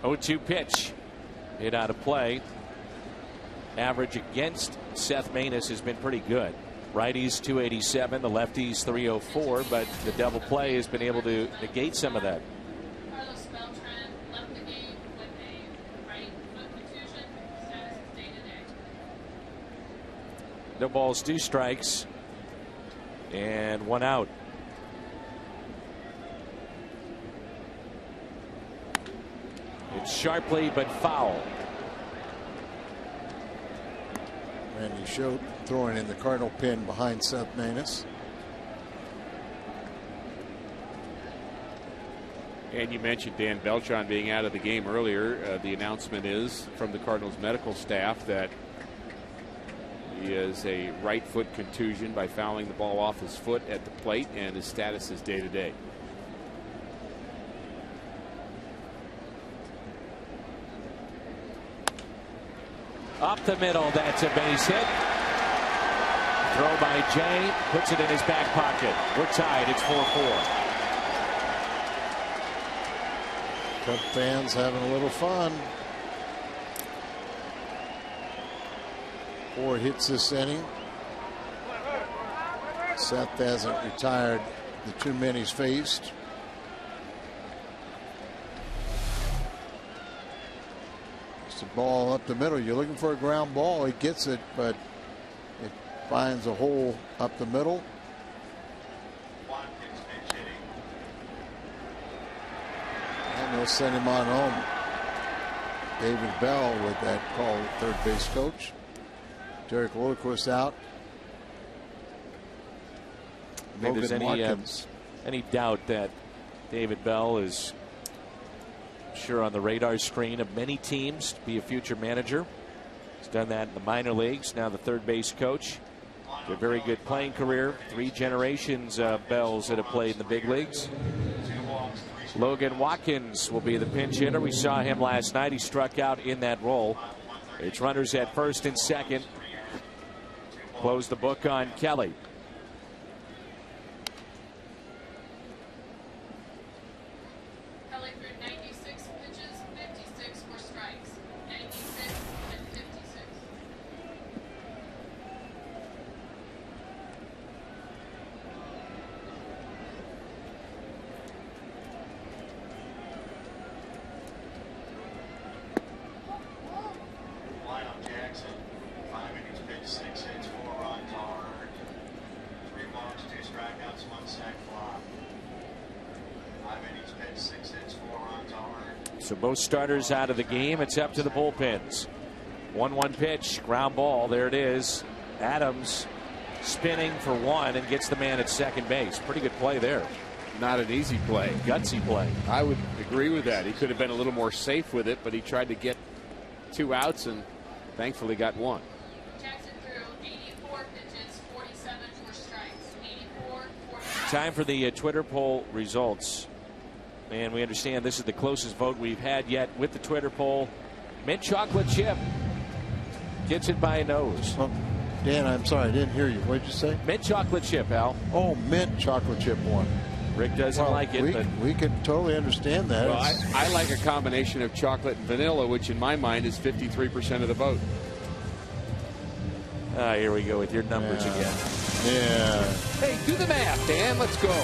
0-2 pitch. Hit out of play. Average against Seth Manis has been pretty good. Righties 287, the lefties 304, but the double play has been able to negate some of that. No balls, 2 strikes, and 1 out. It's sharply but foul. Randy Schote throwing in the Cardinal pin behind Seth Manis. And you mentioned Dan Beltran being out of the game earlier. The announcement is from the Cardinals medical staff that he has a right foot contusion by fouling the ball off his foot at the plate, and his status is day to day. Up the middle, that's a base hit. Throw by Jay, puts it in his back pocket. We're tied, it's 4-4. Cub fans having a little fun. 4 hits this inning. Seth hasn't retired the 2 men he's faced. It's a ball up the middle. You're looking for a ground ball. He gets it, but it finds a hole up the middle. And they'll send him on home. David Bell with that call, third base coach. Derek Lilliquist out. I think there's any doubt that David Bell is sure on the radar screen of many teams to be a future manager. He's done that in the minor leagues. Now the third base coach. A very good playing career. 3 generations of Bells that have played in the big leagues. Logan Watkins will be the pinch hitter. We saw him last night. He struck out in that role. It's runners at first and second. Close the book on Kelly. Kelly threw 96 pitches, 56 were strikes. 96 and 56. Lionel Jackson, 5 innings pitched, 6 hits, 4 runs, all earned. 3 walks, 2 strikeouts, 1 sac fly. 5 innings pitched, 6 hits, 4 runs, all earned. So both starters out of the game. It's up to the bullpens. 1-1 pitch, ground ball. There it is. Adams spinning for one and gets the man at second base. Pretty good play there. Not an easy play. Gutsy play. I would agree with that. He could have been a little more safe with it, but he tried to get 2 outs and thankfully got 1. Jackson threw 84 pitches, 47 for strikes. 84, 47. Time for the Twitter poll results. And we understand this is the closest vote we've had yet with the Twitter poll. Mint chocolate chip gets it by a nose. Well, Dan, I'm sorry, I didn't hear you. What did you say? Mint chocolate chip, Al. Oh, mint chocolate chip one. Rick doesn't like it, but we can totally understand that. Well, I like a combination of chocolate and vanilla, which in my mind is 53% of the vote. Here we go with your numbers again. Yeah. Hey, do the math, Dan. Let's go.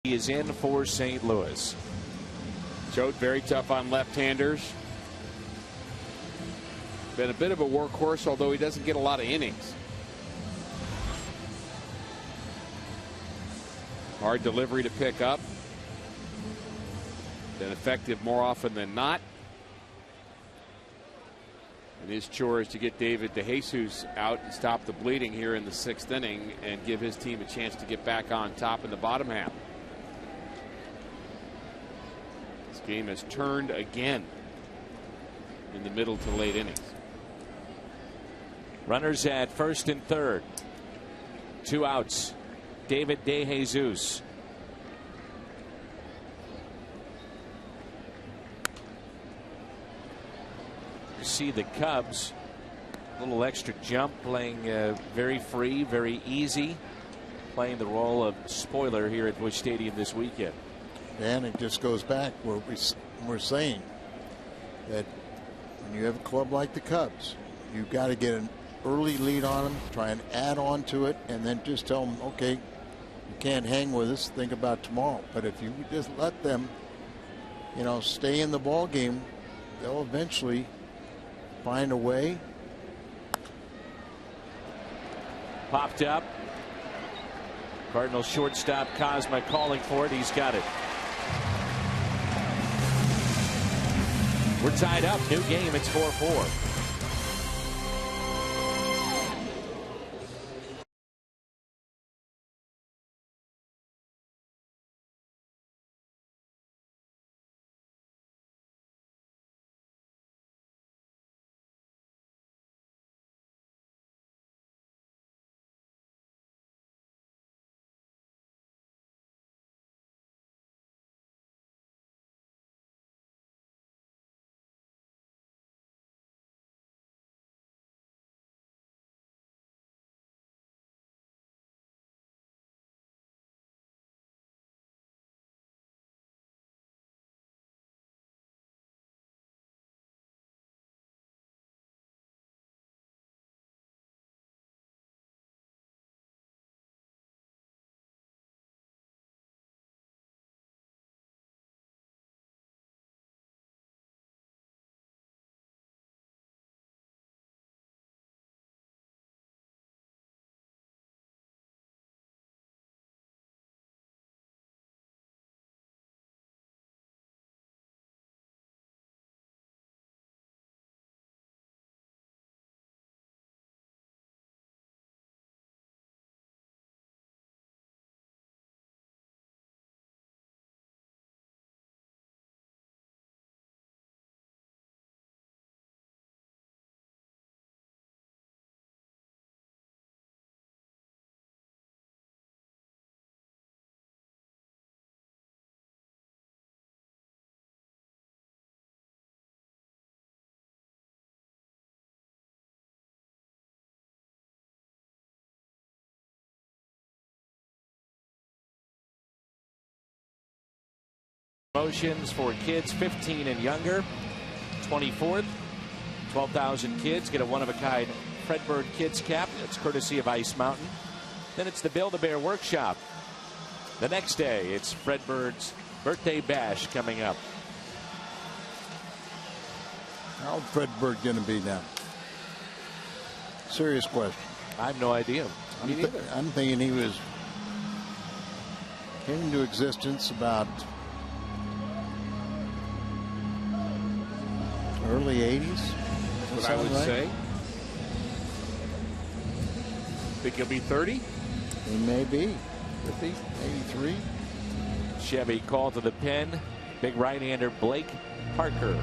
He is in for St. Louis. Choate very tough on left-handers. Been a bit of a workhorse, although he doesn't get a lot of innings. Hard delivery to pick up. Been effective more often than not. And his chore is to get David DeJesus out and stop the bleeding here in the 6th inning and give his team a chance to get back on top in the bottom half. This game has turned again in the middle to late innings. Runners at first and third. 2 outs. David DeJesus. You see the Cubs, a little extra jump, playing very free, very easy, playing the role of spoiler here at Busch Stadium this weekend. And it just goes back where we're saying that when you have a club like the Cubs, you've got to get an early lead on them, try and add on to it, and then just tell them, okay, you can't hang with us, think about tomorrow. But if you just let them, stay in the ball game, they'll eventually find a way. Popped up. Cardinals shortstop Cosma calling for it. He's got it. We're tied up. New game. It's 4-4. Promotions for kids 15 and younger. 24th, 12,000 kids get a one-of-a-kind Fredbird Kids Cap. It's courtesy of Ice Mountain. Then it's the Build-A-Bear Workshop. The next day, it's Fredbird's Birthday Bash coming up. How old Fredbird going to be now? Serious question. I have no idea. I'm thinking he was came into existence about early 80s. That's what I would say. Think he'll be 30? He may be. Could be. 83. Chevy called to the pen. Big right-hander Blake Parker.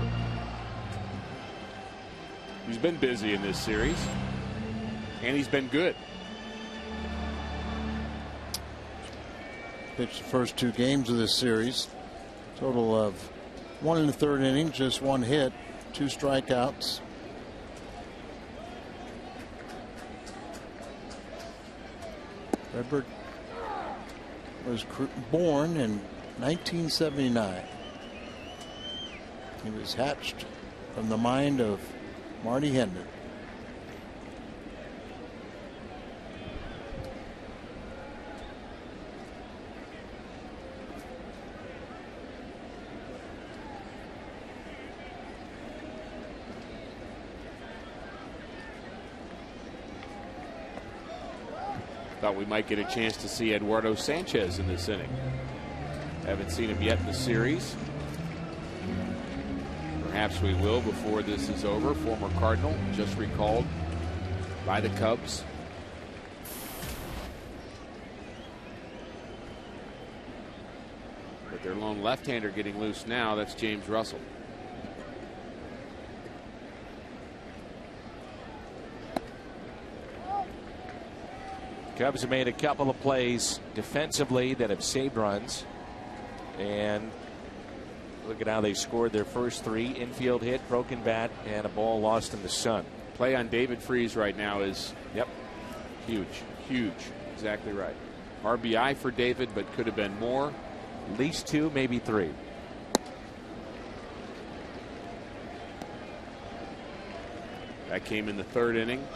He's been busy in this series. And he's been good. Pitched the first 2 games of this series. Total of 1 1/3 inning, just 1 hit, 2 strikeouts. Redbird was born in 1979. He was hatched from the mind of Marty Hendon. Thought we might get a chance to see Eduardo Sanchez in this inning. Haven't seen him yet in the series. Perhaps we will before this is over. Former Cardinal, just recalled by the Cubs. But their lone left-hander getting loose now. That's James Russell. Cubs have made a couple of plays defensively that have saved runs. And look at how they scored their first 3. Infield hit, broken bat, and a ball lost in the sun. Play on David Freese right now is huge. Huge. Exactly right. RBI for David, but could have been more. At least 2, maybe 3. That came in the 3rd inning.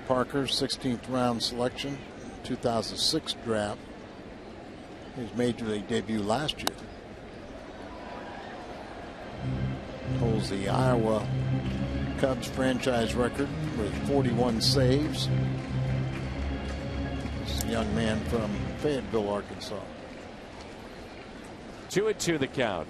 Parker, 16th round selection, 2006 draft. His major league debut last year. Holds the Iowa Cubs franchise record with 41 saves. This is a young man from Fayetteville, Arkansas. 2-2 the count.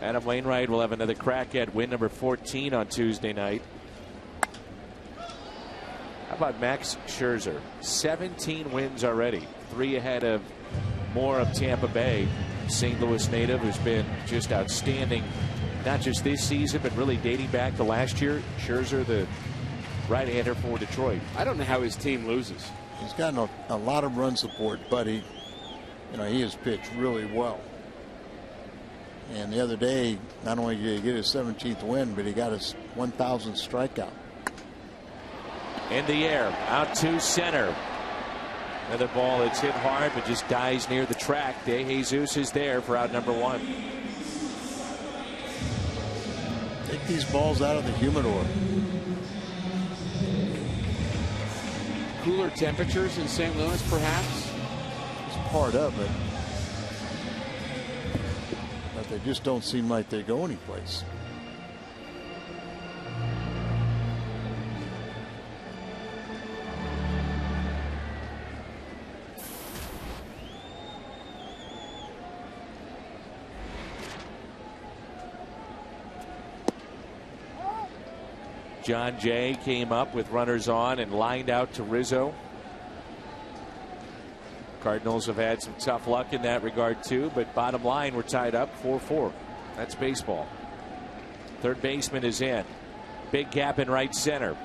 Adam Wainwright will have another crack at win number 14 on Tuesday night. How about Max Scherzer? 17 wins already. 3 ahead of Moore of Tampa Bay. St. Louis native who's been just outstanding, not just this season, but really dating back to last year. Scherzer, the right-hander for Detroit. I don't know how his team loses. He's gotten a lot of run support, but he has pitched really well. And the other day, not only did he get his 17th win, but he got his 1,000th strikeout. In the air, out to center. Another ball that's hit hard, but just dies near the track. De Jesus is there for out number 1. Take these balls out of the humidor. Cooler temperatures in St. Louis, perhaps? It's part of it. But they just don't seem like they go anyplace. John Jay came up with runners on and lined out to Rizzo. Cardinals have had some tough luck in that regard too, but bottom line, we're tied up 4-4. That's baseball. Third baseman is in. Big gap in right center.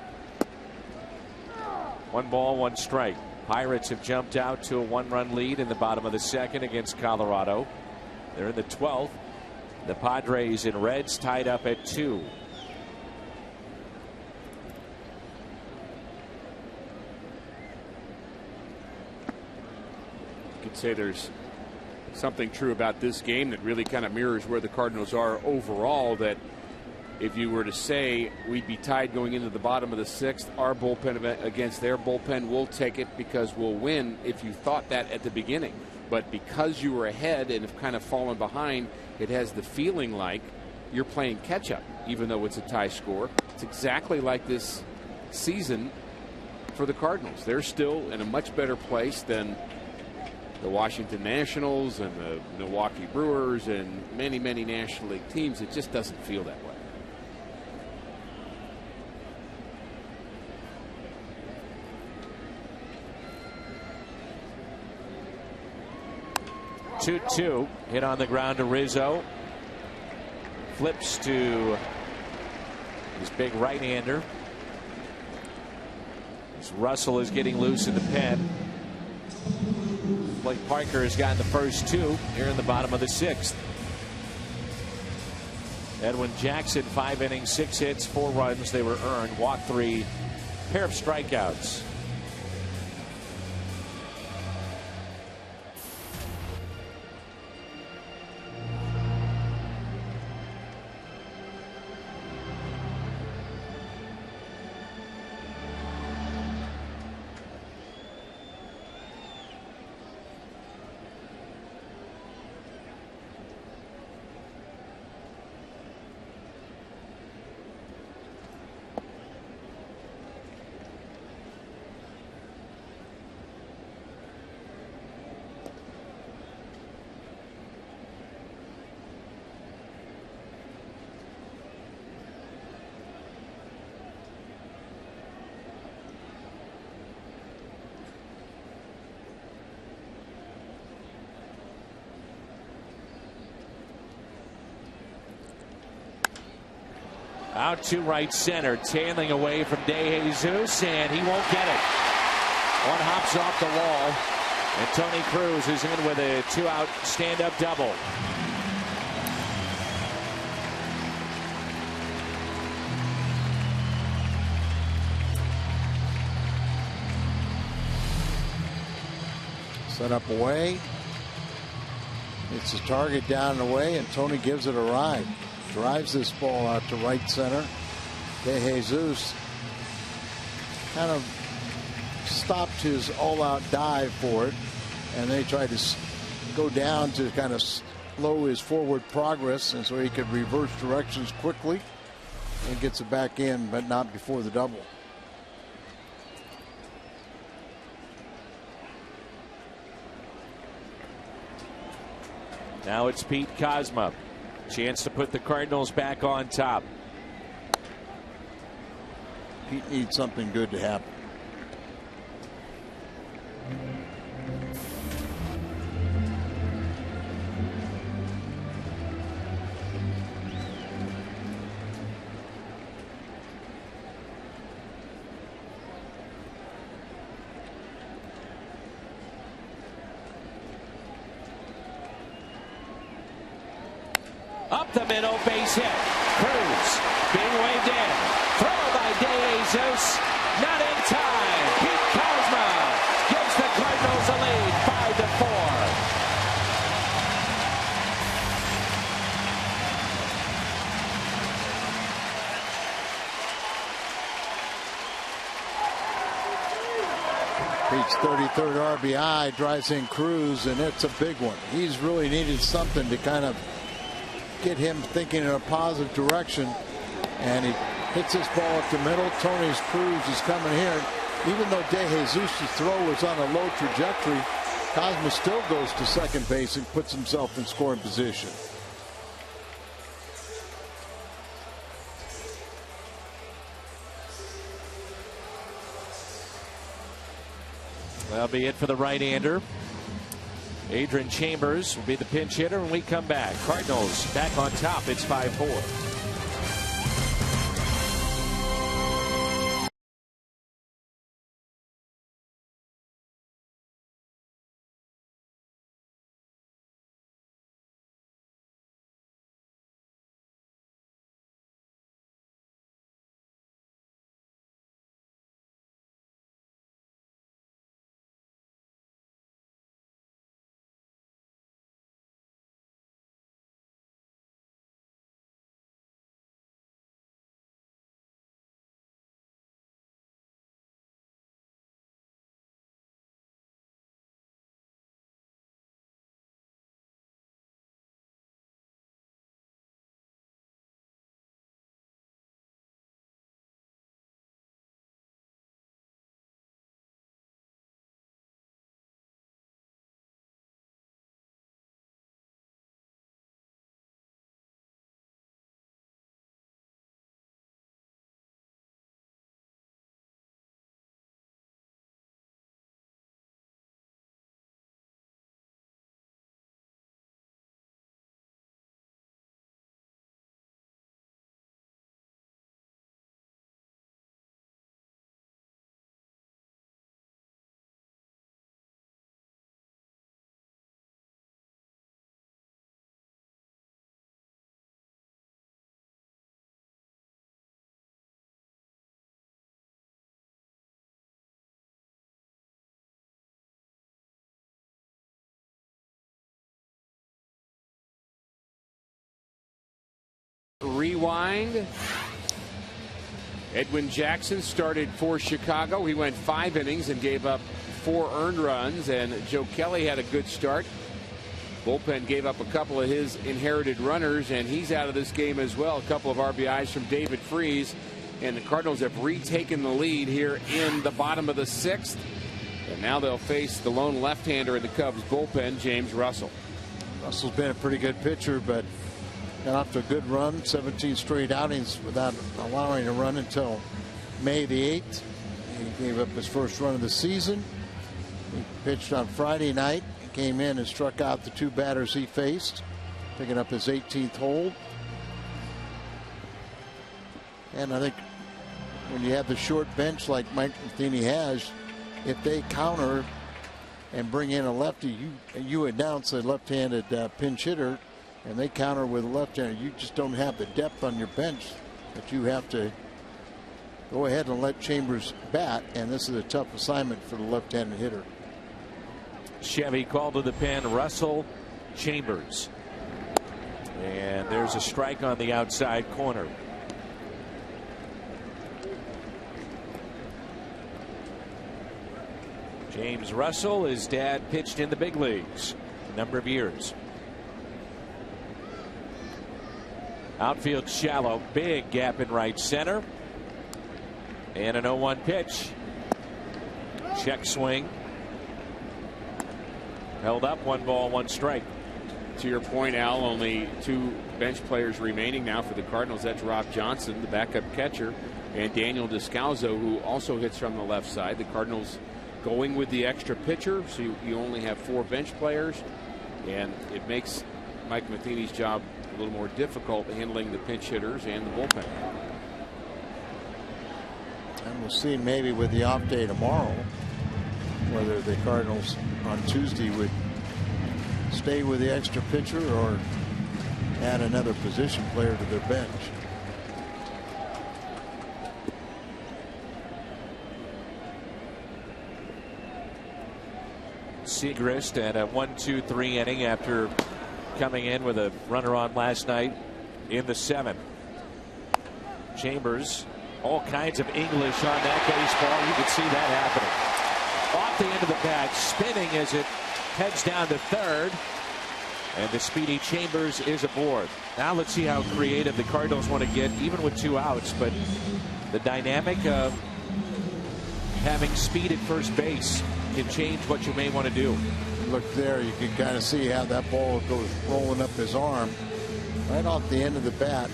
1 ball, 1 strike. Pirates have jumped out to a 1-run lead in the bottom of the second against Colorado. They're in the 12th. The Padres and Reds tied up at 2. You could say there's something true about this game that really kind of mirrors where the Cardinals are overall, that if you were to say we'd be tied going into the bottom of the 6th, our bullpen against their bullpen, we'll take it because we'll win, if you thought that at the beginning. But because you were ahead and have kind of fallen behind, it has the feeling like you're playing catch up, even though it's a tie score. It's exactly like this season for the Cardinals. They're still in a much better place than the Washington Nationals and the Milwaukee Brewers and many, many National League teams. It just doesn't feel that way. 2-2. Hit on the ground to Rizzo. Flips to his big right-hander. As Russell is getting loose in the pen. Blake Parker has gotten the first 2 here in the bottom of the 6th. Edwin Jackson, 5 innings, 6 hits, 4 runs. They were earned. Walked 3. Pair of strikeouts. Out to right center, tailing away from De Jesus, and he won't get it. One hops off the wall, and Tony Cruz is in with a 2-out stand-up double. Set up away. It's a target down and away, and Tony gives it a ride. Drives this ball out to right center. De Jesus kind of stopped his all-out dive for it, and they tried to go down to kind of slow his forward progress, and so he could reverse directions quickly and gets it back in, but not before the double. Now it's Pete Kozma. Chance to put the Cardinals back on top. Pete needs something good to happen. Up the middle, base hit. Cruz being waved in. Throw by De Jesus. Not in time. Pete Kozma gives the Cardinals a lead, 5-4. Pete's 33rd RBI drives in Cruz, and it's a big one. He's really needed something to kind of get him thinking in a positive direction, and he hits this ball up the middle. Tony's Cruz is coming here. Even though De Jesus' throw was on a low trajectory, Kozma still goes to second base and puts himself in scoring position. That'll be it for the right-hander. Adrian Chambers will be the pinch hitter when we come back. Cardinals back on top. It's 5-4. rewind. Edwin Jackson started for Chicago. He went 5 innings and gave up 4 earned runs, and Joe Kelly had a good start. Bullpen gave up a couple of his inherited runners, and he's out of this game as well. A couple of RBIs from David Freese, and the Cardinals have retaken the lead here in the bottom of the 6th. And now they'll face the lone left-hander in the Cubs bullpen, James Russell. Russell's been a pretty good pitcher, but got off to a good run, 17 straight outings without allowing a run until May the 8th. He gave up his first run of the season. He pitched on Friday night. He came in and struck out the 2 batters he faced, picking up his 18th hold. And I think when you have the short bench like Mike Matheny has, if they counter and bring in a lefty, you announce a left-handed pinch hitter, and they counter with a left-hander, you just don't have the depth on your bench that you have to go ahead and let Chambers bat, and this is a tough assignment for the left-handed hitter. Chevy called to the pen, Russell, Chambers. And there's a strike on the outside corner. James Russell, his dad pitched in the big leagues a number of years. Outfield shallow, big gap in right center. And an 0-1 pitch. Check swing. Held up, 1 ball, 1 strike. To your point, Al, only 2 bench players remaining now for the Cardinals. That's Rob Johnson, the backup catcher, and Daniel Descalzo, who also hits from the left side. The Cardinals going with the extra pitcher, so you only have 4 bench players, and it makes Mike Matheny's job a little more difficult handling the pinch hitters and the bullpen. And we'll see maybe with the off day tomorrow whether the Cardinals on Tuesday would stay with the extra pitcher or add another position player to their bench. Segrist at a 1-2-3 inning after coming in with a runner on last night in the 7th. Chambers, all kinds of English on that baseball. You can see that happening. Off the end of the bat, spinning as it heads down to third. And the speedy Chambers is aboard. Now let's see how creative the Cardinals want to get, even with 2 outs. But the dynamic of having speed at first base can change what you may want to do. Look there, you can kind of see how that ball goes rolling up his arm right off the end of the bat.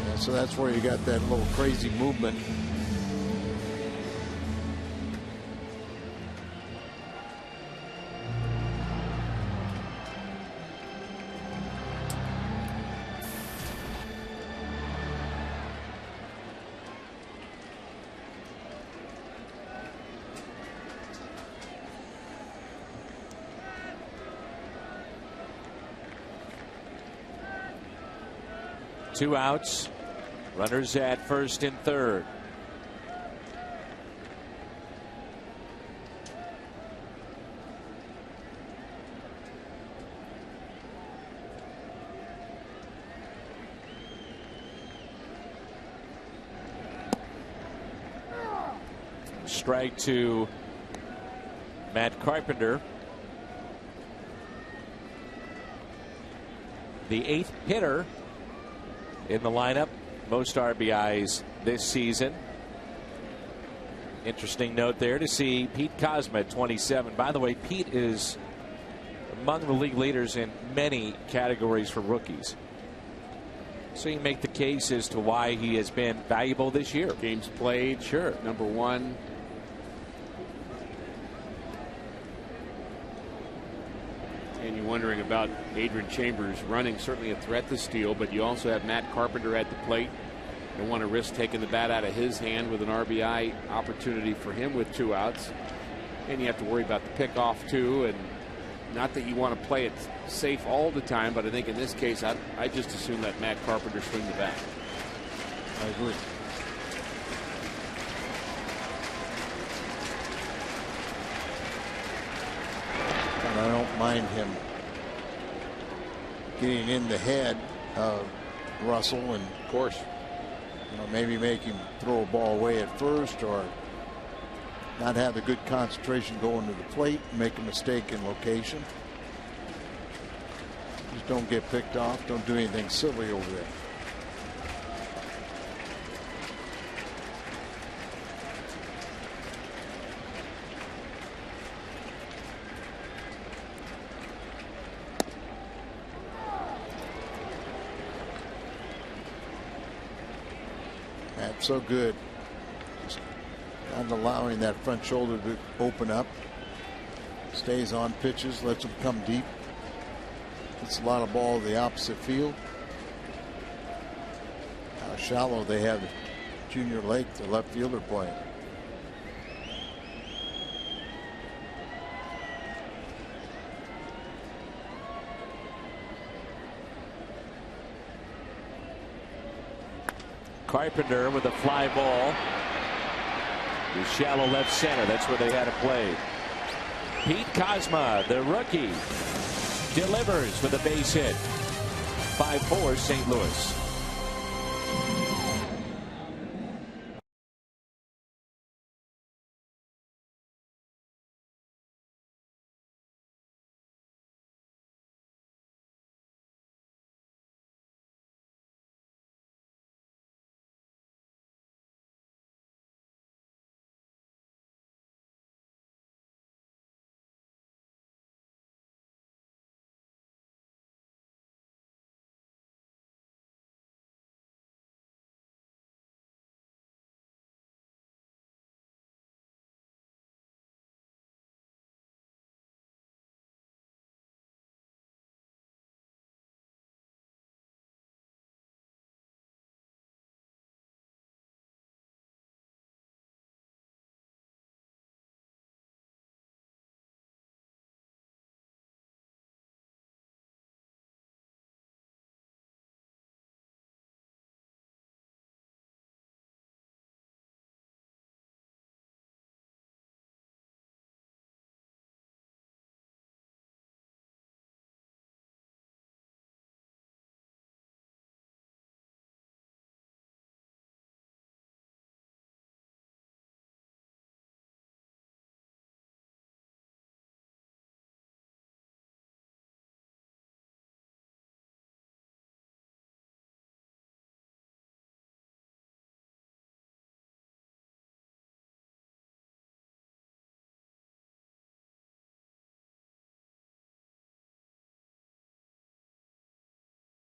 And so that's where you got that little crazy movement. Two outs, runners at first and third. Strike to Matt Carpenter. The 8th hitter in the lineup, most RBIs this season. Interesting note there to see Pete Kozma at 27. By the way, Pete is among the league leaders in many categories for rookies. So you make the case as to why he has been valuable this year. Games played, sure. Number 1. And you're wondering about Adrian Chambers running, certainly a threat to steal, but you also have Matt Carpenter at the plate. You don't want to risk taking the bat out of his hand with an RBI opportunity for him with 2 outs. And you have to worry about the pickoff too, and not that you want to play it safe all the time, but I think in this case I just assume that Matt Carpenter swing the bat. I agree. And I don't mind him getting in the head of Russell and course. Maybe make him throw a ball away at first, or not have the good concentration going to the plate, make a mistake in location. Just don't get picked off. Don't do anything silly over there. That's so good. Just not allowing that front shoulder to open up. Stays on pitches, lets them come deep. It's a lot of ball to the opposite field. How shallow they have Junior Lake, the left fielder, playing. Carpenter with a fly ball. The shallow left center. That's where they had it played. Pete Kozma, the rookie, delivers with a base hit. 5-4 St. Louis.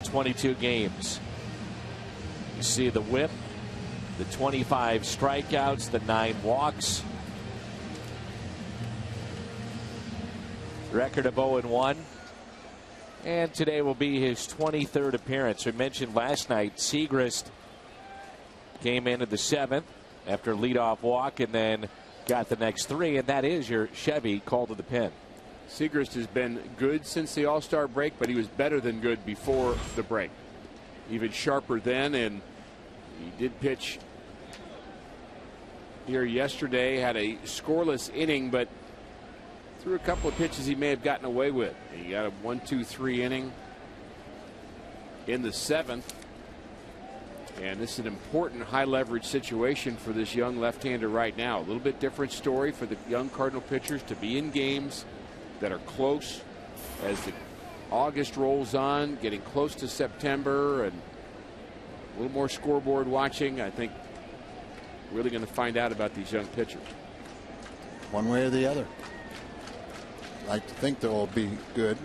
.22 games. You see the whip, the 25 strikeouts, the 9 walks. Record of 0-1. And today will be his 23rd appearance. We mentioned last night Segrist came in at the 7th after a leadoff walk and then got the next 3, and that is your Chevy called to the pen. Segrist has been good since the All-Star break, but he was better than good before the break. Even sharper then, and he did pitch here yesterday, had a scoreless inning, but threw a couple of pitches he may have gotten away with. He got a 1-2-3 inning in the 7th. And this is an important high leverage situation for this young left-hander right now. A little bit different story for the young Cardinal pitchers to be in games that are close as the August rolls on, getting close to September, and a little more scoreboard watching. I think really going to find out about these young pitchers. One way or the other. I like to think they'll all be good.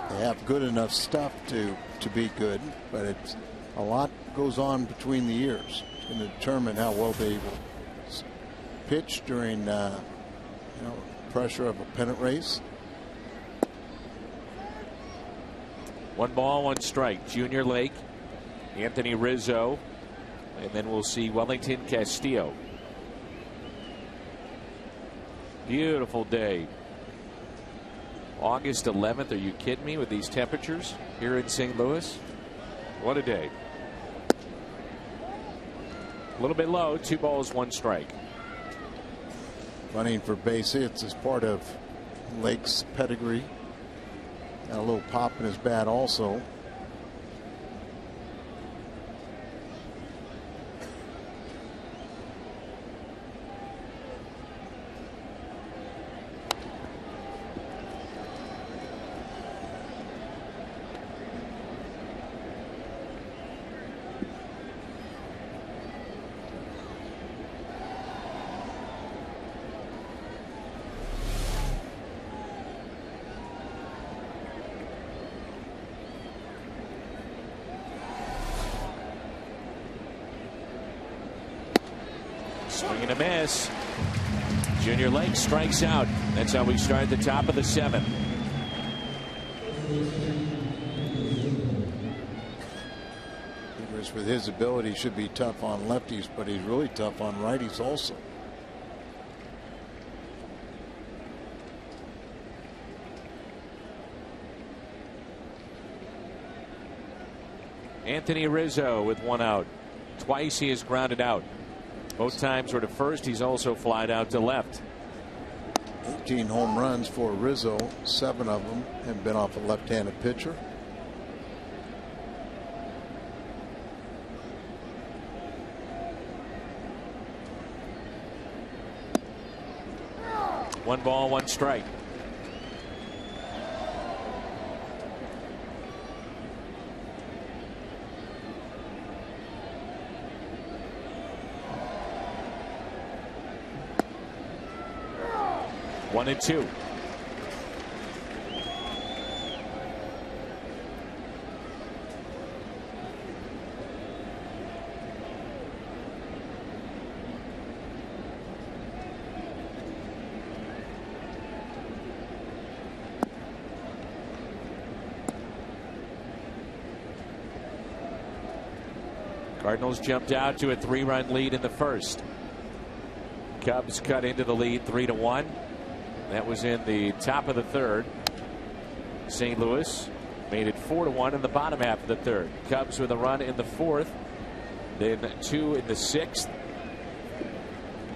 They have good enough stuff to be good, but it's a lot goes on between the years. It's going to determine how well they will pitch during pressure of a pennant race. 1 ball, 1 strike. Junior Lake, Anthony Rizzo, and then we'll see Wellington Castillo. Beautiful day. August 11th. Are you kidding me with these temperatures here in St. Louis? What a day. A little bit low. 2 balls, 1 strike. Running for base hits is part of Lake's pedigree. Got a little pop in his bat also. Swing and a miss. Junior Lake strikes out. That's how we start the top of the 7th. With his ability, should be tough on lefties, but he's really tough on righties also. Anthony Rizzo with 1 out. Twice he is grounded out. Both times were to first. He's also flied out to left. 18 home runs for Rizzo. 7 of them have been off a left-handed pitcher. One ball, 1 strike. One and 2. Cardinals jumped out to a 3-run lead in the first. Cubs cut into the lead 3-1. That was in the top of the 3rd. St. Louis made it 4-1 in the bottom half of the 3rd. Cubs with a run in the 4th, then 2 in the 6th.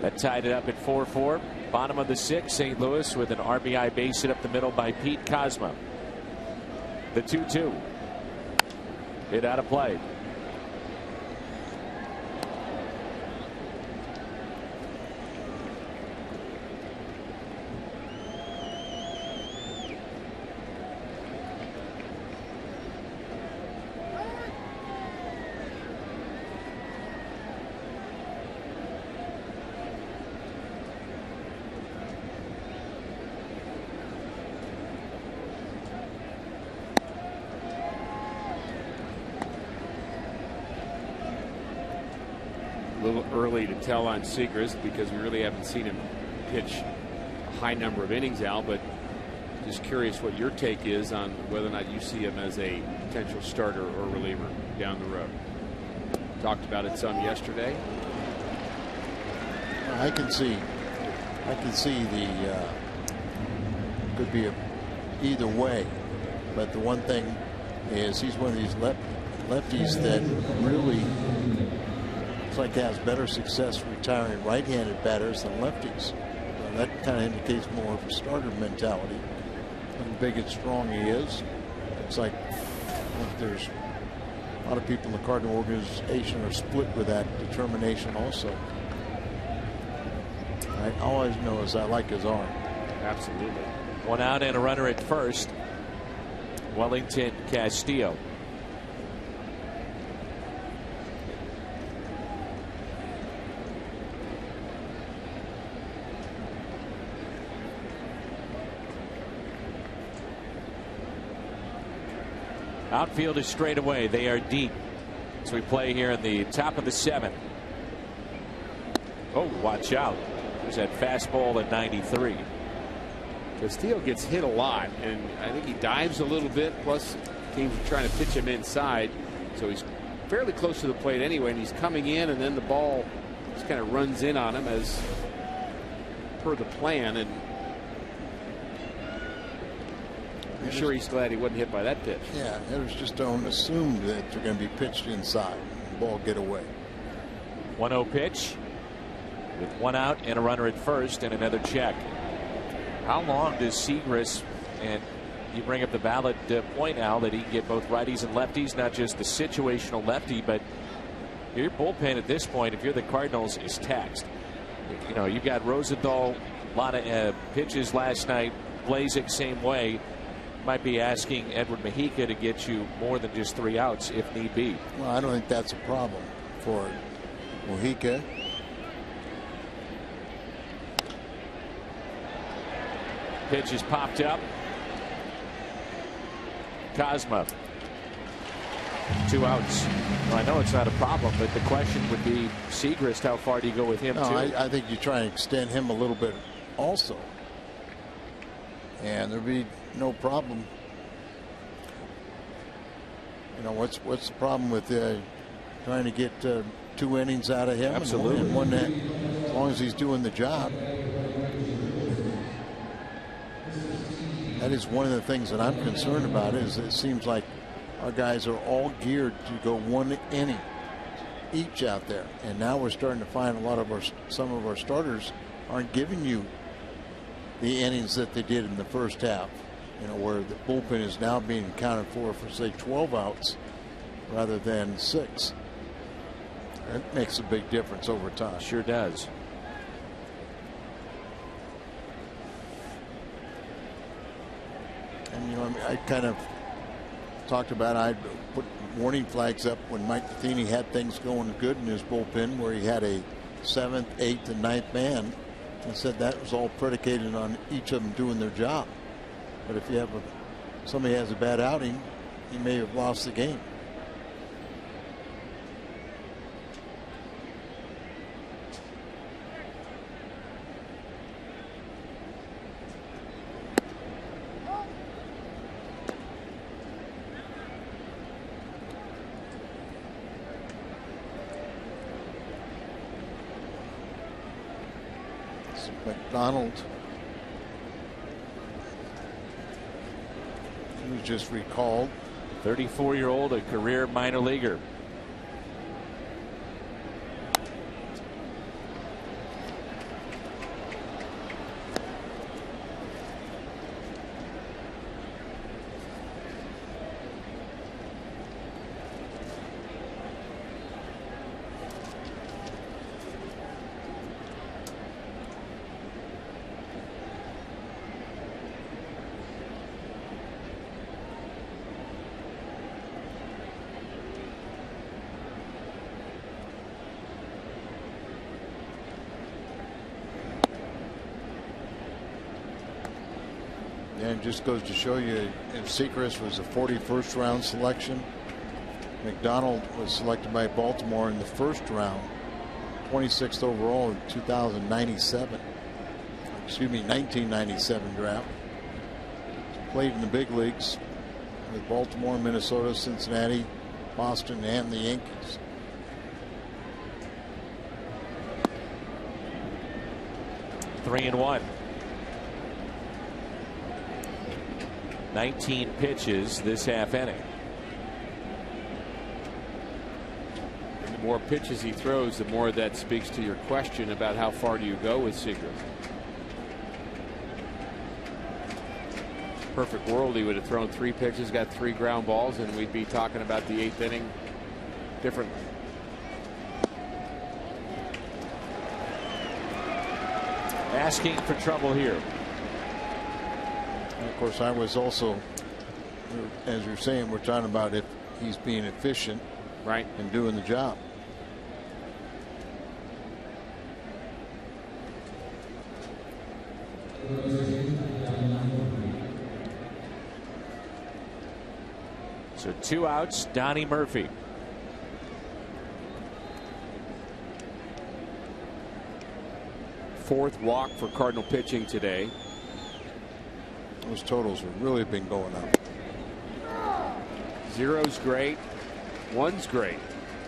That tied it up at 4-4. Bottom of the 6th, St. Louis with an RBI base hit up the middle by Pete Kozma. The 2-2 hit out of play. A little early to tell on Segrist because we really haven't seen him pitch a high number of innings, Al, but just curious what your take is on whether or not you see him as a potential starter or reliever down the road. Talked about it some yesterday. I can see the could be either way, but the one thing is he's one of these lefties that really looks like has better success retiring right-handed batters than lefties. So that kind of indicates more of a starter mentality. How big and strong he is. It's like there's a lot of people in the Cardinal organization are split with that determination also. All I know is I like his arm. Absolutely. 1 out and a runner at first. Wellington Castillo. Outfield is straight away. They are deep as we play here in the top of the 7th. Oh, watch out. There's that fastball at 93. Castillo gets hit a lot, and I think he dives a little bit. Plus, teams are trying to pitch him inside, so he's fairly close to the plate anyway. And he's coming in, and then the ball just kind of runs in on him as per the plan. And I'm sure he's glad he wasn't hit by that pitch. Yeah, hitters just don't assume that they're going to be pitched inside. The ball get away. 1-0 pitch with 1 out and a runner at first and another check. How long does Segrist, and you bring up the valid point, Al, that he can get both righties and lefties, not just the situational lefty, but your bullpen at this point, if you're the Cardinals, is taxed. You know, you've got Rosenthal, a lot of pitches last night. Blazek same way. Might be asking Edward Mujica to get you more than just 3 outs if need be. Well, I don't think that's a problem for Mujica. Pitch is popped up. Kozma. 2 outs. Well, I know it's not a problem, but the question would be, Segrist, how far do you go with him, No, too? I think you try and extend him a little bit also. And there'd be no problem. You know, what's the problem with trying to get 2 innings out of him? Absolutely. And one that, as long as he's doing the job. That is one of the things that I'm concerned about. Is it seems like our guys are all geared to go 1 inning each out there, and now we're starting to find some of our starters aren't giving you the innings that they did in the first half. You know, where the bullpen is now being accounted for say 12 outs rather than 6. That makes a big difference over time. Sure does. And you know, I kind of talked about I put warning flags up when Mike Matheny had things going good in his bullpen, where he had a 7th, 8th, and 9th man, and said that was all predicated on each of them doing their job. But if you have somebody has a bad outing, he may have lost the game. McDonald, he was just recalled. 34-year-old, a career minor leaguer. And it just goes to show you, if Seacrest was a 41st round selection, McDonald was selected by Baltimore in the 1st round, 26th overall in 1997 draft. Played in the big leagues with Baltimore, Minnesota, Cincinnati, Boston, and the Yankees. Three and 1. 19 pitches this half inning. The more pitches he throws, the more that speaks to your question about how far do you go with Segrist. Perfect world, he would have thrown 3 pitches, got 3 ground balls, and we'd be talking about the 8th inning differently. Asking for trouble here. And of course, I was also, as you're saying, we're talking about if he's being efficient, right, and doing the job. So 2 outs, Donnie Murphy. Fourth walk for Cardinal pitching today. Those totals have really been going up. 0's great. 1's great.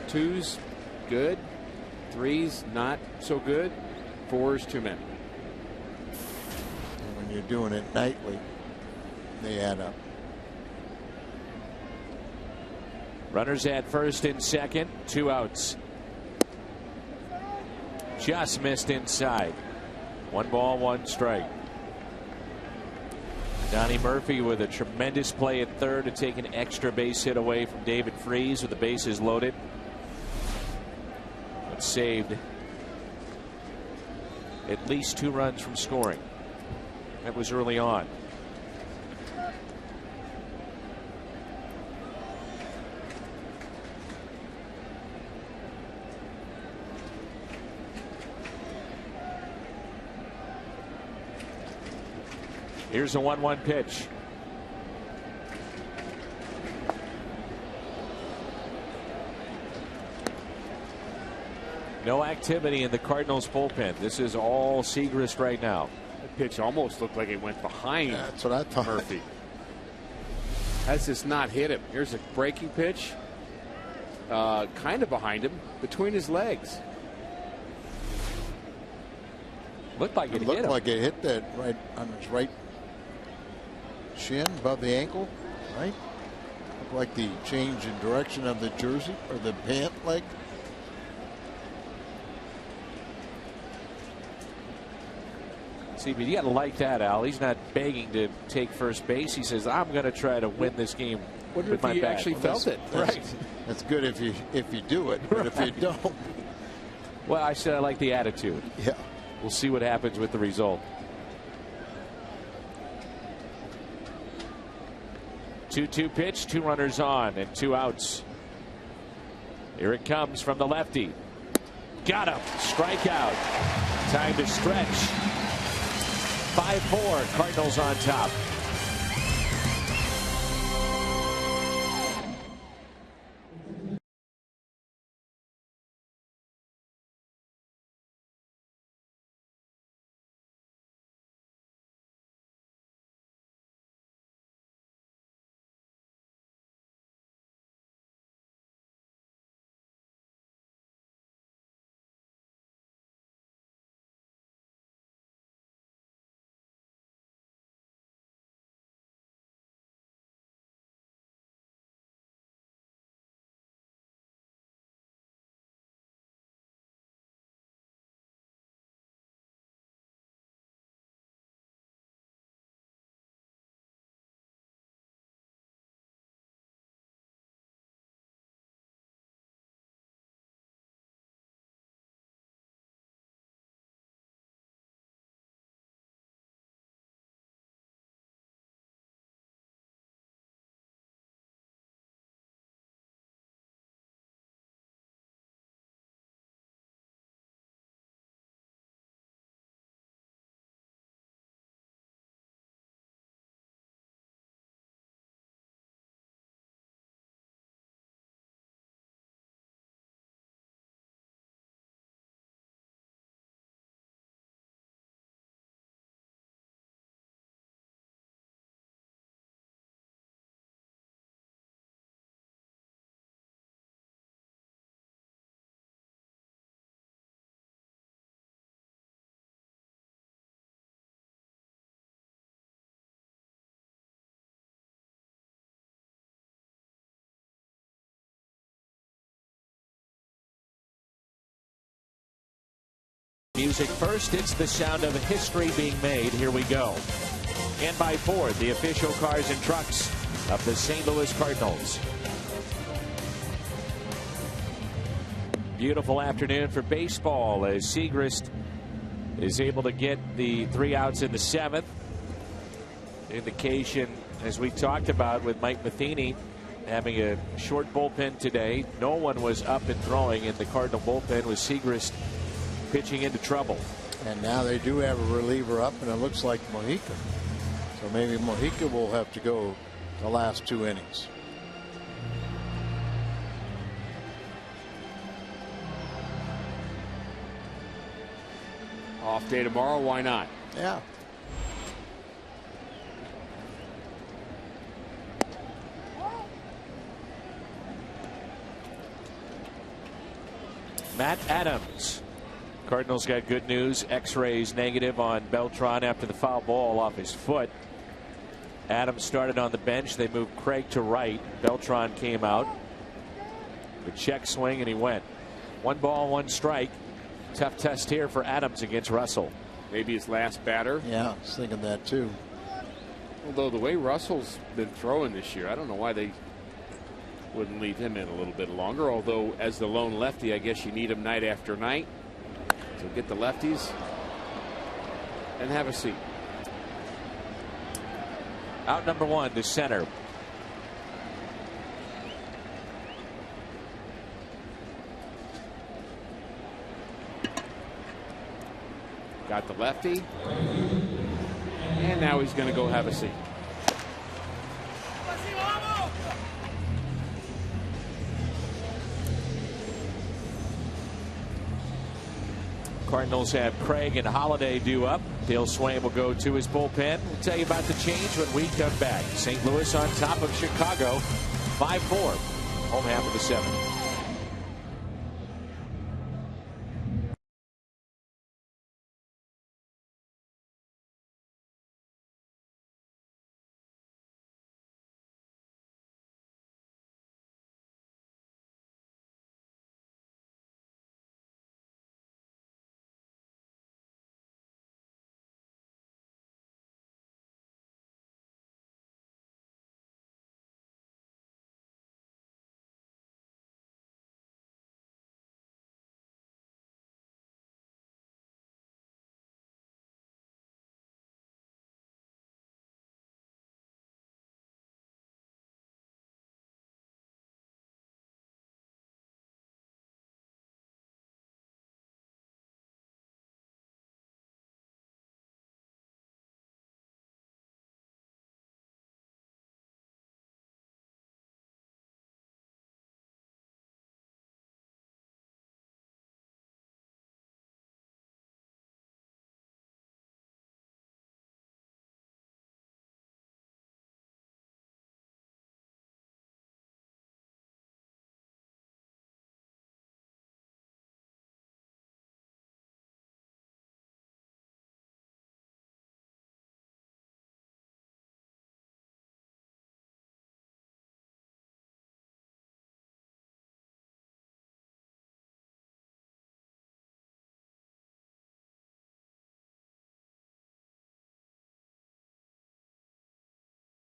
2's good. 3's not so good. 4's too many. And when you're doing it nightly, they add up. Runners at first and second. 2 outs. Just missed inside. 1 ball, 1 strike. Donnie Murphy with a tremendous play at third to take an extra base hit away from David Freese with the bases loaded. But saved at least 2 runs from scoring. That was early on. Here's a 1-1 pitch. No activity in the Cardinals bullpen. This is all Segrist right now. That pitch almost looked like it went behind That's what I thought. Murphy. Has this not hit him? Here's a breaking pitch. Kind of behind him, between his legs. Looked like it hit looked him. like it hit that right on his right shin above the ankle, right? Looked like the change in direction of the jersey or the pant leg. See, but you got to like that, Al. He's not begging to take first base. He says, I'm going to try to win this game with my he bat. actually felt it. Right. That's good if you do it, but if you don't. Well, I said I like the attitude. Yeah. We'll see what happens with the result. 2-2 pitch, 2 runners on and 2 outs. Here it comes from the lefty. Got him. Strikeout. Time to stretch. 5-4. Cardinals on top. Music first, it's the sound of history being made. Here we go. And by Ford, the official cars and trucks of the St. Louis Cardinals. Beautiful afternoon for baseball as Segrist is able to get the 3 outs in the 7th. Indication, as we talked about with Mike Matheny, having a short bullpen today. No one was up and throwing in the Cardinal bullpen with Segrist pitching into trouble. And now they do have a reliever up, and it looks like Mojica. So maybe Mojica will have to go the last 2 innings. Off day tomorrow, why not? Yeah. Matt Adams. Cardinals got good news. X-rays negative on Beltran after the foul ball off his foot. Adams started on the bench. They moved Craig to right. Beltran came out. The check swing and he went. 1 ball, 1 strike. Tough test here for Adams against Russell. Maybe his last batter. Yeah, I was thinking that too. Although the way Russell's been throwing this year, I don't know why they wouldn't leave him in a little bit longer. Although as the lone lefty, I guess you need him night after night. So get the lefties and have a seat. Out number 1 to center. Got the lefty. And now he's going to go have a seat. Cardinals have Craig and Holiday due up. Dale Swain will go to his bullpen. We'll tell you about the change when we come back. St. Louis on top of Chicago, 5-4, home half of the 7th.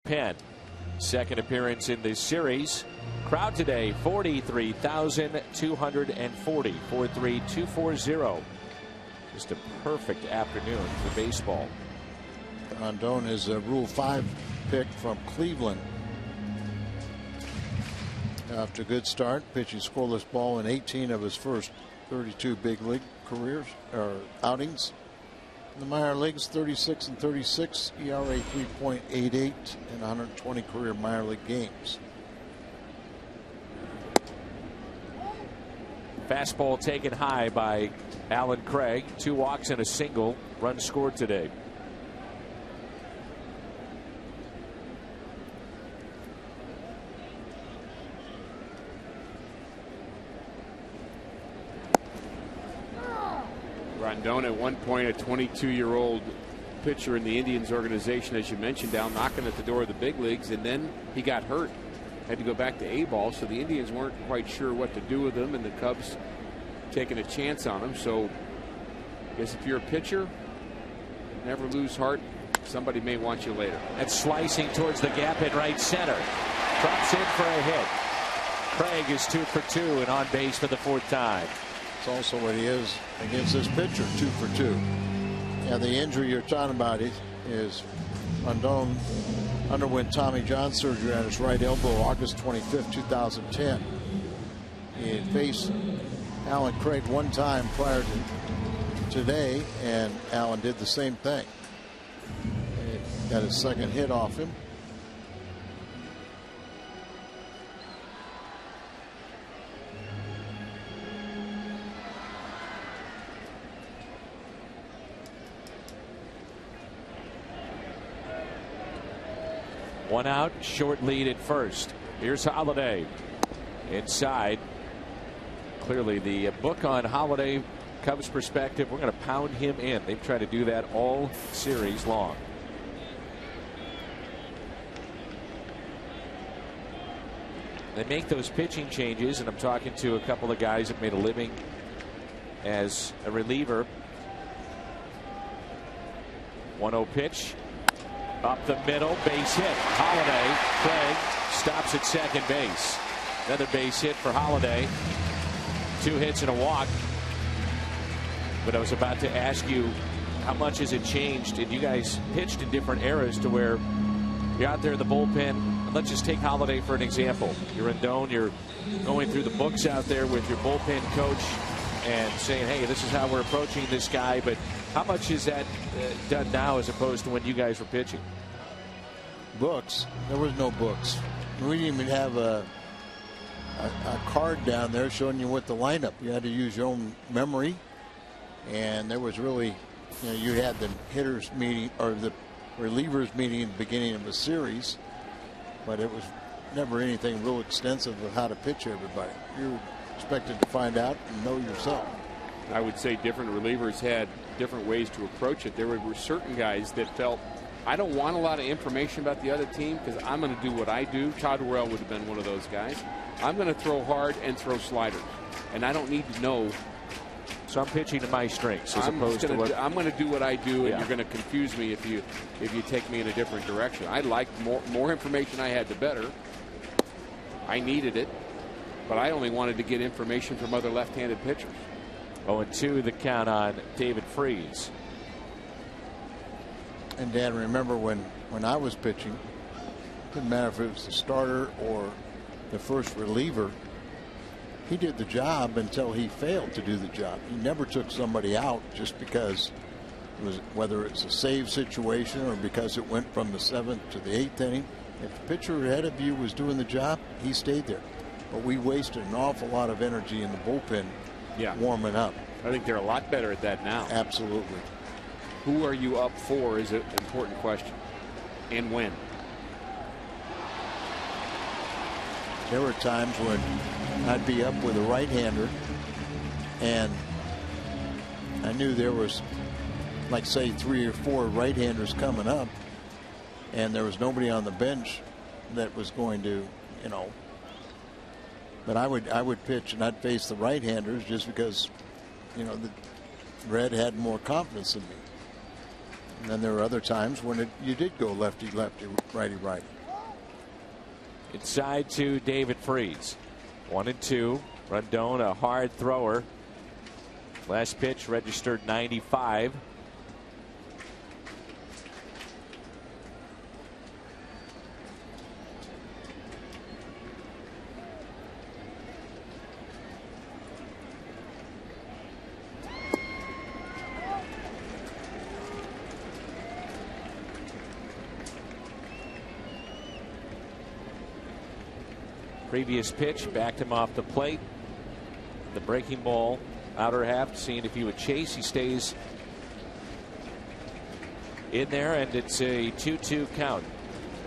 Penn, second appearance in this series. Crowd today 43,240, 43,240. Just a perfect afternoon for baseball. Rondon is a Rule 5 pick from Cleveland. After a good start, pitching scoreless ball in 18 of his first 32 big league careers or outings. In the minor leagues, 36 and 36, ERA 3.88 in 120 career minor league games. Fastball taken high by Alan Craig. 2 walks and a single. Run scored today. Rondon, at one point, a 22-year-old pitcher in the Indians organization, as you mentioned, down knocking at the door of the big leagues, and then he got hurt. Had to go back to A-ball, so the Indians weren't quite sure what to do with him, and the Cubs taking a chance on him. So I guess if you're a pitcher, never lose heart. Somebody may want you later. And slicing towards the gap in right center. Drops in for a hit. Craig is 2 for 2 and on base for the 4th time. It's also what he is against this pitcher, 2 for 2. And the injury you're talking about is Rondon underwent Tommy John surgery on his right elbow August 25th, 2010. He had faced Alan Craig one time prior to today, and Alan did the same thing. He got his second hit off him. One out, short lead at first. Here's Holiday. Inside. Clearly the book on Holiday, Cubs perspective, we're going to pound him in. They've tried to do that all series long. They make those pitching changes, and I'm talking to a couple of guys that made a living as a reliever. 1-0 pitch. Up the middle, base hit. Holiday, Craig stops at second base. Another base hit for Holiday. 2 hits and a walk. But I was about to ask you, how much has it changed? And you guys pitched in different eras to where you're out there in the bullpen. Let's just take Holiday for an example. You're in Doan, you're going through the books out there with your bullpen coach and saying, hey, this is how we're approaching this guy. But how much is that done now as opposed to when you guys were pitching? Books? There was no books. We didn't even have a card down there showing you what the lineup. You had to use your own memory. And there was really, you had the hitters meeting or the relievers meeting in the beginning of the series, but it was never anything real extensive of how to pitch everybody. You were expected to find out and know yourself. I would say different relievers had different ways to approach it. There were certain guys that felt, I don't want a lot of information about the other team because I'm going to do what I do. Todd Worrell would have been one of those guys. I'm going to throw hard and throw sliders, and I don't need to know. So I'm pitching to my strengths as opposed to what I'm going to do what I do, and you're going to confuse me if you take me in a different direction. I like more information I had, the better. I needed it, but I only wanted to get information from other left-handed pitchers. 0-2 the count on David Freese. And Dan, remember when I was pitching, it didn't matter if it was the starter or the first reliever, he did the job until he failed to do the job. He never took somebody out just because it was, whether it's a save situation or because it went from the 7th to the 8th inning. If the pitcher ahead of you was doing the job, he stayed there. But we wasted an awful lot of energy in the bullpen warming up. I think they're a lot better at that now. Absolutely. Who are you up for is an important question. And when? There were times when I'd be up with a right-hander and I knew there was, like, say 3 or 4 right-handers coming up, and there was nobody on the bench that was going to, but I would pitch and I'd face the right-handers just because, the Red had more confidence in me. And then there were other times when you did go lefty, lefty, righty, righty. Inside to David Freese. 1-2. Rondon, a hard thrower. Last pitch registered 95. Previous pitch backed him off the plate. The breaking ball, outer half, seeing if he would chase. He stays in there, and it's a 2-2 count.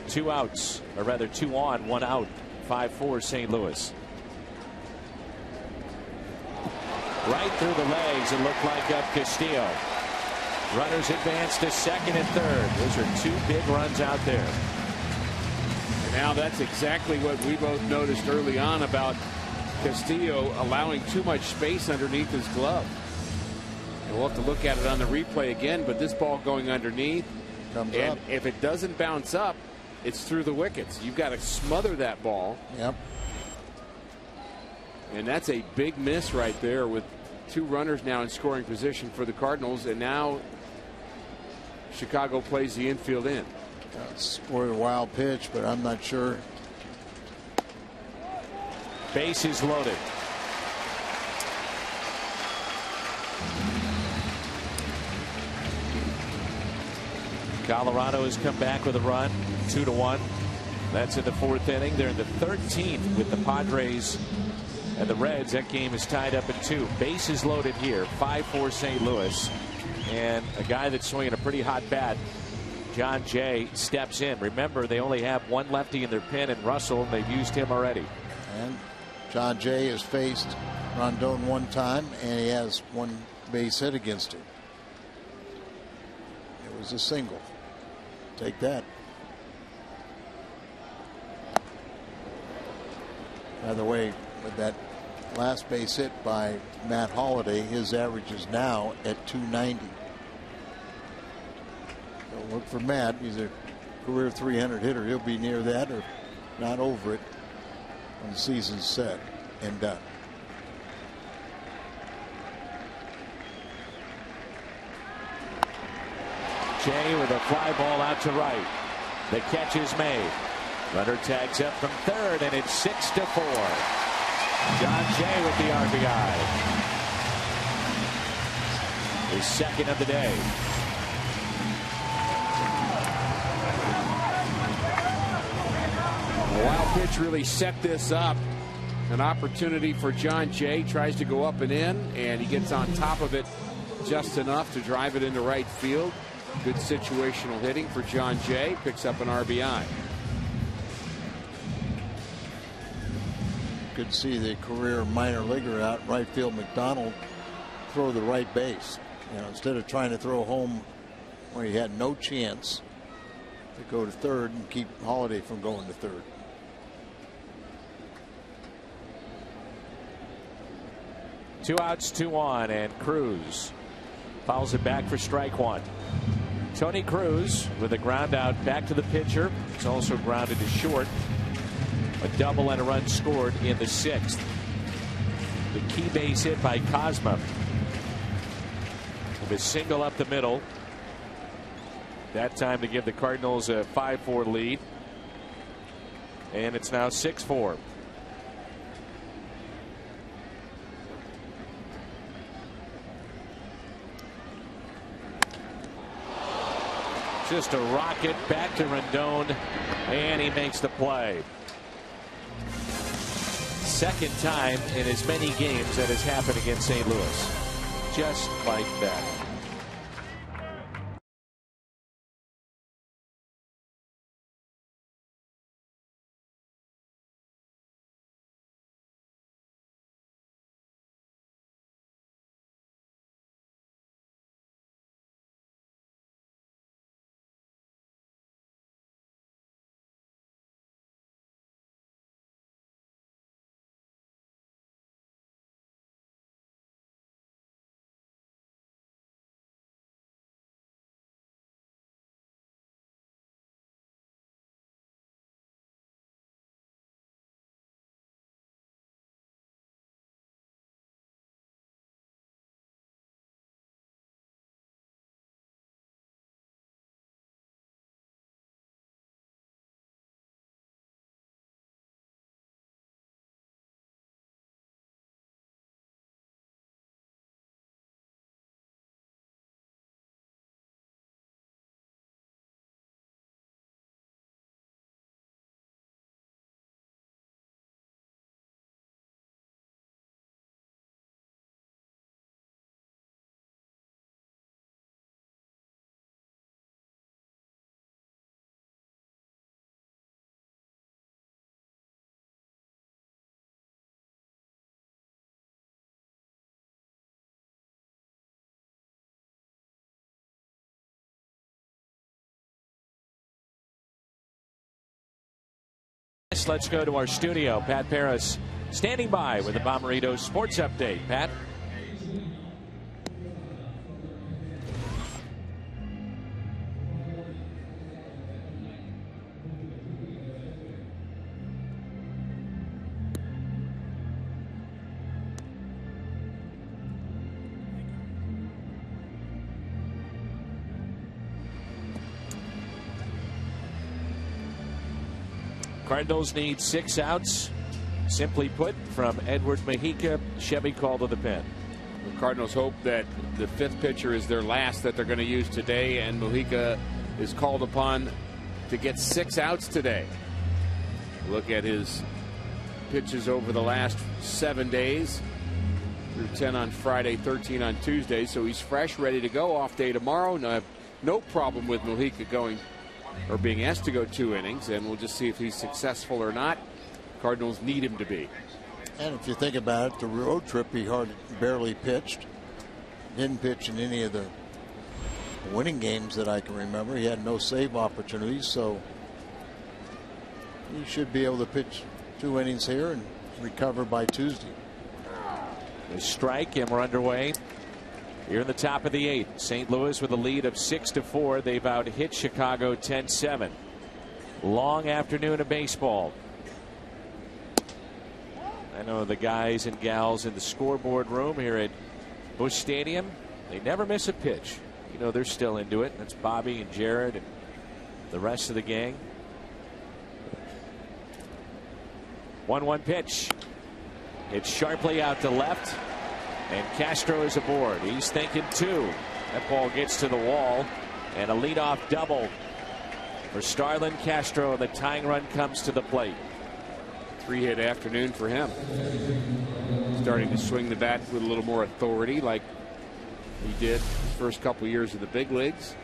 2 outs, or rather 2 on, 1 out. 5-4 St. Louis. Right through the legs, it looked like up Castillo. Runners advance to second and third. Those are 2 big runs out there. Now that's exactly what we both noticed early on about Castillo allowing too much space underneath his glove. And we'll have to look at it on the replay again, but this ball going underneath, comes and up. If it doesn't bounce up, it's through the wickets. You've got to smother that ball. Yep. And that's a big miss right there with 2 runners now in scoring position for the Cardinals, and now Chicago plays the infield in. Scored a wild pitch, but I'm not sure. Bases loaded. Colorado has come back with a run, 2-1. That's in the 4th inning. They're in the 13th with the Padres and the Reds. That game is tied up at 2. Bases loaded here, 5-4 St. Louis. And a guy that's swinging a pretty hot bat, John Jay, steps in. Remember, they only have 1 lefty in their pen, and Russell, and they've used him already. And John Jay has faced Rondon 1 time, and he has 1 base hit against him. It was a single. Take that. By the way, with that last base hit by Matt Holliday, his average is now at 290. So look for Matt. He's a career 300 hitter. He'll be near that or not over it when the season's set and done. Jay with a fly ball out to right. The catch is made. Runner tags up from third, and it's 6-4. John Jay with the RBI. His second of the day. A wild pitch really set this up. An opportunity for John Jay. Tries to go up and in, and he gets on top of it. just enough to drive it into right field. Good situational hitting for John Jay. Picks up an RBI. Good to see the career minor leaguer out in right field, McDonald, throw the right base. You know, instead of trying to throw home where he had no chance, to go to third and keep Holiday from going to third. Two outs, 2 on, and Cruz fouls it back for strike one. Tony Cruz with a ground out back to the pitcher. It's also grounded to short. A double and a run scored in the 6th. The key base hit by Cosma. With a single up the middle. That time to give the Cardinals a 5-4 lead. And it's now 6-4. Just a rocket back to Rendon, and he makes the play. Second time in as many games that has happened against St. Louis. Just like that. Let's go to our studio. Pat Paris standing by with the Bomarito Sports Update. Pat? Cardinals need 6 outs. Simply put, from Edward Mujica, Chevy called to the pen. The Cardinals hope that the 5th pitcher is their last that they're going to use today, and Mujica is called upon to get 6 outs today. Look at his pitches over the last 7 days. Through 10 on Friday, 13 on Tuesday, so he's fresh, ready to go. Off day tomorrow. No problem with Mujica going or being asked to go 2 innings, and we'll just see if he's successful or not. Cardinals need him to be. And if you think about it, the road trip he barely pitched. Didn't pitch in any of the winning games that I can remember. He had no save opportunities, so he should be able to pitch 2 innings here and recover by Tuesday. A strike, and we're underway here in the top of the 8th. St. Louis with a lead of 6-4. They've out-hit Chicago 10-7. Long afternoon of baseball. I know the guys and gals in the scoreboard room here at Busch Stadium, they never miss a pitch. You know they're still into it. That's Bobby and Jared and the rest of the gang. 1-1 pitch. It's sharply out to left. And Castro is aboard. He's thinking 2. That ball gets to the wall. And a leadoff double for Starlin Castro. The tying run comes to the plate. 3-hit afternoon for him. Starting to swing the bat with a little more authority, like He did his first couple years in the big leagues.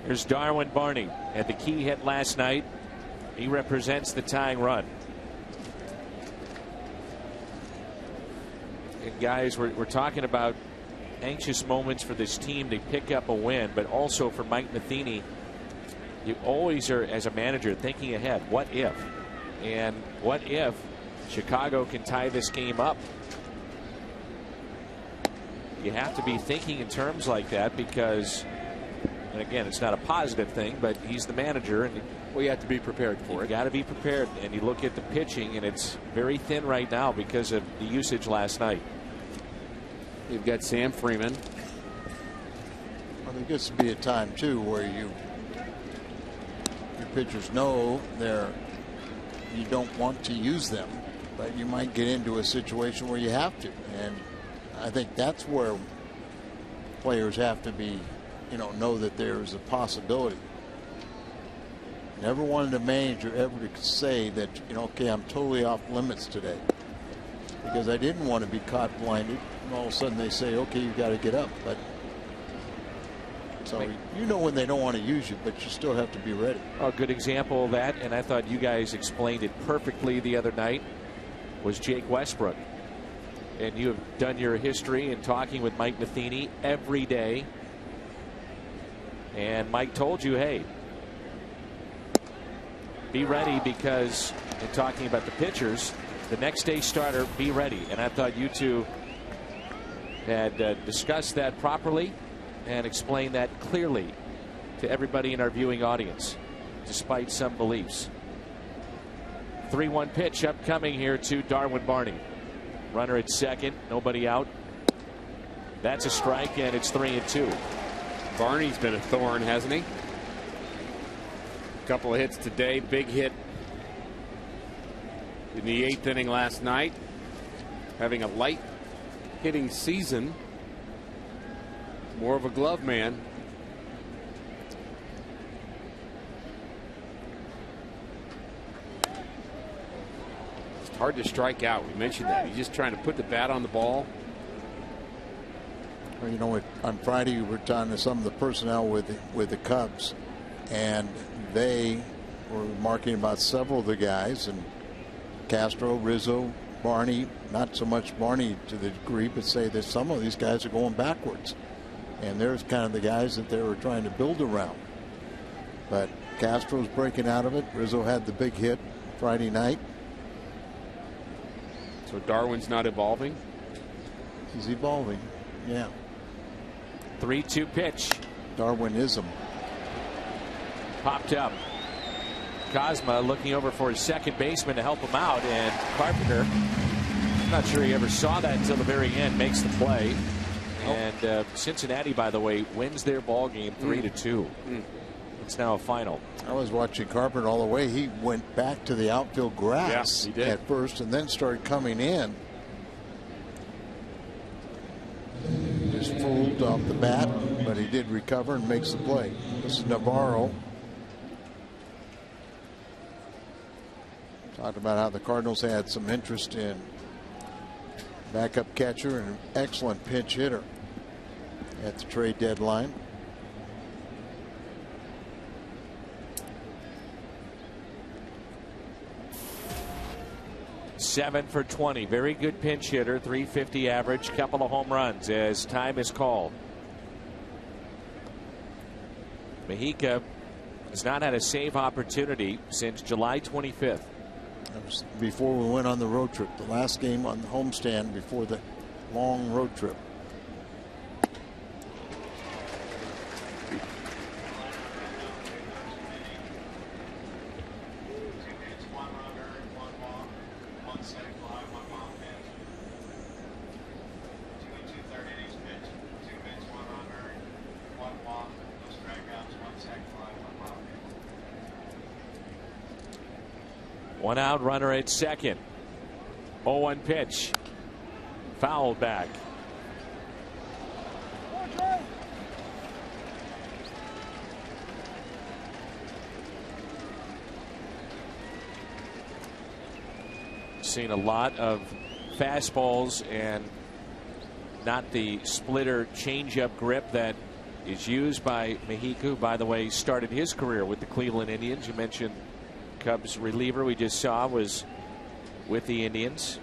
Here's Darwin Barney had the key hit last night. He represents the tying run. And guys, we're talking about anxious moments for this team to pick up a win, but also for Mike Matheny, you always are, as a manager, thinking ahead. What if? And what if Chicago can tie this game up? You have to be thinking in terms like that because, and again, it's not a positive thing, but he's the manager, and well, you have to be prepared for it. You got to be prepared, and you look at the pitching, and it's very thin right now because of the usage last night. You've got Sam Freeman. Well, there gets to be a time too where your pitchers know you don't want to use them, but you might get into a situation where you have to, and I think that's where players have to be, know that there's a possibility. Never wanted a manager ever to say that, okay, I'm totally off limits today, because I didn't want to be caught blinded. And all of a sudden they say, okay, you got to get up. But so when they don't want to use you, but you still have to be ready. A good example of that, and I thought you guys explained it perfectly the other night, was Jake Westbrook. And you have done your history in talking with Mike Matheny every day. And Mike told you, hey, be ready, because in talking about the pitchers, the next day starter, be ready. And I thought you two had discussed that properly and explained that clearly to everybody in our viewing audience, despite some beliefs. 3-1 pitch upcoming here to Darwin Barney. Runner at second, nobody out. That's a strike, and it's 3-2. Barney's been a thorn, hasn't he? Couple of hits today. Big hit in the 8th inning last night. Having a light hitting season. More of a glove man. It's hard to strike out. We mentioned that. He's just trying to put the bat on the ball. Well, on Friday we were talking to some of the personnel with the Cubs, and they were remarking about several of the guys, and Castro, Rizzo, Barney, not so much Barney to the degree, but say that some of these guys are going backwards. And there's kind of the guys that they were trying to build around. But Castro's breaking out of it. Rizzo had the big hit Friday night. So Darwin's not evolving? He's evolving, yeah. 3-2 pitch. Darwinism. Popped up. Cosma looking over for his second baseman to help him out, and Carpenter, I'm not sure he ever saw that until the very end, makes the play. And Cincinnati, by the way, wins their ball game 3-2. It's now a final. I was watching Carpenter all the way. He went back to the outfield grass at first and then started coming in. Just fooled off the bat, but he did recover and makes the play. This is Navarro. Talked about how the Cardinals had some interest in backup catcher and an excellent pinch hitter at the trade deadline. Seven for 20. Very good pinch hitter. .350 average. Couple of home runs as time is called. Mejica has not had a save opportunity since July 25th. That was before we went on the road trip. The last game on the homestand before the long road trip. One out, runner at second. 0-1 pitch. Fouled back. seen a lot of fastballs and not the splitter changeup grip that is used by Mejica, who, by the way, started his career with the Cleveland Indians. You mentioned Cubs reliever we just saw was with the Indians.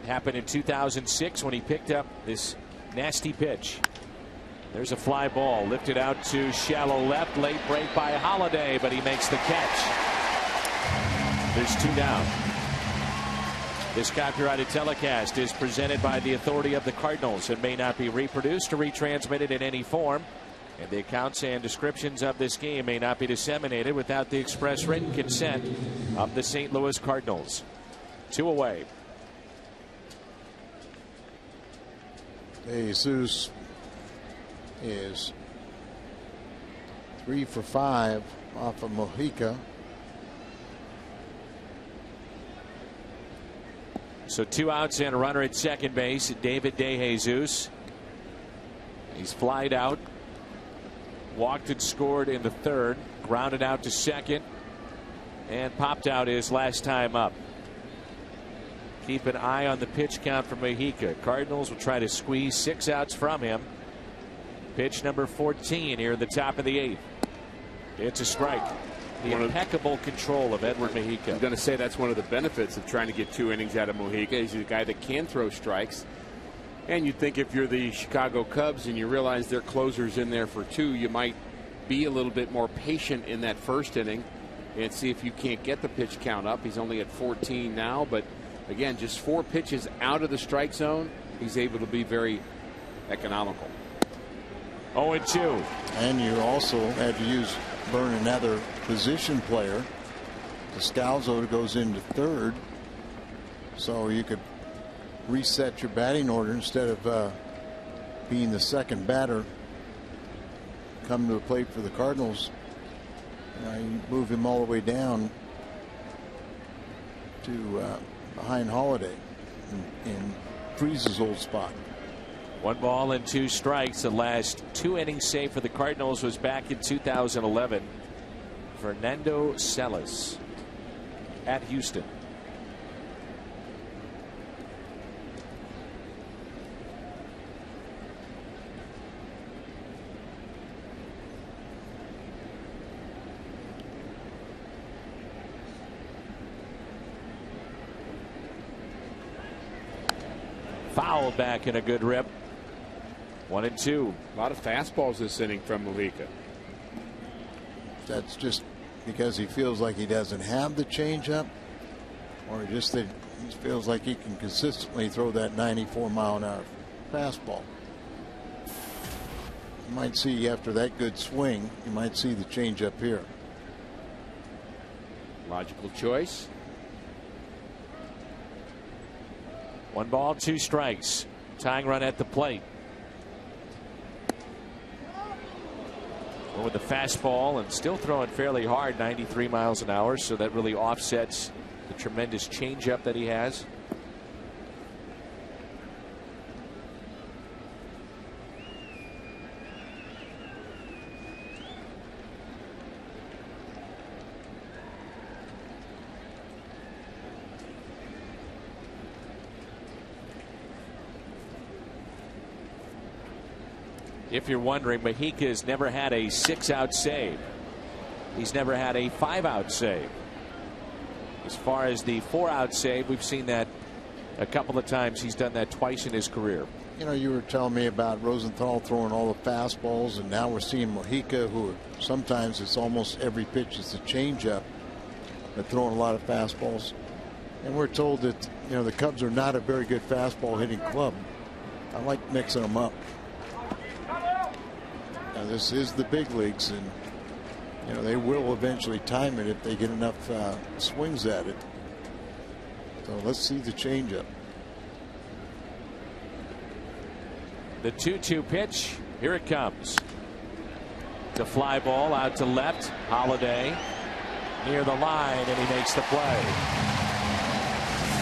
Happened in 2006 when he picked up this nasty pitch. There's a fly ball lifted out to shallow left. Late break by Holiday, but he makes the catch. There's 2 down. This copyrighted telecast is presented by the authority of the Cardinals and may not be reproduced or retransmitted in any form. And the accounts and descriptions of this game may not be disseminated without the express written consent of the St. Louis Cardinals. 2 away. Jesus is 3 for 5 off of Mejica. So 2 outs and a runner at second base. David DeJesus. He's flied out. Walked and scored in the third. Grounded out to second. And popped out his last time up. Keep an eye on the pitch count for Mejica. Cardinals will try to squeeze 6 outs from him. Pitch number 14 here at the top of the 8th. It's a strike. The impeccable control of Edward Mejica. I was going to say that's one of the benefits of trying to get 2 innings out of Mejica. He's a guy that can throw strikes. And you'd think if you're the Chicago Cubs and you realize their closer's in there for 2, you might be a little bit more patient in that first inning and see if you can't get the pitch count up. He's only at 14 now, but again, just 4 pitches out of the strike zone. He's able to be very economical. 0-2. And you also had to burn another position player. Descalzo goes into third, so you could reset your batting order instead of being the second batter. Come to the plate for the Cardinals. You move him all the way down to behind Holiday in Freeze's old spot. 1 ball and 2 strikes. The last 2 innings save for the Cardinals was back in 2011. Fernando Celis at Houston. Foul back in a good rip. 1-2. A lot of fastballs this inning from Mejica. That's just because he feels like he doesn't have the changeup, or just that he feels like he can consistently throw that 94-mile-an-hour fastball. You might see after that good swing, you might see the changeup here. Logical choice. 1 ball, 2 strikes. Tying run at the plate. With the fastball and still throwing fairly hard, 93 miles an hour, so that really offsets the tremendous changeup that he has. If you're wondering, Mejica has never had a 6-out save. He's never had a 5-out save. As far as the 4-out save, we've seen that a couple of times. He's done that twice in his career. You know, you were telling me about Rosenthal throwing all the fastballs, and now we're seeing Mejica, who sometimes it's almost every pitch is a changeup, but throwing a lot of fastballs. And we're told that, you know, the Cubs are not a very good fastball hitting club. I like mixing them up. Now, this is the big leagues, and you know they will eventually time it if they get enough swings at it. So let's see the changeup. The 2-2 pitch. Here it comes. The fly ball out to left. Holiday near the line, and he makes the play.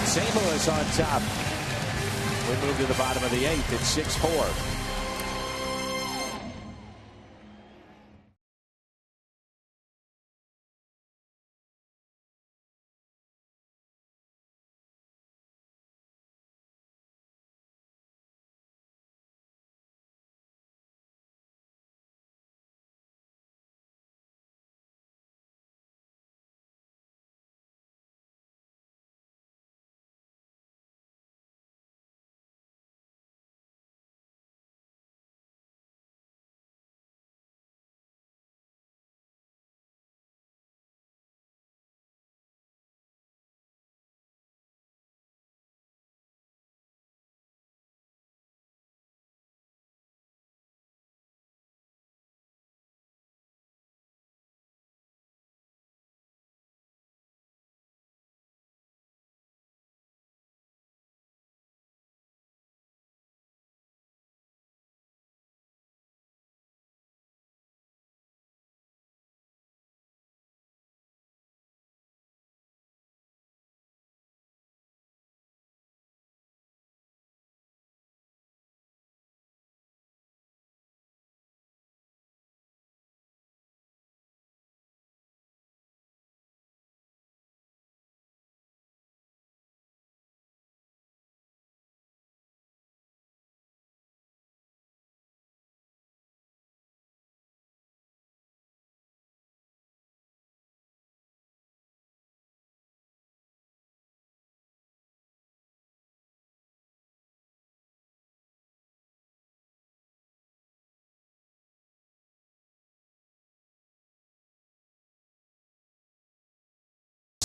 St. Louis on top. We move to the bottom of the 8th. It's 6-4.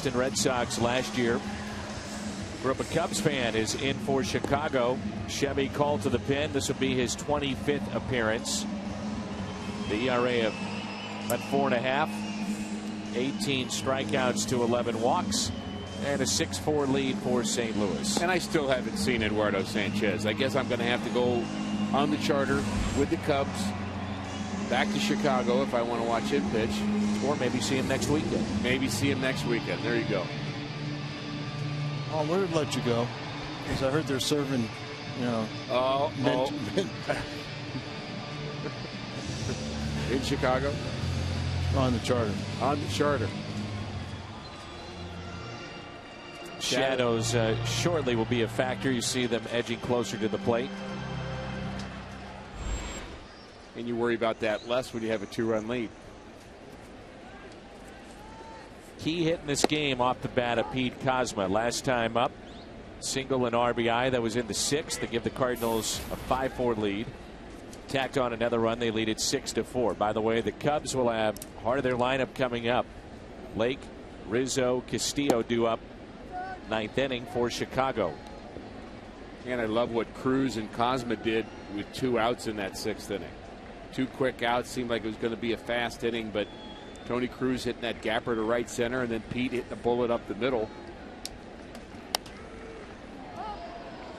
Boston Red Sox last year. Grew up a Cubs fan, is in for Chicago. Chevy called to the pen. This will be his 25th appearance. The ERA of about 4.5. 18 strikeouts to 11 walks. And a 6-4 lead for St. Louis. And I still haven't seen Eduardo Sanchez. I guess I'm going to have to go on the charter with the Cubs back to Chicago if I want to watch him pitch. Or maybe see him next weekend. Maybe see him next weekend. There you go. Oh, where would let you go? Because I heard they're serving, you know. In Chicago? On the charter. On the charter. Shadows shortly will be a factor. You see them edging closer to the plate. And you worry about that less when you have a 2-run lead. Key hit in this game off the bat of Pete Kozma. Last time up, single and RBI. That was in the 6th to give the Cardinals a 5-4 lead. Tacked on another run. They lead it 6-4. By the way, the Cubs will have part of their lineup coming up. Lake, Rizzo, Castillo due up 9th inning for Chicago. And I love what Cruz and Kozma did with 2 outs in that 6th inning. 2 quick outs. Seemed like it was going to be a fast inning, but Tony Cruz hitting that gapper to right center, and then Pete hitting a bullet up the middle.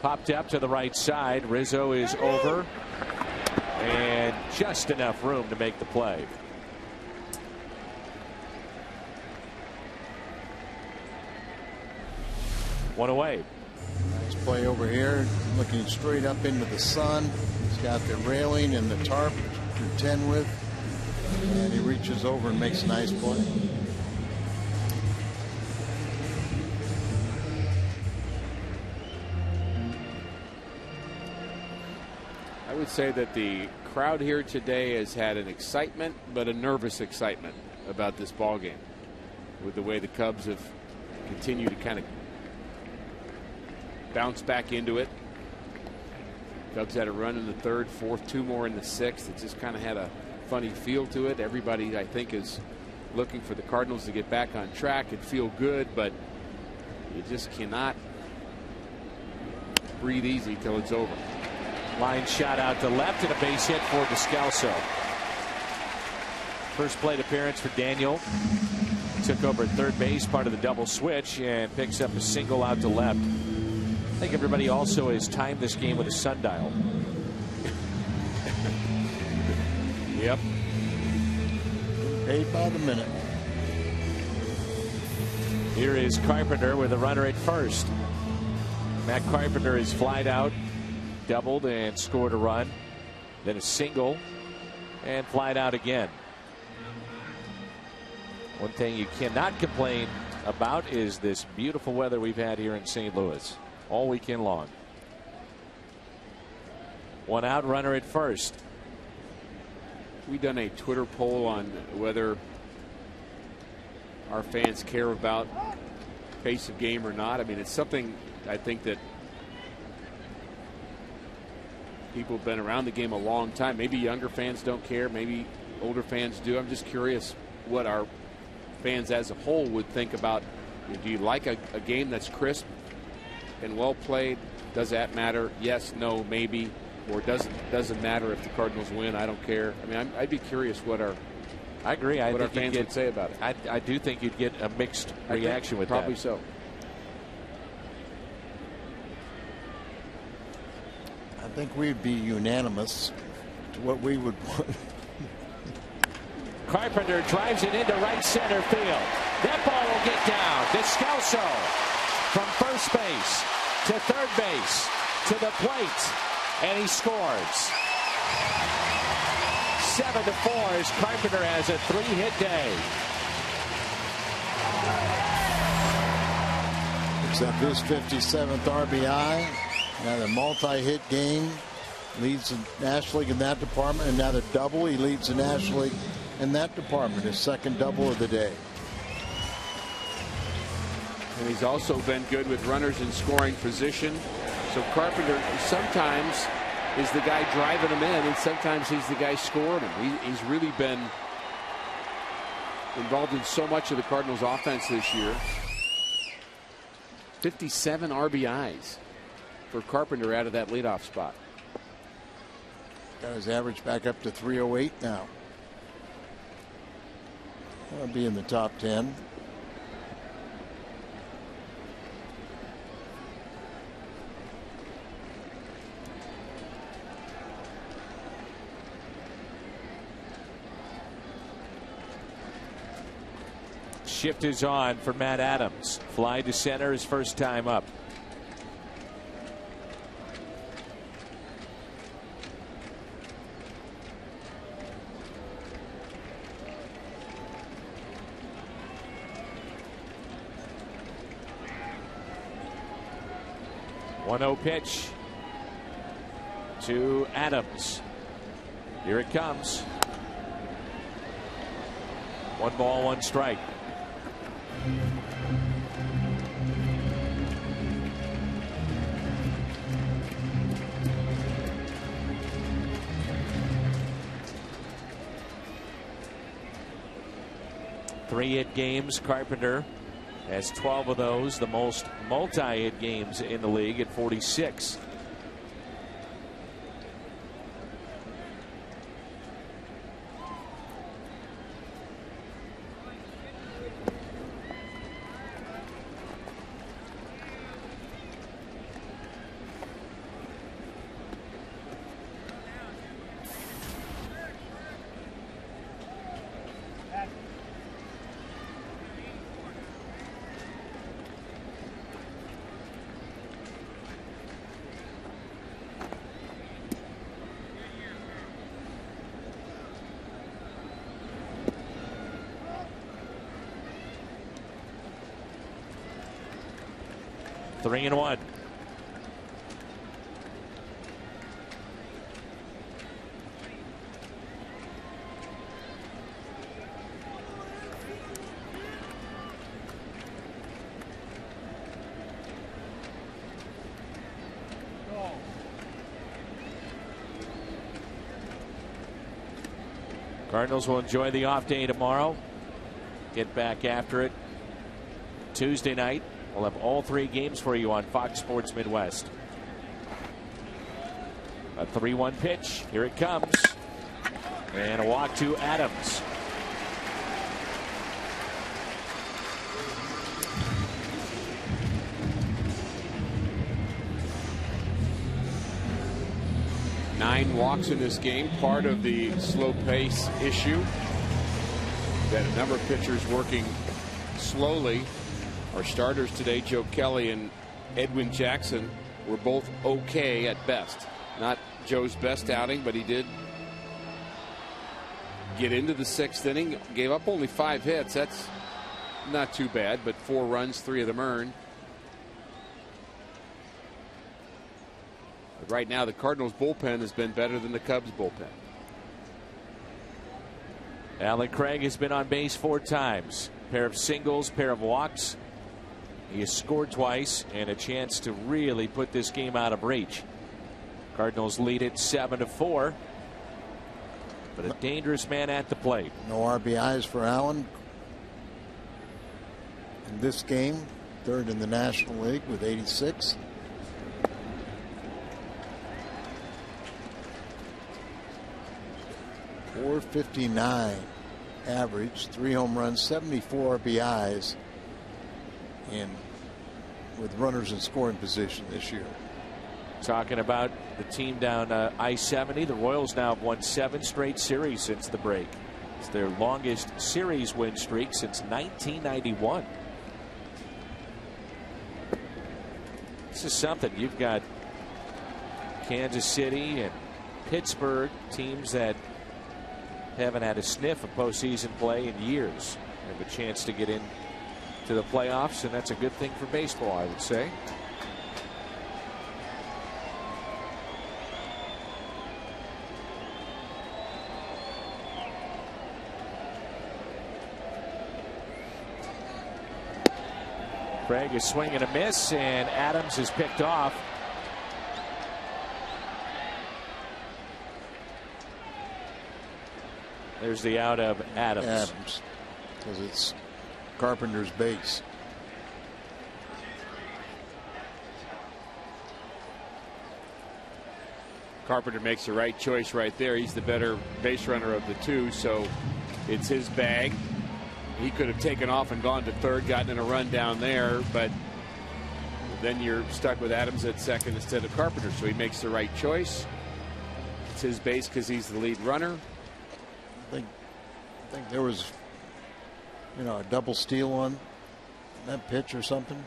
Popped up to the right side. Rizzo is over. And just enough room to make the play. One away. Nice play over here, looking straight up into the sun. He's got the railing and the tarp to contend with. And he reaches over and makes a nice play. I would say that the crowd here today has had an excitement, but a nervous excitement about this ball game, with the way the Cubs have continued to kind of bounce back into it. Cubs had a run in the 3rd, 4th, 2 more in the 6th. It just kind of had a funny feel to it. Everybody, I think, is looking for the Cardinals to get back on track and feel good, but you just cannot breathe easy till it's over. Line shot out to left and a base hit for Descalso. First plate appearance for Daniel. Took over at third base, part of the double switch, and picks up a single out to left. I think everybody also has timed this game with a sundial. Yep. Paid by the minute. Here is Carpenter with a runner at first. Matt Carpenter is flied out, doubled, and scored a run. Then a single, and flied out again. One thing you cannot complain about is this beautiful weather we've had here in St. Louis all weekend long. One out, runner at first. We've done a Twitter poll on whether our fans care about pace of game or not. I mean, it's something I think that people have been around the game a long time. Maybe younger fans don't care. Maybe older fans do. I'm just curious what our fans as a whole would think about. Do you like a game that's crisp and well played? Does that matter? Yes, no, maybe. Or doesn't matter if the Cardinals win. I don't care. I mean, I'd be curious what our I agree. what our fans would say about it. I do think you'd get a mixed reaction with probably that. So. I think we'd be unanimous to what we would want. Carpenter drives it into right center field. That ball will get down. Descalso from first base to third base to the plate, and he scores. 7-4 as Carpenter has a 3-hit day. Picks up his 57th RBI. Another multi-hit game. Leads the National League in that department. Another double. He leads the National League in that department. His second double of the day. And he's also been good with runners in scoring position. So Carpenter sometimes is the guy driving them in, and sometimes he's the guy scoring them. He's really been involved in so much of the Cardinals' offense this year. 57 RBIs for Carpenter out of that leadoff spot. Got his average back up to 308 now. That'll be in the top 10. Shift is on for Matt Adams. Fly to center his first time up. One 0 pitch to Adams. Here it comes. 1 ball, 1 strike. Three-hit games. Carpenter has 12 of those, the most multi-hit games in the league at 46. Three and one. Cardinals will enjoy the off day tomorrow. Get back after it Tuesday night. We'll have all 3 games for you on Fox Sports Midwest. A 3-1 pitch. Here it comes. And a walk to Adams. Nine walks in this game, part of the slow pace issue. That a number of pitchers working slowly. Our starters today, Joe Kelly and Edwin Jackson, were both okay at best. Not Joe's best outing, but he did get into the 6th inning. Gave up only 5 hits. That's not too bad, but 4 runs, 3 of them earned. But right now, the Cardinals' bullpen has been better than the Cubs' bullpen. Alan Craig has been on base 4 times. Pair of singles, pair of walks. He has scored twice and a chance to really put this game out of reach. Cardinals lead it 7-4. But a dangerous man at the plate. No RBIs for Allen in this game. 3rd in the National League with 86. .459 average, 3 home runs, 74 RBIs, and with runners in scoring position this year. Talking about the team down I-70, the Royals now have won 7 straight series since the break. It's their longest series win streak since 1991. This is something. You've got Kansas City and Pittsburgh, teams that haven't had a sniff of postseason play in years. Have a chance to get in to the playoffs, and that's a good thing for baseball, I would say. Craig is swinging a miss, and Adams is picked off. There's the out of Adams. Because it's Carpenter's base. Carpenter makes the right choice right there. He's the better base runner of the two, so it's his bag. He could have taken off and gone to third, gotten in a run down there, but then you're stuck with Adams at second instead of Carpenter, so he makes the right choice. It's his base because he's the lead runner. I think there was, a double steal on that pitch or something.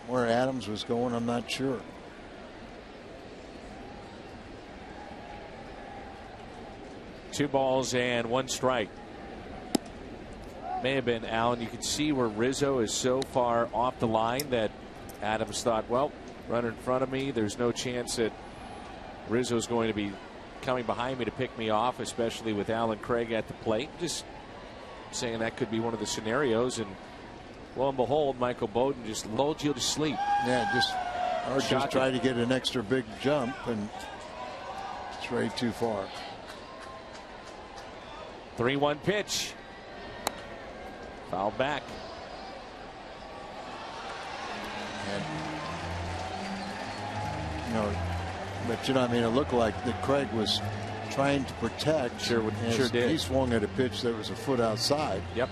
Where Adams was going, I'm not sure. Two balls and one strike. May have been Allen. You can see where Rizzo is so far off the line that Adams thought, well, runner in front of me, there's no chance that Rizzo's going to be coming behind me to pick me off, especially with Alan Craig at the plate. Just saying that could be one of the scenarios, and lo and behold, Michael Bowden just lulled you to sleep. Yeah, just tried to get an extra big jump, and it's way too far. 3-1 pitch. Foul back. And, it looked like that Craig was trying to protect. Sure did. He swung at a pitch that was a foot outside. Yep.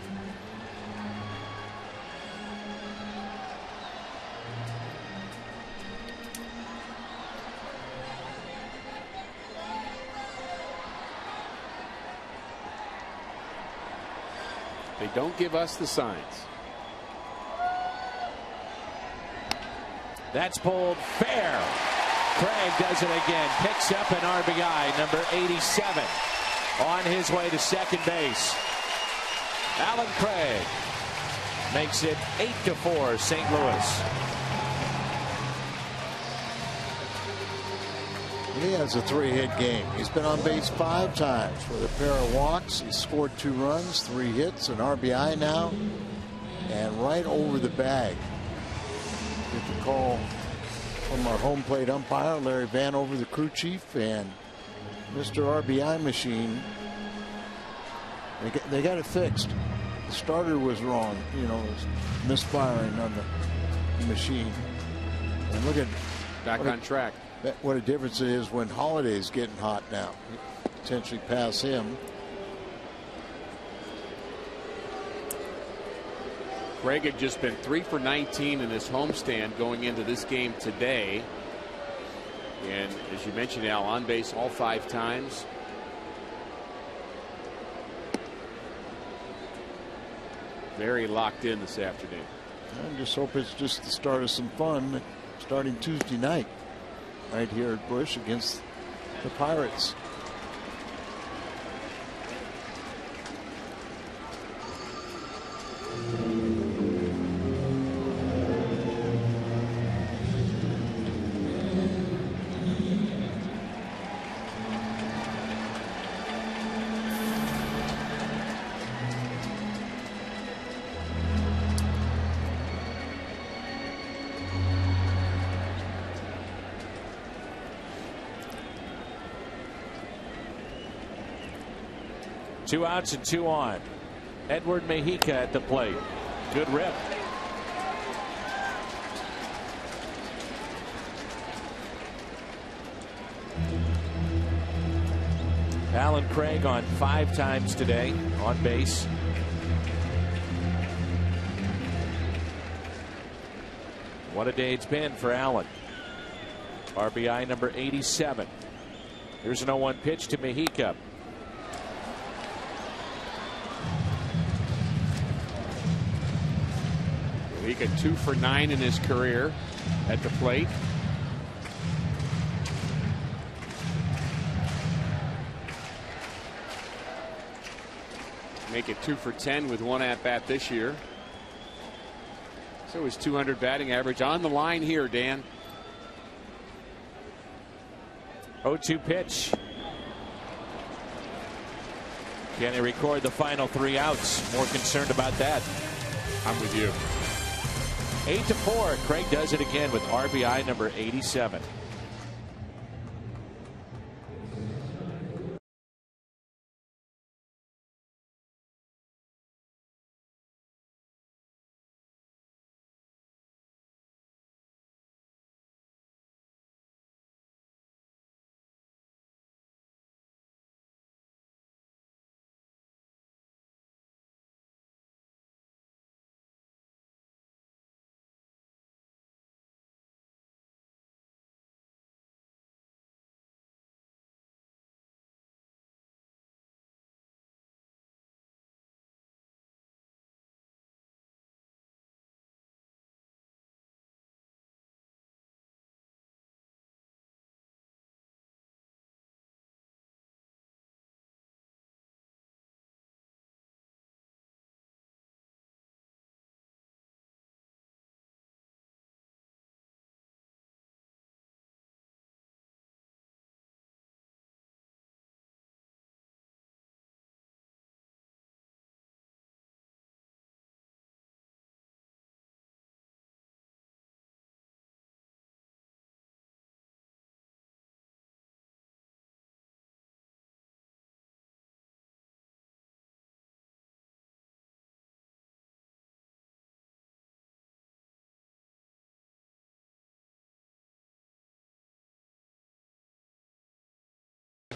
They don't give us the signs. That's pulled fair. Craig does it again. Picks up an RBI, number 87, on his way to second base. Alan Craig makes it 8-4 St. Louis. He has a 3-hit game. He's been on base 5 times with a pair of walks. He's scored 2 runs, 3 hits, an RBI now, and right over the bag. Get the call from our home plate umpire, Larry Vanover, the crew chief, and Mr. RBI machine. They got it fixed. The starter was wrong, it was misfiring on the machine. And look at back on track. What a difference it is when Holiday's getting hot now. Potentially pass him. Craig had just been 3 for 19 in his homestand going into this game today. And as you mentioned, Al, on base all 5 times. Very locked in this afternoon. I just hope it's just the start of some fun starting Tuesday night right here at Busch against the Pirates. Two outs and 2 on. Edward Mejica at the plate. Good rip. Alan Craig on 5 times today on base. What a day it's been for Allen. RBI number 87. Here's an 0-1 pitch to Mejica. Mejica 2 for 9 in his career at the plate. Make it 2 for 10 with 1 at bat this year. So his 200 batting average on the line here, Dan. 0-2 pitch. Can they record the final 3 outs? More concerned about that. I'm with you. 8-4. Craig does it again with RBI number 87.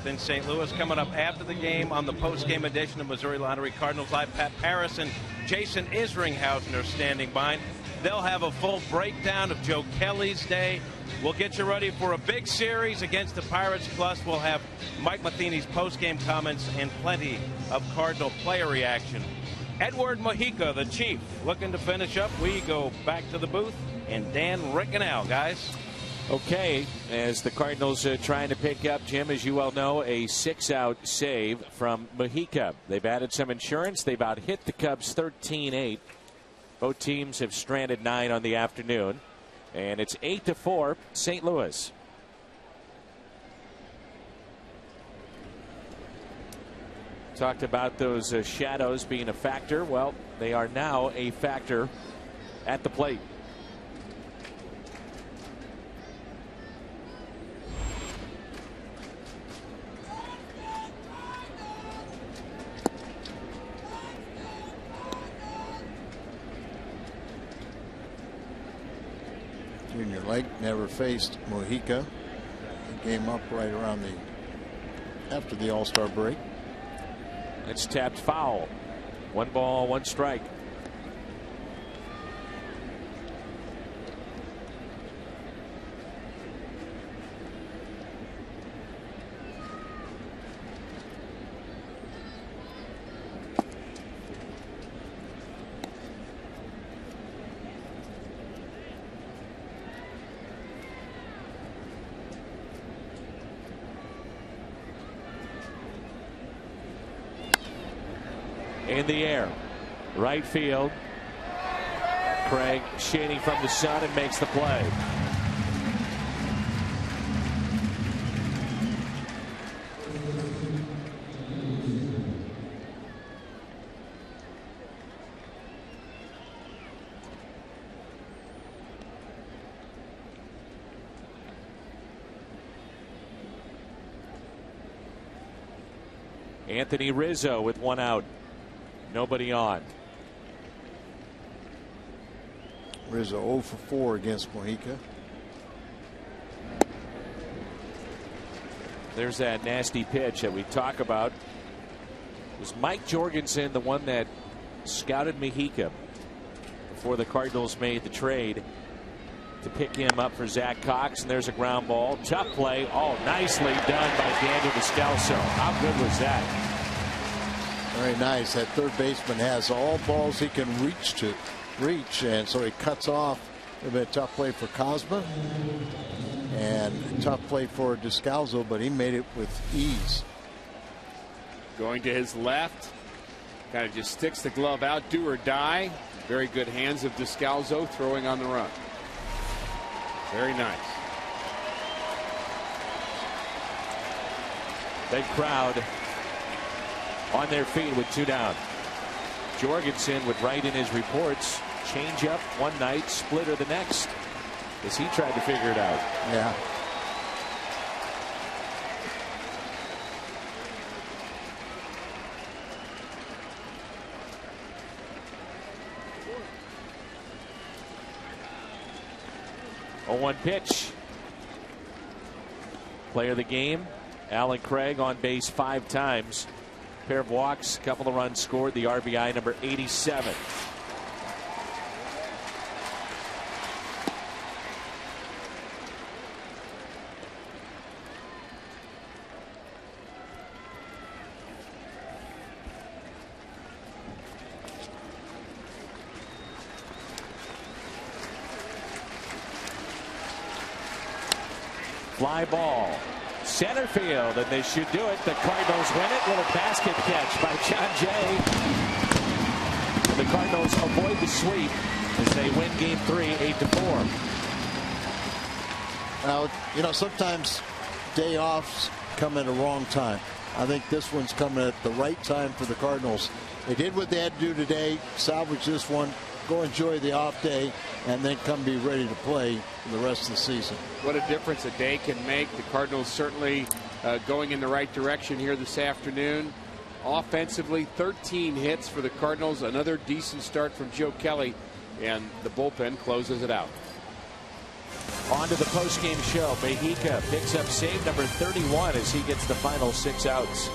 7th in St. Louis. Coming up after the game on the post-game edition of Missouri Lottery Cardinals Live, Pat Paris and Jason Isringhausen are standing by. They'll have a full breakdown of Joe Kelly's day. We'll get you ready for a big series against the Pirates. Plus, we'll have Mike Matheny's post-game comments and plenty of Cardinal player reaction. Edward Mojica, the Chief, looking to finish up. We go back to the booth, and Dan Rickenau, guys. Okay, as the Cardinals trying to pick up, Jim, as you well know, a 6-out save from Mojica. They've added some insurance. They've out-hit the Cubs 13-8. Both teams have stranded 9 on the afternoon. And it's 8-4 St. Louis. Talked about those shadows being a factor. Well, they are now a factor at the plate. Junior Lake never faced Mojica. He came up right around after the All-Star break. It's tapped foul. 1 ball, 1 strike. In the air, right field. Craig shading from the sun and makes the play. Anthony Rizzo with 1 out. Nobody on. Rizzo 0 for 4 against Mojica. There's that nasty pitch that we talk about. Was Mike Jorgensen the one that scouted Mojica before the Cardinals made the trade to pick him up for Zach Cox? And there's a ground ball. Tough play. Oh, nicely done by Daniel Descalso. How good was that? Very nice. That third baseman has all balls he can reach, and so he cuts off. A bit tough play for Cosma and tough play for Descalso, but he made it with ease. Going to his left, kind of just sticks the glove out, do or die. Very good hands of Descalso throwing on the run. Very nice. Big crowd on their feet with 2 down. Jorgensen would write in his reports, change up one night, splitter the next, as he tried to figure it out. Yeah. A 1 pitch. Player of the game, Alan Craig, on base 5 times. Pair of walks, couple of runs scored, the RBI number 87. Fly ball. Center field, and they should do it. The Cardinals win it with a basket catch by John Jay. And the Cardinals avoid the sweep as they win Game 3, 8-4. Now, you know, sometimes day offs come at a wrong time. I think this one's coming at the right time for the Cardinals. They did what they had to do today, salvage this one, go enjoy the off day, and then come be ready to play for the rest of the season. What a difference a day can make. The Cardinals certainly going in the right direction here this afternoon. Offensively, 13 hits for the Cardinals. Another decent start from Joe Kelly, and the bullpen closes it out. On to the postgame show. Mejica picks up save number 31 as he gets the final 6 outs.